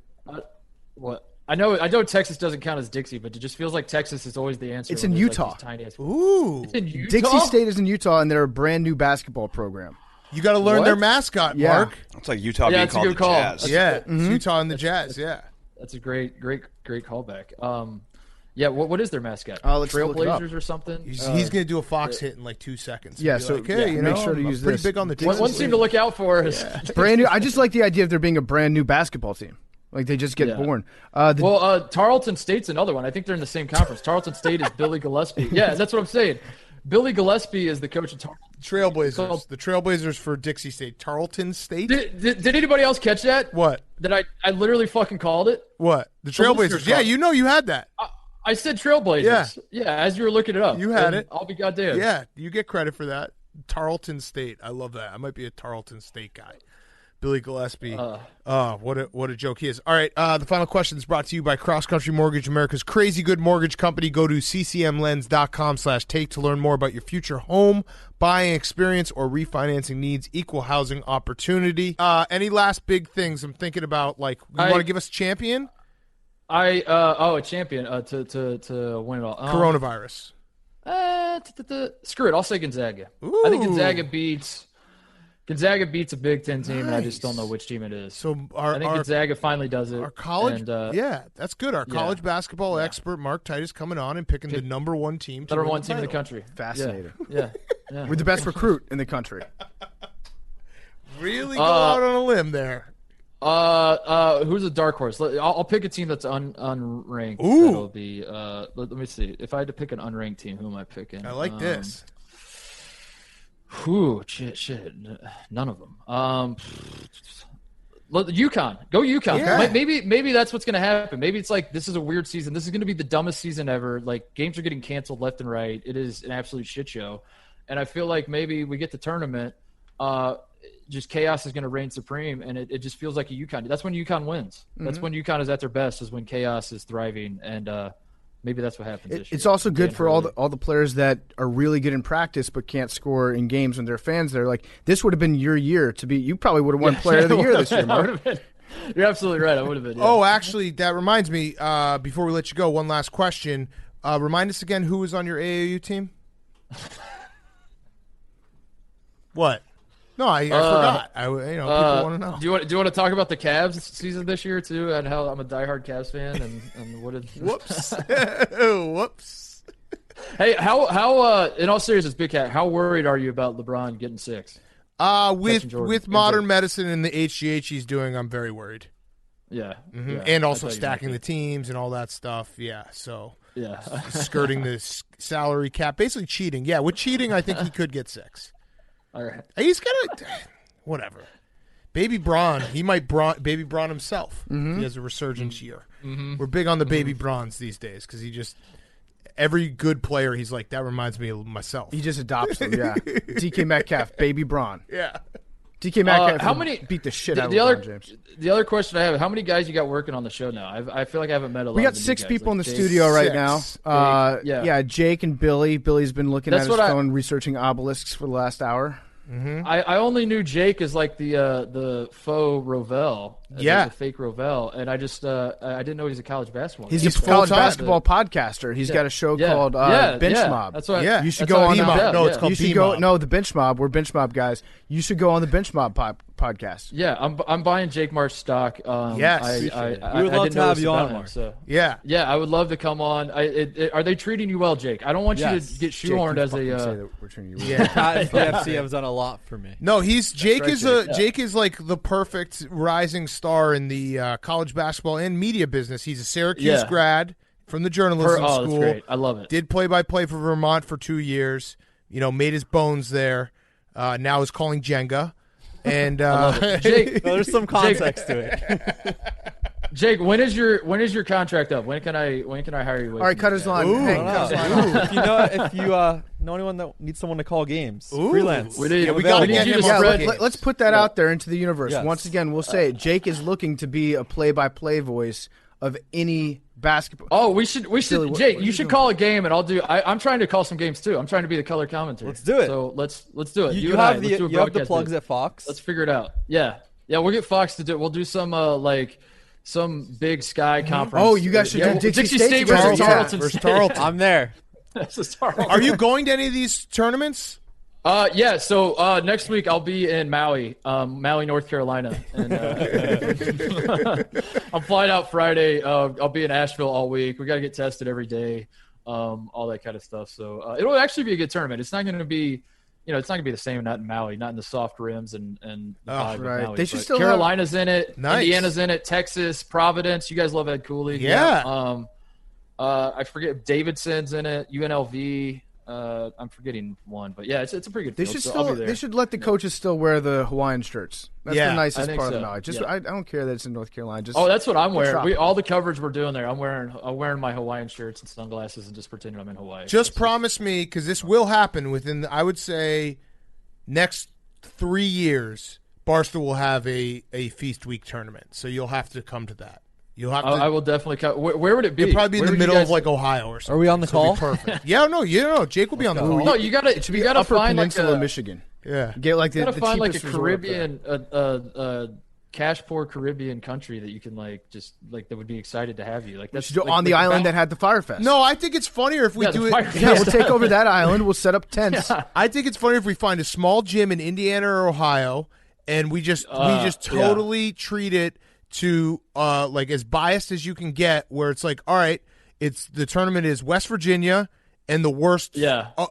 What? I know Texas doesn't count as Dixie, but it just feels like Texas is always the answer. It's in Utah. Like tiny ass... Ooh. It's in Utah? Dixie State is in Utah, and they're a brand new basketball program. You got to learn their mascot, Mark. It's like Utah being called the Jazz. It's Utah and the Jazz. Yeah. That's a great callback. Yeah, what is their mascot? Let's Trailblazers or something? He's going to do a Fox hit in like 2 seconds. Yeah, so make sure to use pretty this. big on the One team to look out for is brand new. I just like the idea of there being a brand new basketball team. Like they just get born. Tarleton State's another one. I think they're in the same conference. Tarleton State is Billy Gillespie. Yeah, that's what I'm saying. Billy Gillespie is the coach of Tarleton. Trailblazers. The Trailblazers for Dixie State. Tarleton State? Did anybody else catch that? What? That I literally fucking called it? What? The Trailblazers. Yeah, you had that. I said Trailblazers. Yeah, as you were looking it up. You had it. I'll be goddamn. Yeah, you get credit for that. Tarleton State. I love that. I might be a Tarleton State guy. Billy Gillespie. What a joke he is. All right, the final question is brought to you by Cross Country Mortgage, America's crazy good mortgage company. Go to ccmlens.com/take to learn more about your future home buying experience or refinancing needs, equal housing opportunity. Any last big things I'm thinking about? Like, you want to give us a champion? A champion to win it all. Coronavirus. Screw it. I'll say Gonzaga. Ooh. I think Gonzaga beats a Big Ten team, and I just don't know which team it is. So I think Gonzaga finally does it. Our college, that's good. Our college basketball expert Mark Titus coming on and picking the number one team. Number one team in the country. Fascinating. Yeah. We're the best recruit in the country. Really go out on a limb there. Who's a dark horse? I'll pick a team that's unranked. Ooh. That'll be. Let me see. If I had to pick an unranked team, who am I picking? I like this. Shit. None of them. UConn. Go UConn. Yeah. Maybe that's what's going to happen. Maybe it's like this is a weird season. This is going to be the dumbest season ever. Like games are getting canceled left and right. It is an absolute shit show. And I feel like maybe we get the tournament. Just chaos is going to reign supreme, and it just feels like a UConn. That's when UConn wins. Mm-hmm. That's when UConn is at their best. Is when chaos is thriving, and maybe that's what happens. This year. It's also good for all the players that are really good in practice but can't score in games when their fans there. Like this would have been your year to be. You probably would have won Player of the Year this year, Mark. You're absolutely right. I would have been. Yeah. Oh, actually, that reminds me. Before we let you go, one last question. Remind us again who was on your AAU team. What? No, I forgot. People want to know. Do you want to talk about the Cavs season this year too, and how I'm a diehard Cavs fan, and what did whoops. Whoops. Hey, how in all seriousness, Big Cat, how worried are you about LeBron getting 6? With modern medicine and the HGH he's doing, I'm very worried. Yeah. Mm-hmm. Yeah. And also stacking the teams and all that stuff. Yeah. So skirting the salary cap, basically cheating. Yeah, with cheating, I think he could get 6. All right. He's gonna. whatever. Baby Braun, he might Baby Braun himself. He has a resurgence year. We're big on the Baby Brauns these days because he just every good player, he's like, that reminds me of myself. He just adopts them, yeah. DK Metcalf, Baby Braun. Yeah. DK Metcalf how many beat the shit out of LeBron James. The other question I have, how many guys you got working on the show now? I feel like I haven't met a lot. We got of the 6 new guys, people in the Jake. studio right 6. now. Yeah. Jake and Billy. Billy's been looking That's at his what phone, researching obelisks for the last hour. I only knew Jake as like the faux Rovell, Yeah. the fake Rovell, and I just I didn't know he's a college basketball. He's guy. a full college time. basketball podcaster. He's got a show called Bench Mob. That's what. Yeah. You should that's go how on he the found out, No, it's yeah. called You should B-Mob. go. No, the Bench Mob. We're Bench Mob guys. You should go on the Bench Mob podcast. Yeah, I'm buying Jake Marsh stock. Yes. I We would love didn't to have know you this on about more. him, so. Yeah. Yeah, I would love to come on. Are they treating you well, Jake? I don't want you Yes. to get Jake, shoehorned you as fucking say a. that we're treating you Yeah. Pat and PFC have done a lot for me. No, Jake right, is Jake. Jake is like the perfect rising star in the college basketball and media business. He's a Syracuse Yeah. grad from the journalism That's school. great. I love it. Did play-by-play for Vermont for 2 years. Made his bones there. Now is calling Jenga. And Jake, No, there's some context to it. Jake, when is your contract up? When can I hire you? All right, cut his line. Ooh. Hey, I cut his line. if you know anyone that needs someone to call games, Ooh. freelance. We need- Yeah, we we gotta need get you him to on Yeah, spread- games. let's put that out there into the universe. Yes. Once again, we'll say it. Jake is looking to be a play-by-play voice of any basketball. Oh, we should. Billy, what Jake, are you you should doing? call a game, and I'll do. I'm trying to call some games too. I'm trying to be the color commentator. Let's do it. So let's do it. You and I, have let's do a you have the broadcast plugs bit. at Fox. Let's figure it out. Yeah, we'll get Fox to do it. We'll do some some Big Sky conference. Oh, you guys should do Dixie State versus together. Yeah. Tarleton versus State. Tarleton. I'm there. Versus Tarleton. Are you going to any of these tournaments? Yeah. So next week I'll be in Maui, North Carolina, and I'm flying out Friday. I'll be in Asheville all week. We got to get tested every day, all that kind of stuff. So it'll actually be a good tournament. It's not going to be, it's not going to be the same. Not in Maui, not in the soft rims and the vibe of right. Maui, They should but still Carolina's in it. Nice. Indiana's in it. Texas, Providence. You guys love Ed Cooley. Yeah. I forget Davidson's in it. UNLV. I'm forgetting one, but yeah, it's a pretty good They field. should so I'll be still there. they should let the coaches still wear the Hawaiian shirts. That's Yeah, the I nicest think part of so. Maui. Just Yeah. I don't care that it's in North Carolina. Just Oh, that's what I'm wearing. tropical. All the coverage we're doing there, I'm wearing my Hawaiian shirts and sunglasses and just pretending I'm in Hawaii. Just promise me, because this will happen within, I would say, next 3 years, Barstool will have a Feast Week tournament. So you'll have to come to that. You'll have to. I will definitely come. Where would it be? It'll probably be in Where the would you middle guys- of like Ohio or something. Are we on the So it'll be call? perfect. Yeah, no, Jake will be on the call. No, you gotta. it should be you gotta Upper find Peninsula, like a, Michigan. Yeah. Get like the, You gotta the find like a cheapest resort up there. Caribbean, cash poor Caribbean country that you can like just like that would be excited to have you. Like that's Should do like, on the like island Val- that had the Fire Fest. No, I think it's funnier if we Yeah, do the it. Fire Yeah, we'll Fest. take over that island. We'll set up tents. Yeah. I think it's funnier if we find a small gym in Indiana or Ohio, and we just yeah. totally treat it to like as biased as you can get, where it's like, all right, the tournament is West Virginia and the worst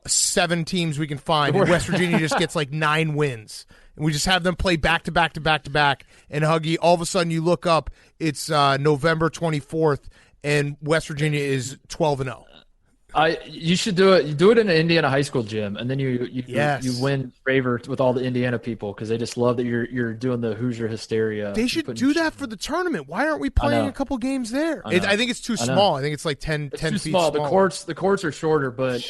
7 teams we can find, and West Virginia just gets like 9 wins, and we just have them play back to back to back to back, and Huggy, all of a sudden you look up, it's November 24th, and West Virginia is 12-0. You should do it. You do it in an Indiana high school gym, and then you Yes. win favor with all the Indiana people because they just love that you're doing the Hoosier hysteria. They should do that for the tournament. Why aren't we playing know. a couple games there? I know. I think it's too I know. small. I think it's like 10 It's 10 too feet small. smaller. The courts are shorter, but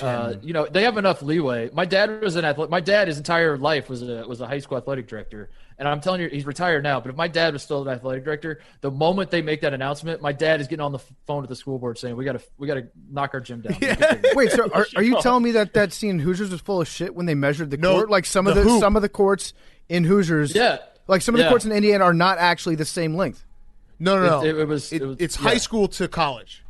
they have enough leeway. My dad was an athlete. My dad, his entire life was a high school athletic director, and I'm telling you, he's retired now. But if my dad was still an athletic director, the moment they make that announcement, my dad is getting on the phone with the school board saying, "We got to knock our gym down." Wait, so are you telling me that scene in Hoosiers was full of shit when they measured the No, court? Like some of the hoop. some of the courts in Hoosiers, Yeah. like some of the Yeah. courts in Indiana are not actually the same length. No. It was- It's yeah. high school to college.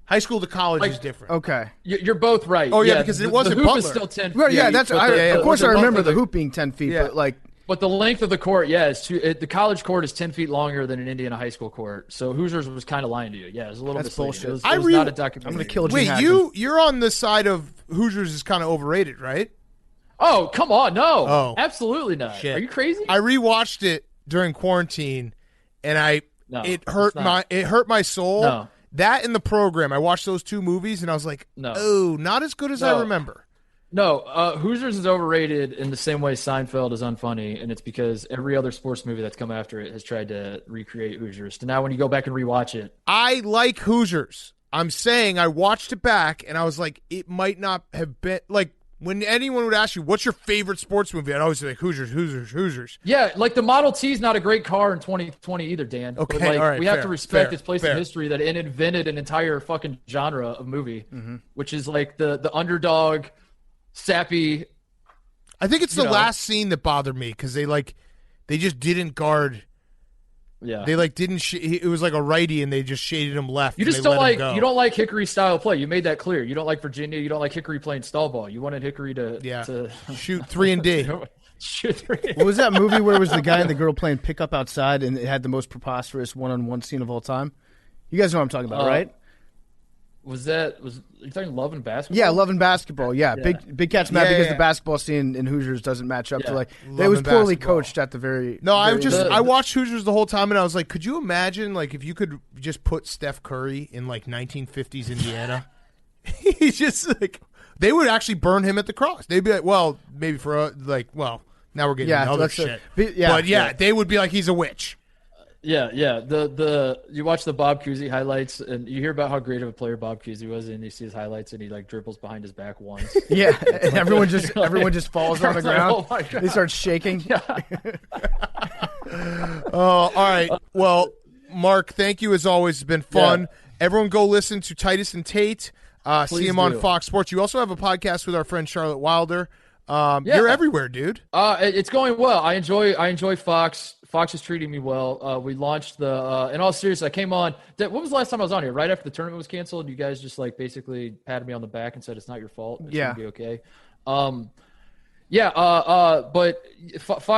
High school to college Like- is different. Okay, You're both right. Oh, yeah, because it wasn't the hoop Butler. is still 10 feet. well, yeah, that's but of course I the- remember the hoop being 10 feet, Yeah. but like But the length of the court, is the college court is 10 feet longer than an Indiana high school court. So Hoosiers was kind of lying to you. Yeah, it was a little That's misleading. bullshit. It was, I it was re- not a I'm documentary. gonna kill Gene Wait, Hackman. you're on the side of Hoosiers is kind of overrated, right? Oh, come on. No. Oh. Absolutely not. Shit. Are you crazy? I rewatched it during quarantine, and No, it hurt it's not. my soul. No. That in the program, I watched those 2 movies, and I was like, No. oh, not as good as I No. remember. No, Hoosiers is overrated in the same way Seinfeld is unfunny, and it's because every other sports movie that's come after it has tried to recreate Hoosiers. So now when you go back and rewatch it, I like Hoosiers. I'm saying I watched it back, and I was like, it might not have been like when anyone would ask you, "What's your favorite sports movie?" I'd always say like Hoosiers. Yeah, like the Model T is not a great car in 2020 either, Dan. Okay, but, like, all right, we have fair, to respect fair, its place fair. in history that it invented an entire fucking genre of movie, which is like the underdog, sappy. I think it's the last scene that bothered me because they just didn't guard. Yeah, they didn't. It was like a righty, and they just shaded him left. You just don't like Hickory style play. You made that clear. You don't like Virginia. You don't like Hickory playing stall ball. You wanted Hickory to shoot 3 and D. Shoot 3. What was that movie where it was the guy and the girl playing pickup outside, and it had the most preposterous one-on-one scene of all time? You guys know what I'm talking about, right? Are you talking Love and Basketball? Yeah, Love and Basketball. Yeah, Big Cat's mad because the basketball scene in Hoosiers doesn't match up to it was poorly coached at the very. No, I watched Hoosiers the whole time, and I was like, could you imagine if you could just put Steph Curry in 1950s Indiana? He's just they would actually burn him at the cross. They'd be like, well, maybe for now we're getting other shit. They would be like, he's a witch. Yeah. You watch the Bob Cousy highlights, and you hear about how great of a player Bob Cousy was, and you see his highlights, and he dribbles behind his back once. Yeah, and everyone just falls on the ground. Oh my God. They start shaking. Yeah. All right. Well, Mark, thank you as always. It's been fun. Yeah. Everyone, go listen to Titus and Tate. See him on Fox Sports. You also have a podcast with our friend Charlotte Wilder. You're everywhere, dude. It's going well. I enjoy Fox. Fox is treating me well. We launched in all seriousness, I came on. When was the last time I was on here? Right after the tournament was canceled, you guys just basically patted me on the back and said it's not your fault. It's gonna be okay.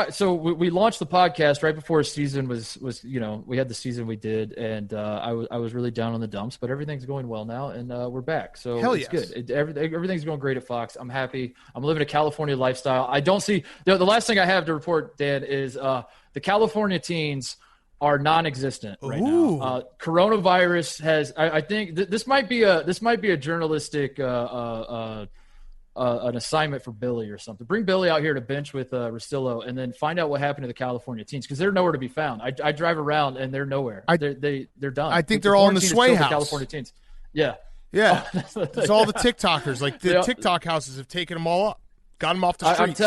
So we launched the podcast right before a season was we had the season we did, and I was really down on the dumps, but everything's going well now, and we're back. So it's good. Everything's going great at Fox. I'm happy. I'm living a California lifestyle. I don't see the last thing I have to report, Dan, is the California teens are non-existent right now. Coronavirus has. I think this might be a journalistic. An assignment for Billy or something. Bring Billy out here to bench with Russillo, and then find out what happened to the California teens, because they're nowhere to be found. I drive around and they're nowhere. They're done. I think they're all in the Sway House. California teens. Yeah. It's all the TikTokers. The TikTok houses have taken them all up, got them off the streets.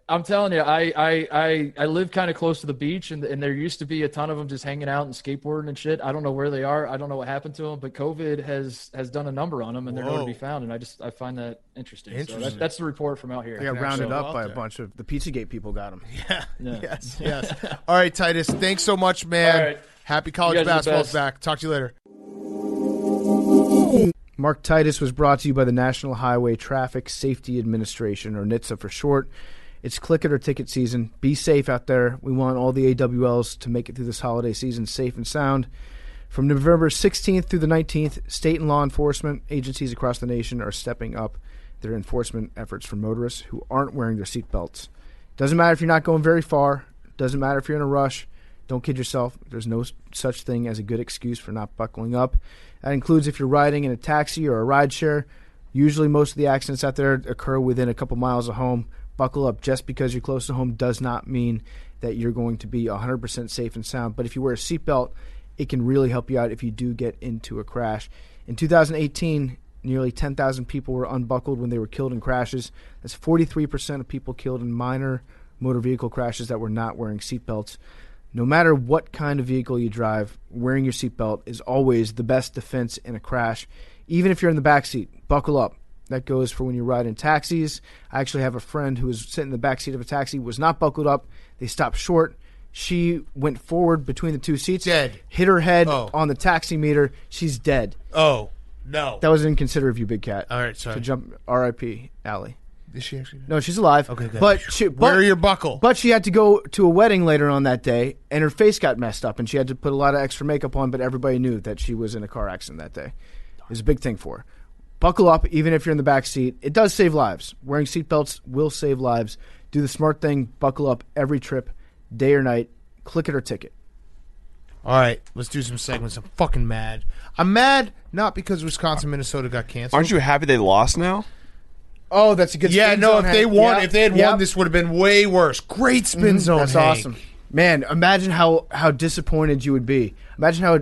I'm telling you, I live kind of close to the beach, and there used to be a ton of them just hanging out and skateboarding and shit. I don't know where they are. I don't know what happened to them, but COVID has done a number on them, and they're nowhere to be found. And I find that interesting. So that's the report from out here. They got rounded up by a bunch of the Pizzagate people. Got them. Yeah. Yes. All right, Titus. Thanks so much, man. All right. Happy college basketball's back. Talk to you later. Mark Titus was brought to you by the National Highway Traffic Safety Administration, or NHTSA for short. It's click it or ticket season. Be safe out there. We want all the AWLs to make it through this holiday season safe and sound. From November 16th through the 19th, state and law enforcement agencies across the nation are stepping up their enforcement efforts for motorists who aren't wearing their seatbelts. Doesn't matter if you're not going very far. Doesn't matter if you're in a rush. Don't kid yourself. There's no such thing as a good excuse for not buckling up. That includes if you're riding in a taxi or a rideshare. Usually most of the accidents out there occur within a couple miles of home. Buckle up. Just because you're close to home does not mean that you're going to be 100% safe and sound. But if you wear a seatbelt, it can really help you out if you do get into a crash. In 2018, nearly 10,000 people were unbuckled when they were killed in crashes. That's 43% of people killed in minor motor vehicle crashes that were not wearing seatbelts. No matter what kind of vehicle you drive, wearing your seatbelt is always the best defense in a crash. Even if you're in the back seat, buckle up. That goes for when you ride in taxis. I actually have a friend who was sitting in the back seat of a taxi, was not buckled up. They stopped short. She went forward between the two seats. Dead. Hit her head on the taxi meter. She's dead. Oh, no. That was inconsiderate of you, Big Cat. All right, sorry. To jump, R.I.P. Allie. Is she actually dead? No, she's alive. Okay, good. Wear your buckle. But she had to go to a wedding later on that day, and her face got messed up, and she had to put a lot of extra makeup on, but everybody knew that she was in a car accident that day. It was a big thing for her. Buckle up, even if you're in the back seat. It does save lives. Wearing seatbelts will save lives. Do the smart thing. Buckle up every trip, day or night. Click it or ticket. All right, let's do some segments. I'm fucking mad. I'm mad not because Wisconsin, Minnesota got canceled. Aren't you happy they lost now? Oh, that's a good spin zone. If they won, if they had won, this would have been way worse. Great spin zone. That's awesome. Man, imagine how disappointed you would be. Imagine how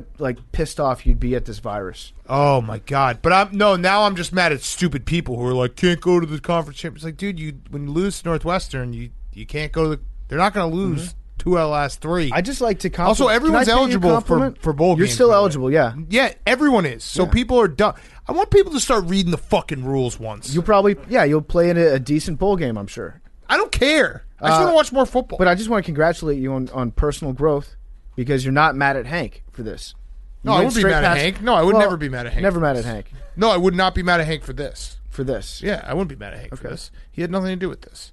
pissed off you'd be at this virus. Oh my God! But now I'm just mad at stupid people who are like, can't go to the conference championship. It's like, dude, when you lose to Northwestern, you can't go to the. They're not going to lose 2 out of the last 3. I just like to compliment. Also, everyone's eligible for bowl games. You're still eligible, yeah. Yeah, everyone is. So people are dumb. I want people to start reading the fucking rules once. You'll play in a decent bowl game, I'm sure. I don't care. I just want to watch more football. But I just want to congratulate you on personal growth because you're not mad at Hank for this. No, I wouldn't be mad at Hank. No, I would never be mad at Hank. Never mad at Hank. No, I would not be mad at Hank for this. For this. Yeah, I wouldn't be mad at Hank for this. He had nothing to do with this.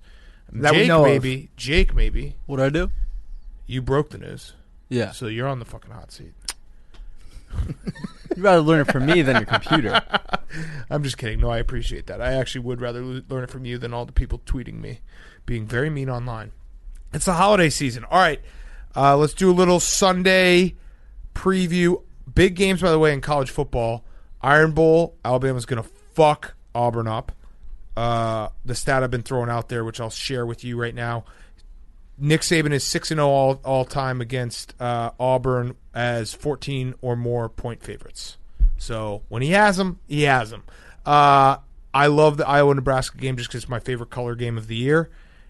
That Jake, we know maybe. Of. Jake, maybe. What did I do? You broke the news. Yeah. So you're on the fucking hot seat. You'd rather learn it from me than your computer. I'm just kidding. No, I appreciate that. I actually would rather learn it from you than all the people tweeting me, being very mean online. It's the holiday season. All right. Let's do a little Sunday preview. Big games, by the way, in college football. Iron Bowl, Alabama's going to fuck Auburn up. The stat I've been throwing out there, which I'll share with you right now. Nick Saban is 6-0 all time against Auburn as 14 or more point favorites. So when he has them, he has them. I love the Iowa-Nebraska game just because it's my favorite color game of the year.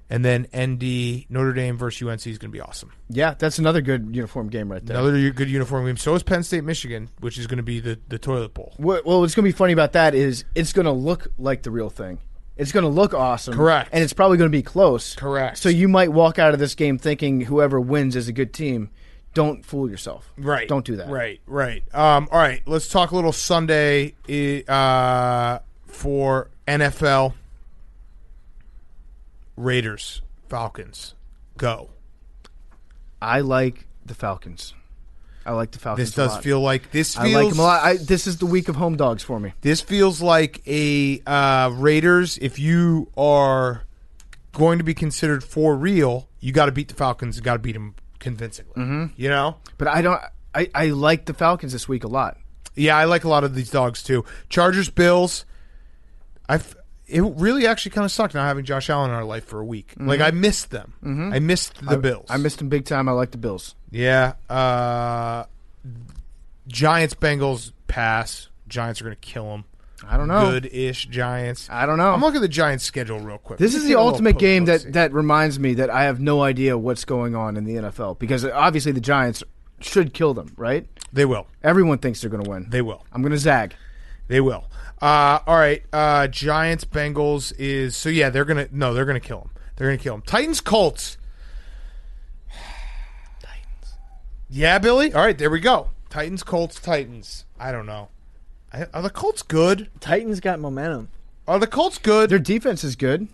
And then ND, Notre Dame versus UNC is going to be awesome. Yeah, that's another good uniform game right there. Another good uniform game. So is Penn State-Michigan, which is going to be the toilet bowl. Well, what's going to be funny about that is it's going to look like the real thing. It's going to look awesome. Correct. And it's probably going to be close. Correct. So you might walk out of this game thinking whoever wins is a good team. Don't fool yourself. Right. Don't do that. Right. All right, let's talk a little Sunday for NFL. Raiders, Falcons, go. I like the Falcons. This does feel like this. I like them a lot. This is the week of home dogs for me. This feels like a Raiders. If you are going to be considered for real, you got to beat the Falcons. You got to beat them convincingly. Mm-hmm. You know. But I don't. I like the Falcons this week a lot. Yeah, I like a lot of these dogs too. Chargers, Bills. It really actually kind of sucked not having Josh Allen in our life for a week. Mm-hmm. Like, I missed them. Mm-hmm. I missed the Bills. I missed them big time. I like the Bills. Yeah. Giants, Bengals, pass. Giants are going to kill them. I don't know. Good-ish Giants. I don't know. I'm looking at the Giants' schedule real quick. This is the ultimate game that reminds me that I have no idea what's going on in the NFL. Because obviously the Giants should kill them, right? They will. Everyone thinks they're going to win. They will. I'm going to zag. They will. All right. Giants, Bengals is so yeah. They're gonna kill them. They're gonna kill them. Titans, Colts. Titans. Yeah, Billy. All right, there we go. Titans, Colts, Titans. I don't know. Are the Colts good? Titans got momentum. Are the Colts good? Their defense is good.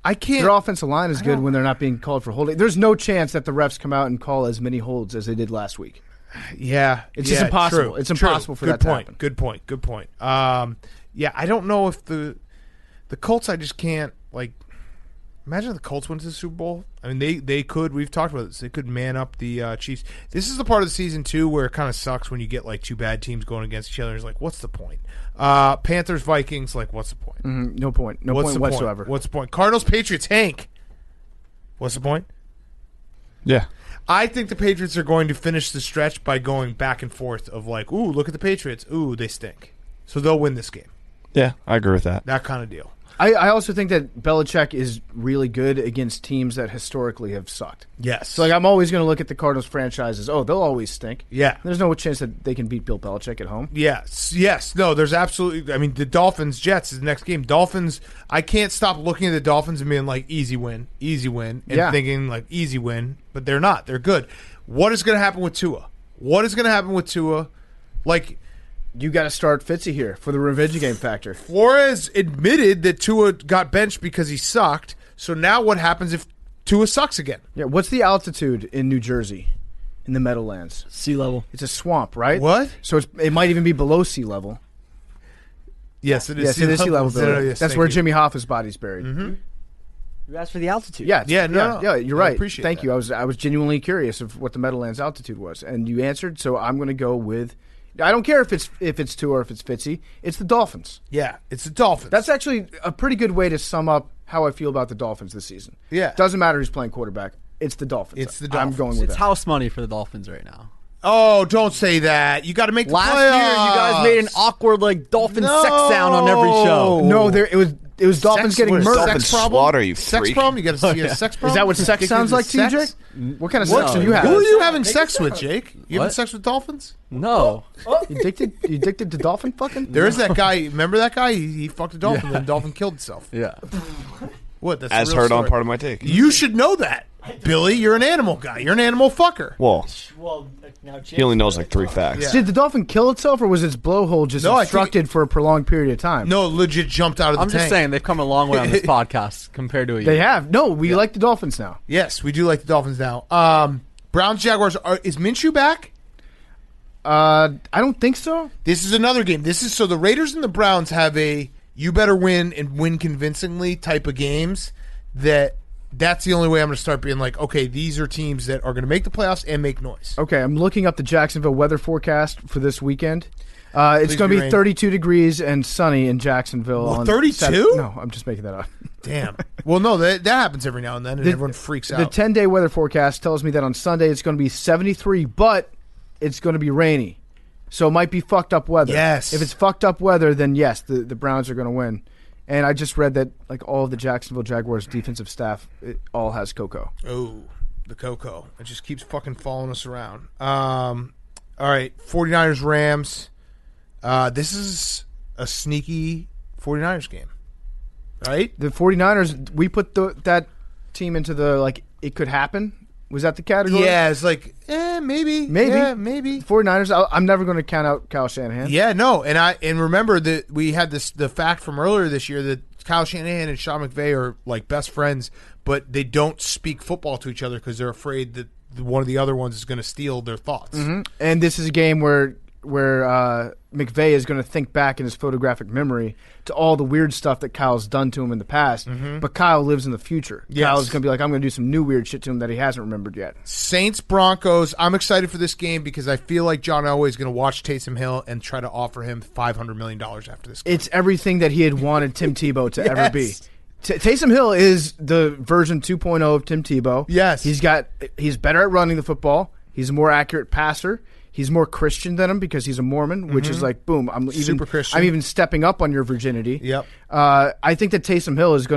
I can't. Their offensive line is good when they're not being called for holding. There's no chance that the refs come out and call as many holds as they did last week. Yeah, it's just impossible. True, it's impossible for good that to point. happen. Good point. Yeah, I don't know if the Colts. I just can't imagine if the Colts went to the Super Bowl. I mean, they could. We've talked about this. They could man up the Chiefs. This is the part of the season too where it kind of sucks when you get two bad teams going against each other. It's like, what's the point? Panthers, Vikings. What's the point? Mm-hmm. No point. No point whatsoever. What's the point? Cardinals, Patriots. Hank. What's the point? Yeah. I think the Patriots are going to finish the stretch by going back and forth of ooh, look at the Patriots. Ooh, they stink. So they'll win this game. Yeah, I agree with that. That kind of deal. I also think that Belichick is really good against teams that historically have sucked. Yes. So I'm always going to look at the Cardinals franchises. Oh, they'll always stink. Yeah. There's no chance that they can beat Bill Belichick at home. Yes. No, there's absolutely. I mean, the Dolphins, Jets is the next game. Dolphins, I can't stop looking at the Dolphins and being easy win, and thinking easy win, but they're not. They're good. What is going to happen with Tua? You got to start Fitzy here for the revenge game factor. Flores admitted that Tua got benched because he sucked. So now what happens if Tua sucks again? Yeah. What's the altitude in New Jersey, in the Meadowlands? Sea level. It's a swamp, right? What? So it might even be below sea level. Yes, it is. Yes, it is sea level. Yes, that's where Jimmy Hoffa's body's buried. Mm-hmm. You asked for the altitude. Yeah, no. You're right. I appreciate Thank that. you. I was genuinely curious of what the Meadowlands altitude was, and you answered. So I'm going to go with I don't care if it's Tua or if it's Fitzy. It's the Dolphins. Yeah, it's the Dolphins. That's actually a pretty good way to sum up how I feel about the Dolphins this season. Yeah. Doesn't matter who's playing quarterback. It's the Dolphins. It's the Dolphins. I'm going with It's that. house money for the Dolphins right now. Oh, don't say that. You got to make the Last playoffs. year, you guys made an awkward Dolphin sex sound on every show. No, it was Dolphins getting what is murdered. Dolphins slaughter, you Sex freak. problem? You got to see a sex problem? Is that what sex Addicted sounds like to you, sex? Jake? What kind of sex are you Who having? are you having sex with, Jake? You having What? sex with dolphins? No. You addicted to dolphin fucking? There is that guy. Remember that guy? He fucked a dolphin, and the dolphin killed itself. Yeah. What? That's As a real heard on story. Part of My Take. You should know that, Billy. You're an animal guy. You're an animal fucker. Well, Well, now he only knows like 3 facts. Yeah. Did the dolphin kill itself, or was its blowhole just No, I think- obstructed for a prolonged period of time? No, legit jumped out of the I'm tank. just saying they've come a long way on this podcast compared to a They year. have. No, we like the Dolphins now. Yes, we do like the Dolphins now. Browns Jaguars. Is Minshew back? I don't think so. This is another game. This is so the Raiders and the Browns have a you better win and win convincingly type of games. That's the only way I'm going to start being like, okay, these are teams that are going to make the playoffs and make noise. Okay, I'm looking up the Jacksonville weather forecast for this weekend. It's Please going to be rain. 32 degrees and sunny in Jacksonville. Well, on 32? Saturday. No, I'm just making that up. Damn. Well, no, that happens every now and then, and everyone freaks The out. 10-day weather forecast tells me that on Sunday it's going to be 73, but it's going to be rainy. So it might be fucked up weather. Yes. If it's fucked up weather, then yes, the Browns are going to win. And I just read that like all of the Jacksonville Jaguars defensive staff, it all has cocoa. Oh, the Coco. It just keeps fucking following us around. All right, 49ers Rams. This is a sneaky 49ers game, right? The 49ers, we put that team into the like it could happen. Was that the category? Yeah, it's like, maybe. Maybe. Yeah, maybe. 49ers, I'm never going to count out Kyle Shanahan. Yeah, no, and remember that we had the fact from earlier this year that Kyle Shanahan and Sean McVay are like best friends, but they don't speak football to each other because they're afraid that one of the other ones is going to steal their thoughts. Mm-hmm. And this is a game where McVay is going to think back in his photographic memory to all the weird stuff that Kyle's done to him in the past. Mm-hmm. But Kyle lives in the future. Yes. Kyle's going to be like, I'm going to do some new weird shit to him that he hasn't remembered yet. Saints Broncos. I'm excited for this game because I feel like John Elway is going to watch Taysom Hill and try to offer him $500 million after this game. It's everything that he had wanted Tim Tebow to ever be. Taysom Hill is the version 2.0 of Tim Tebow. Yes. He's better at running the football. He's a more accurate passer. He's more Christian than him because he's a Mormon, which is like, boom, I'm even Super Christian. I'm even stepping up on your virginity. Yep. I think that Taysom Hill is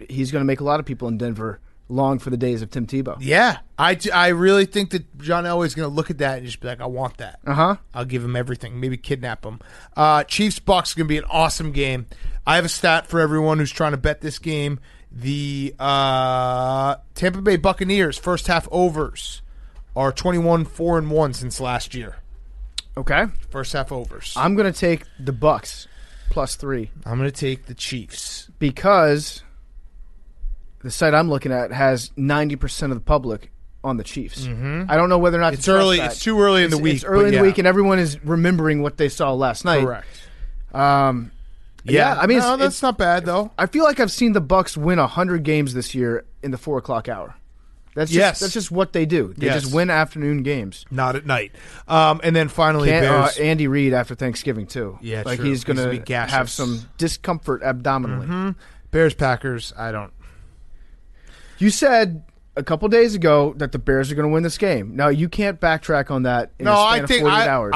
he's gonna make a lot of people in Denver long for the days of Tim Tebow. Yeah, I really think that John Elway is going to look at that and just be like, I want that. I'll give him everything. Maybe kidnap him. Chiefs Bucks is going to be an awesome game. I have a stat for everyone who's trying to bet this game. The Tampa Bay Buccaneers first half overs are 21-4-1 since last year. Okay. First half overs. I'm gonna take the Bucks +3 I'm going to take the Chiefs. because the site I'm looking at has 90% of the public on the Chiefs. I don't know whether or not It's to trust early. that. It's too early in the week. It's early but in the yeah. week, and everyone is remembering what they saw last night. Correct. Yeah, I mean, no, that's it's not bad though. I feel like I've seen the Bucks win 100 games this year in the 4 o'clock hour. That's just what they do. They Yes. just win afternoon games. Not at night. And then finally, Bears. Andy Reid after Thanksgiving too. Yeah, like true. he's going He's gonna to be gaseous. have some discomfort abdominally. Bears Packers. I don't. You said a couple days ago that the Bears are going to win this game. Now you can't backtrack on that. In No, a I span think of 48 hours.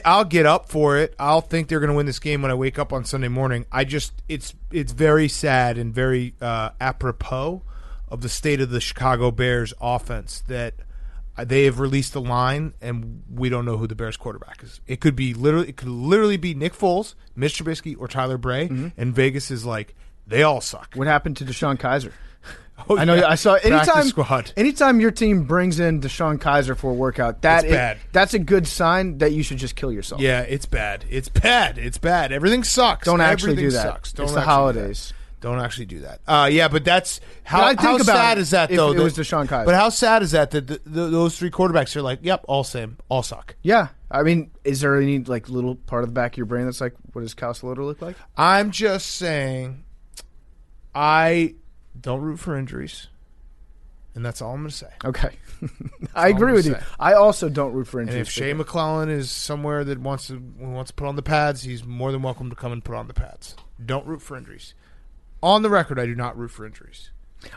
I'll get up for it. I'll think they're going to win this game when I wake up on Sunday morning. It's very sad and very apropos of the state of the Chicago Bears offense that they have released a line and we don't know who the Bears quarterback is. It could literally be Nick Foles, Mitch Trubisky, or Tyler Bray, and Vegas is like they all suck. What happened to Deshaun Kaiser? Oh, I know. yeah. I saw Practice squad. anytime your team brings in Deshaun Kaiser for a workout, It's bad. That's a good sign that you should just kill yourself. Yeah, it's bad. It's bad. It's bad. Everything sucks. Don't actually Everything do that. Sucks. Don't It's the actually do that. holidays. Don't actually do that. Yeah, but that's how. But I think how about sad it is that if though? it was Deshaun Kaiser. But how sad is that those three quarterbacks are like, yep, all same, all suck. Yeah. I mean, is there any like little part of the back of your brain that's like, what does Kyle Sloter look like? I'm just saying, I don't root for injuries. And that's all I'm going to say. Okay. I agree with you. I also don't root for injuries. And if Shea McClellan is somewhere that wants to put on the pads, he's more than welcome to come and put on the pads. Don't root for injuries. On the record, I do not root for injuries.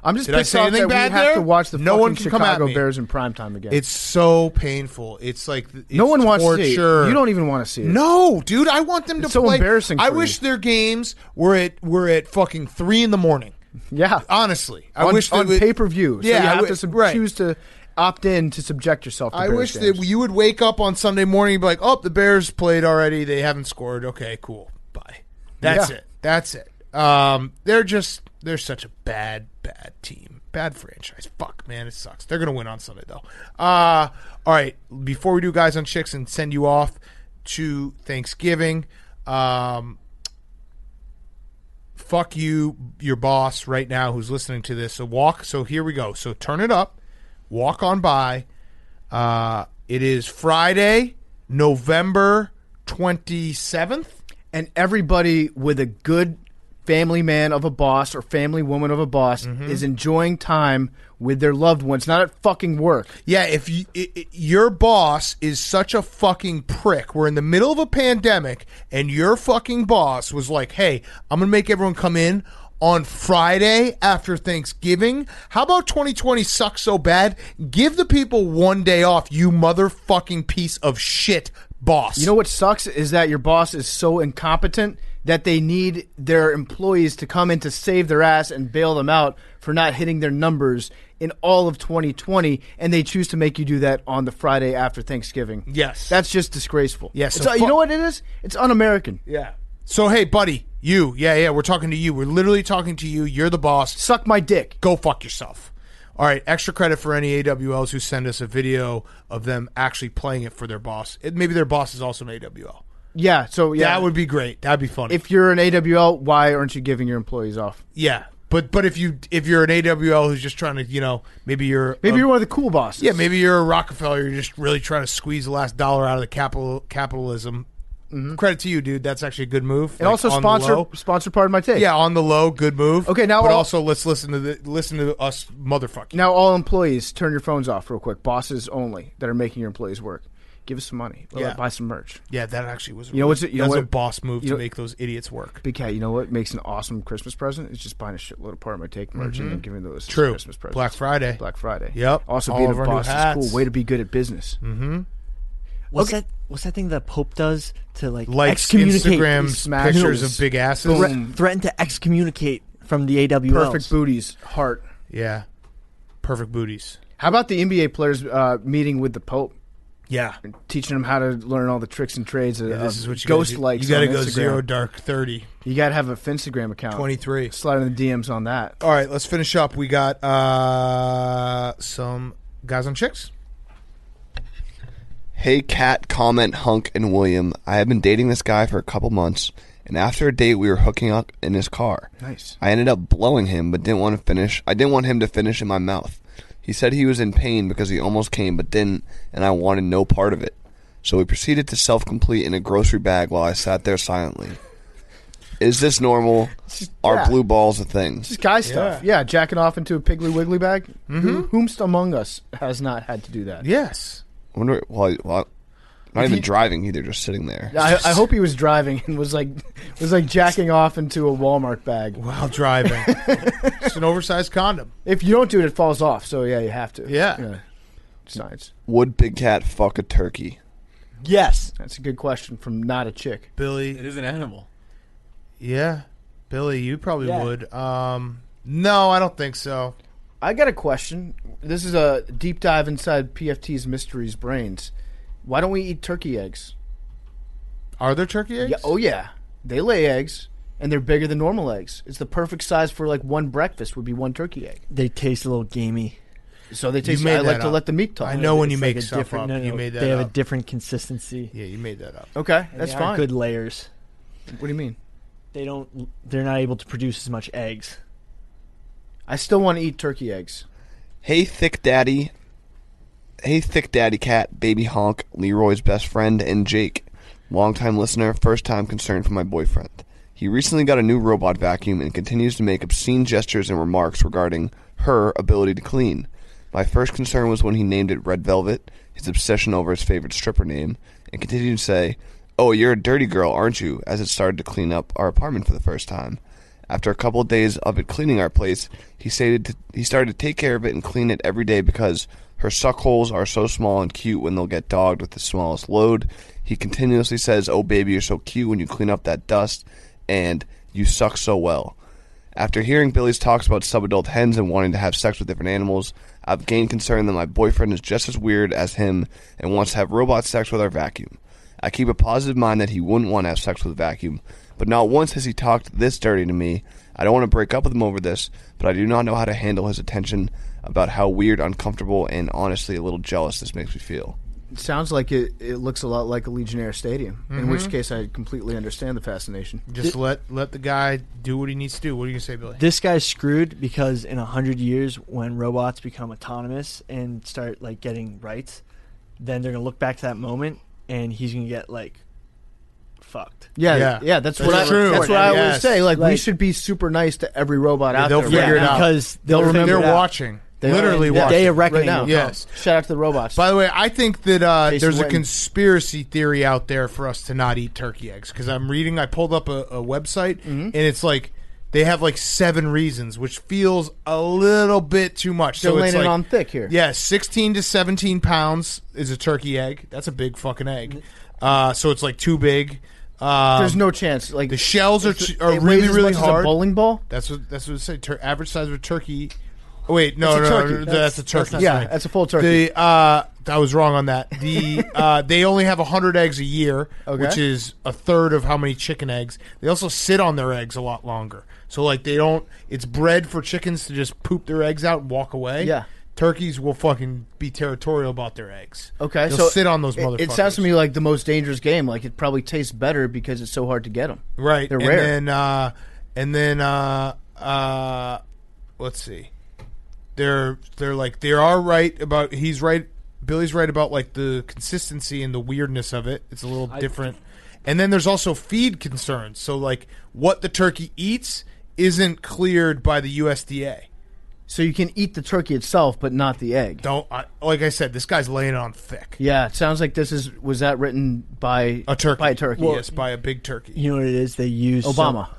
I'm just pissed off that we have to watch the fucking Chicago Bears in primetime again. It's so painful. It's like no one wants to see it. You don't even want to see it. No, dude, I want them to play. So embarrassing. I wish their games were at fucking 3 a.m. Yeah, honestly, I wish wish on pay-per-view. So yeah, you have to choose to opt in to subject yourself to I Bears wish games. that you would wake up on Sunday morning and be like, "Oh, the Bears played already. They haven't scored. Okay, cool. Bye." That's it. That's it. They're such a bad team. Bad franchise. Fuck, man, it sucks. They're going to win on Sunday, though. All right, before we do Guys on Chicks and send you off to Thanksgiving, fuck you, your boss right now who's listening to this. So here we go. So turn it up. Walk on by. It is Friday, November 27th. And everybody with a good family man of a boss or family woman of a boss is enjoying time with their loved ones, not at fucking work. Yeah, if your boss is such a fucking prick, we're in the middle of a pandemic, and your fucking boss was like, hey, I'm going to make everyone come in on Friday after Thanksgiving. How about 2020 sucks so bad? Give the people one day off, you motherfucking piece of shit boss. You know what sucks is that your boss is so incompetent that they need their employees to come in to save their ass and bail them out for not hitting their numbers in all of 2020, and they choose to make you do that on the Friday after Thanksgiving. Yes. That's just disgraceful. Yes. You know what it is? It's un-American. Yeah. So, hey, buddy, you. Yeah, we're talking to you. We're literally talking to you. You're the boss. Suck my dick. Go fuck yourself. All right, extra credit for any AWLs who send us a video of them actually playing it for their boss. Maybe their boss is also an AWL. Yeah, that would be great. That'd be funny. If you're an AWL, why aren't you giving your employees off? Yeah, but if you're an AWL who's just trying to, maybe you're one of the cool bosses. Yeah, maybe you're a Rockefeller. You're just really trying to squeeze the last dollar out of the capitalism. Mm-hmm. Credit to you, dude. That's actually a good move. And also sponsor part of my take. Yeah, on the low, good move. Okay, now also let's listen to us motherfuckers. Now all employees, turn your phones off real quick. Bosses only that are making your employees work. Give us some money. Buy some merch. Yeah, that actually was. That's a boss move to make those idiots work. Big Cat, you know what makes an awesome Christmas present? It's just buying a shitload of part of my take merch and then giving those Christmas presents. Black Friday. Yep. Also, being a boss is cool. Way to be good at business. Mm-hmm. What's that thing that Pope does to likes excommunicate Instagram pictures of big asses? Threaten to excommunicate from the AWLs. Perfect booties. Heart. Yeah. Perfect booties. How about the NBA players meeting with the Pope? Yeah. And teaching them how to learn all the tricks and trades of this is what you ghost likes. You got to go 0 dark 30. You got to have a Finstagram account. 23. Slide in the DMs on that. All right, let's finish up. We got some Guys on Chicks. Hey, Cat, Comment, Hunk, and William. I have been dating this guy for a couple months, and after a date, we were hooking up in his car. Nice. I ended up blowing him, but didn't want to finish. I didn't want him to finish in my mouth. He said he was in pain because he almost came but didn't, and I wanted no part of it. So we proceeded to self-complete in a grocery bag while I sat there silently. Is this normal? Are blue balls a thing? Just guy stuff. Yeah, jacking off into a Piggly Wiggly bag. Mm-hmm. Whomst among us has not had to do that? Yes. I wonder, not even driving either, just sitting there. I hope he was driving and was like jacking off into a Walmart bag while driving. It's an oversized condom. If you don't do it, it falls off. So yeah, you have to. Yeah. Science. Would Big Cat fuck a turkey? Yes. That's a good question from not a chick. Billy. It is an animal. Yeah. Billy, you probably would. No, I don't think so. I got a question. This is a deep dive inside PFT's Mysteries brains. Why don't we eat turkey eggs? Are there turkey eggs? Yeah, oh, yeah. They lay eggs, and they're bigger than normal eggs. It's the perfect size for, one breakfast would be one turkey egg. They taste a little gamey. So they taste. I like to let the meat talk. I know when you make stuff up. You made that up. They have a different consistency. Yeah, you made that up. Okay, that's fine. Good layers. What do you mean? They're not able to produce as much eggs. I still want to eat turkey eggs. Hey, Thick Daddy Cat, Baby Honk, Leroy's best friend, and Jake. Longtime listener, first-time concern for my boyfriend. He recently got a new robot vacuum and continues to make obscene gestures and remarks regarding her ability to clean. My first concern was when he named it Red Velvet, his obsession over his favorite stripper name, and continued to say, "Oh, you're a dirty girl, aren't you?" as it started to clean up our apartment for the first time. After a couple of days of it cleaning our place, he started to take care of it and clean it every day because her suck holes are so small and cute when they'll get dogged with the smallest load. He continuously says, "Oh, baby, you're so cute when you clean up that dust," and "you suck so well." After hearing Billy's talks about subadult hens and wanting to have sex with different animals, I've gained concern that my boyfriend is just as weird as him and wants to have robot sex with our vacuum. I keep a positive mind that he wouldn't want to have sex with a vacuum, but not once has he talked this dirty to me. I don't want to break up with him over this, but I do not know how to handle his attention about how weird, uncomfortable, and honestly a little jealous this makes me feel. It sounds like it looks a lot like a Legionnaire Stadium, in which case I completely understand the fascination. Just let the guy do what he needs to do. What are you going to say, Billy? This guy's screwed because in 100 years, when robots become autonomous and start like getting rights, then they're going to look back to that moment and he's going to get like fucked. Yeah. That's what I always say. Like, we should be super nice to every robot out there. They'll figure it out because they'll remember. They're watching. Literally watching. Day of reckoning. Right now. Yes. Shout out to the robots. By the way, I think that there's a Witten. conspiracy theory out there for us to not eat turkey eggs because I pulled up a website and it's like they have like 7 reasons, which feels a little bit too much. They're so laying it's like, it on thick here. Yeah, 16 to 17 pounds is a turkey egg. That's a big fucking egg. So it's like too big. There's no chance. Like the shells are it really weighs as really much hard. As a bowling ball. That's what it said. Average size of a turkey. Oh, wait, no, that's a turkey. That's a full turkey. I was wrong on that. They only have 100 eggs a year, which is a third of how many chicken eggs. They also sit on their eggs a lot longer. So like they don't. It's bred for chickens to just poop their eggs out and walk away. Yeah. Turkeys will fucking be territorial about their eggs. Okay, they'll so sit on those motherfuckers. It sounds to me like the most dangerous game. Like it probably tastes better because it's so hard to get them. Right, they're rare. And then let's see. They're like they are right about. He's right. Billy's right about like the consistency and the weirdness of it. It's a little different. And then there's also feed concerns. So like what the turkey eats isn't cleared by the USDA. So you can eat the turkey itself, but not the egg. Like I said, this guy's laying it on thick. Yeah, it sounds like was that written by a turkey? By a turkey, well, yes, by a big turkey. You know what it is? They use Obama.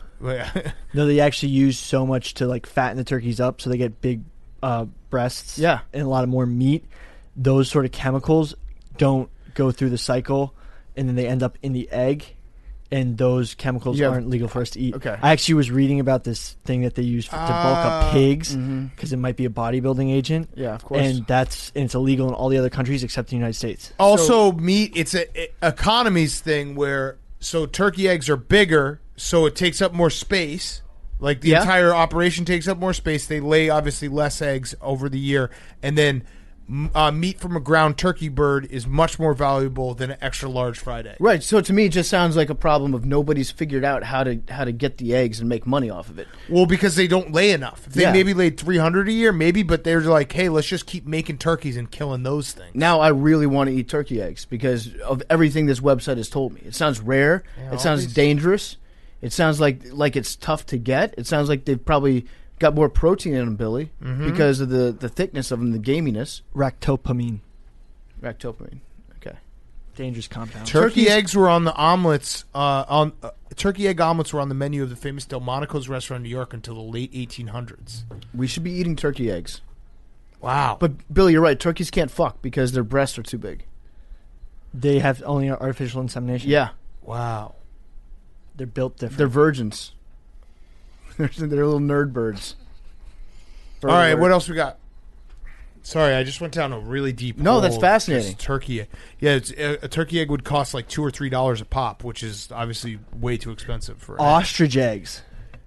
No, they actually use so much to like fatten the turkeys up, so they get big breasts. Yeah, and a lot of more meat. Those sort of chemicals don't go through the cycle, and then they end up in the egg. And those chemicals aren't legal for us to eat. Okay. I actually was reading about this thing that they use to bulk up pigs because it might be a bodybuilding agent. Yeah, of course. And it's illegal in all the other countries except the United States. Also, meat, it's an economies thing where turkey eggs are bigger, so it takes up more space. Like the entire operation takes up more space. They lay obviously less eggs over the year, and then meat from a ground turkey bird is much more valuable than an extra large fried egg. Right. So to me, it just sounds like a problem of nobody's figured out how to get the eggs and make money off of it. Well, because they don't lay enough. If they maybe laid 300 a year, maybe, but they're like, hey, let's just keep making turkeys and killing those things. Now I really want to eat turkey eggs because of everything this website has told me. It sounds rare. It sounds dangerous. It sounds like it's tough to get. It sounds like they've probably got more protein in them, Billy, because of the thickness of them, the gaminess. Ractopamine. Okay. Dangerous compound. Turkey eggs were on the omelets. Turkey egg omelets were on the menu of the famous Delmonico's restaurant in New York until the late 1800s. We should be eating turkey eggs. Wow. But Billy, you're right. Turkeys can't fuck because their breasts are too big. They have only artificial insemination. Yeah. Wow. They're built different. They're virgins. They're little nerd birds. All right, what else we got? Sorry, I just went down a really deep hole. That's fascinating. Turkey. Yeah, a turkey egg would cost like $2 or $3 a pop, which is obviously way too expensive for ostrich eggs.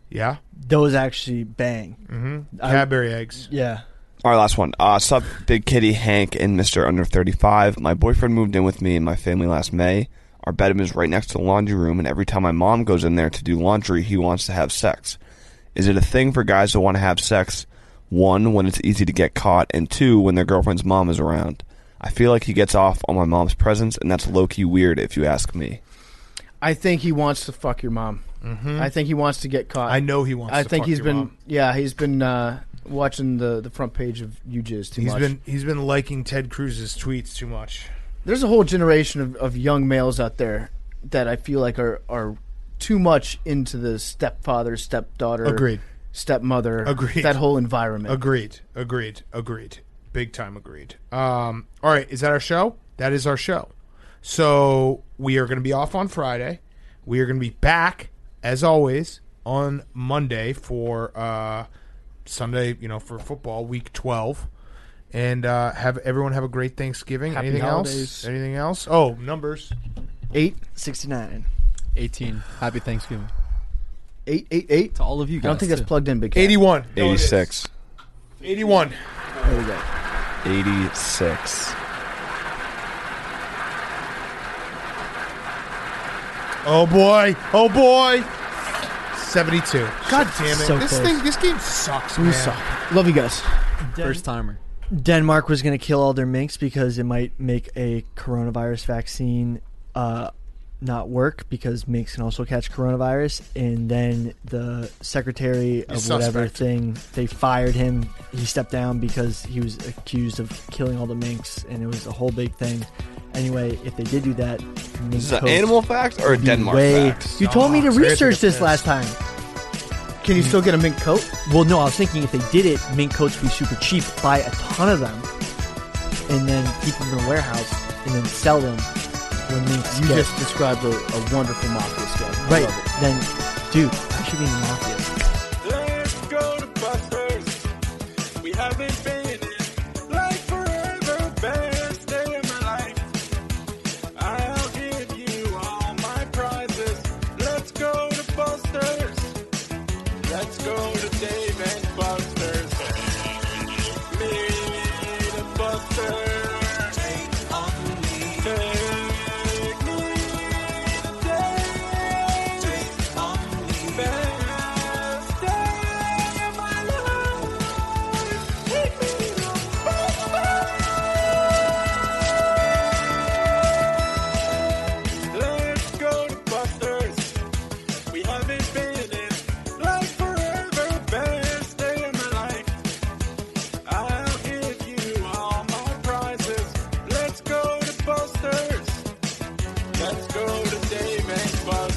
Yeah, those actually bang. Mm-hmm. Cranberry eggs. Yeah. All right, last one. Sup, Big Kitty, Hank, and Mr. Under 35. My boyfriend moved in with me and my family last May. Our bedroom is right next to the laundry room, and every time my mom goes in there to do laundry, he wants to have sex. Is it a thing for guys to want to have sex, 1, when it's easy to get caught, and 2, when their girlfriend's mom is around? I feel like he gets off on my mom's presence, and that's low-key weird if you ask me. I think he wants to fuck your mom. Mm-hmm. I think he wants to get caught. I know he wants to fuck your mom. Yeah, he's been watching the front page of UJizz too much. He's been liking Ted Cruz's tweets too much. There's a whole generation of young males out there that I feel like are too much into the stepfather, stepdaughter, agreed, stepmother, agreed, that whole environment. Agreed. Big time agreed. All right, is that our show? That is our show. So we are going to be off on Friday. We are going to be back, as always, on Monday for Sunday, for football, week 12. And have everyone have a great Thanksgiving. Happy Anything holidays. else? Anything else? Oh, numbers. 869. 18. Happy Thanksgiving. 888. To all of you guys. I don't think that's plugged in, Big Cat. 81. 86. 81. There we go. 86. Oh boy. 72. God damn it. So This game sucks, man. We suck. Love you guys. First timer. Denmark was going to kill all their minks because it might make a coronavirus vaccine not work because minks can also catch coronavirus. And then the secretary of whatever thing, they fired him. He stepped down because he was accused of killing all the minks, and it was a whole big thing. Anyway, if they did do that, Is this an animal fact or a Denmark fact? You told me to research this last time. Can you still get a mink coat? Well, no, I was thinking if they did it, mink coats would be super cheap. Buy a ton of them, and then keep them in a warehouse, and then sell them when minks You get. just described a wonderful mafia scam. I Right. love it. Then, dude, I should be in the mafia. Let's go to Buster's. We haven't been in like forever. Best day of my life. I'll give you all my prizes. Let's go to Buster's. Let's go to Dave and Buster's. Meet a Buster's. Let's go to Buster's. We haven't been in like forever. Best day of my life. I'll give you all my prizes. Let's go to Buster's. Let's go to Dave and Buster's.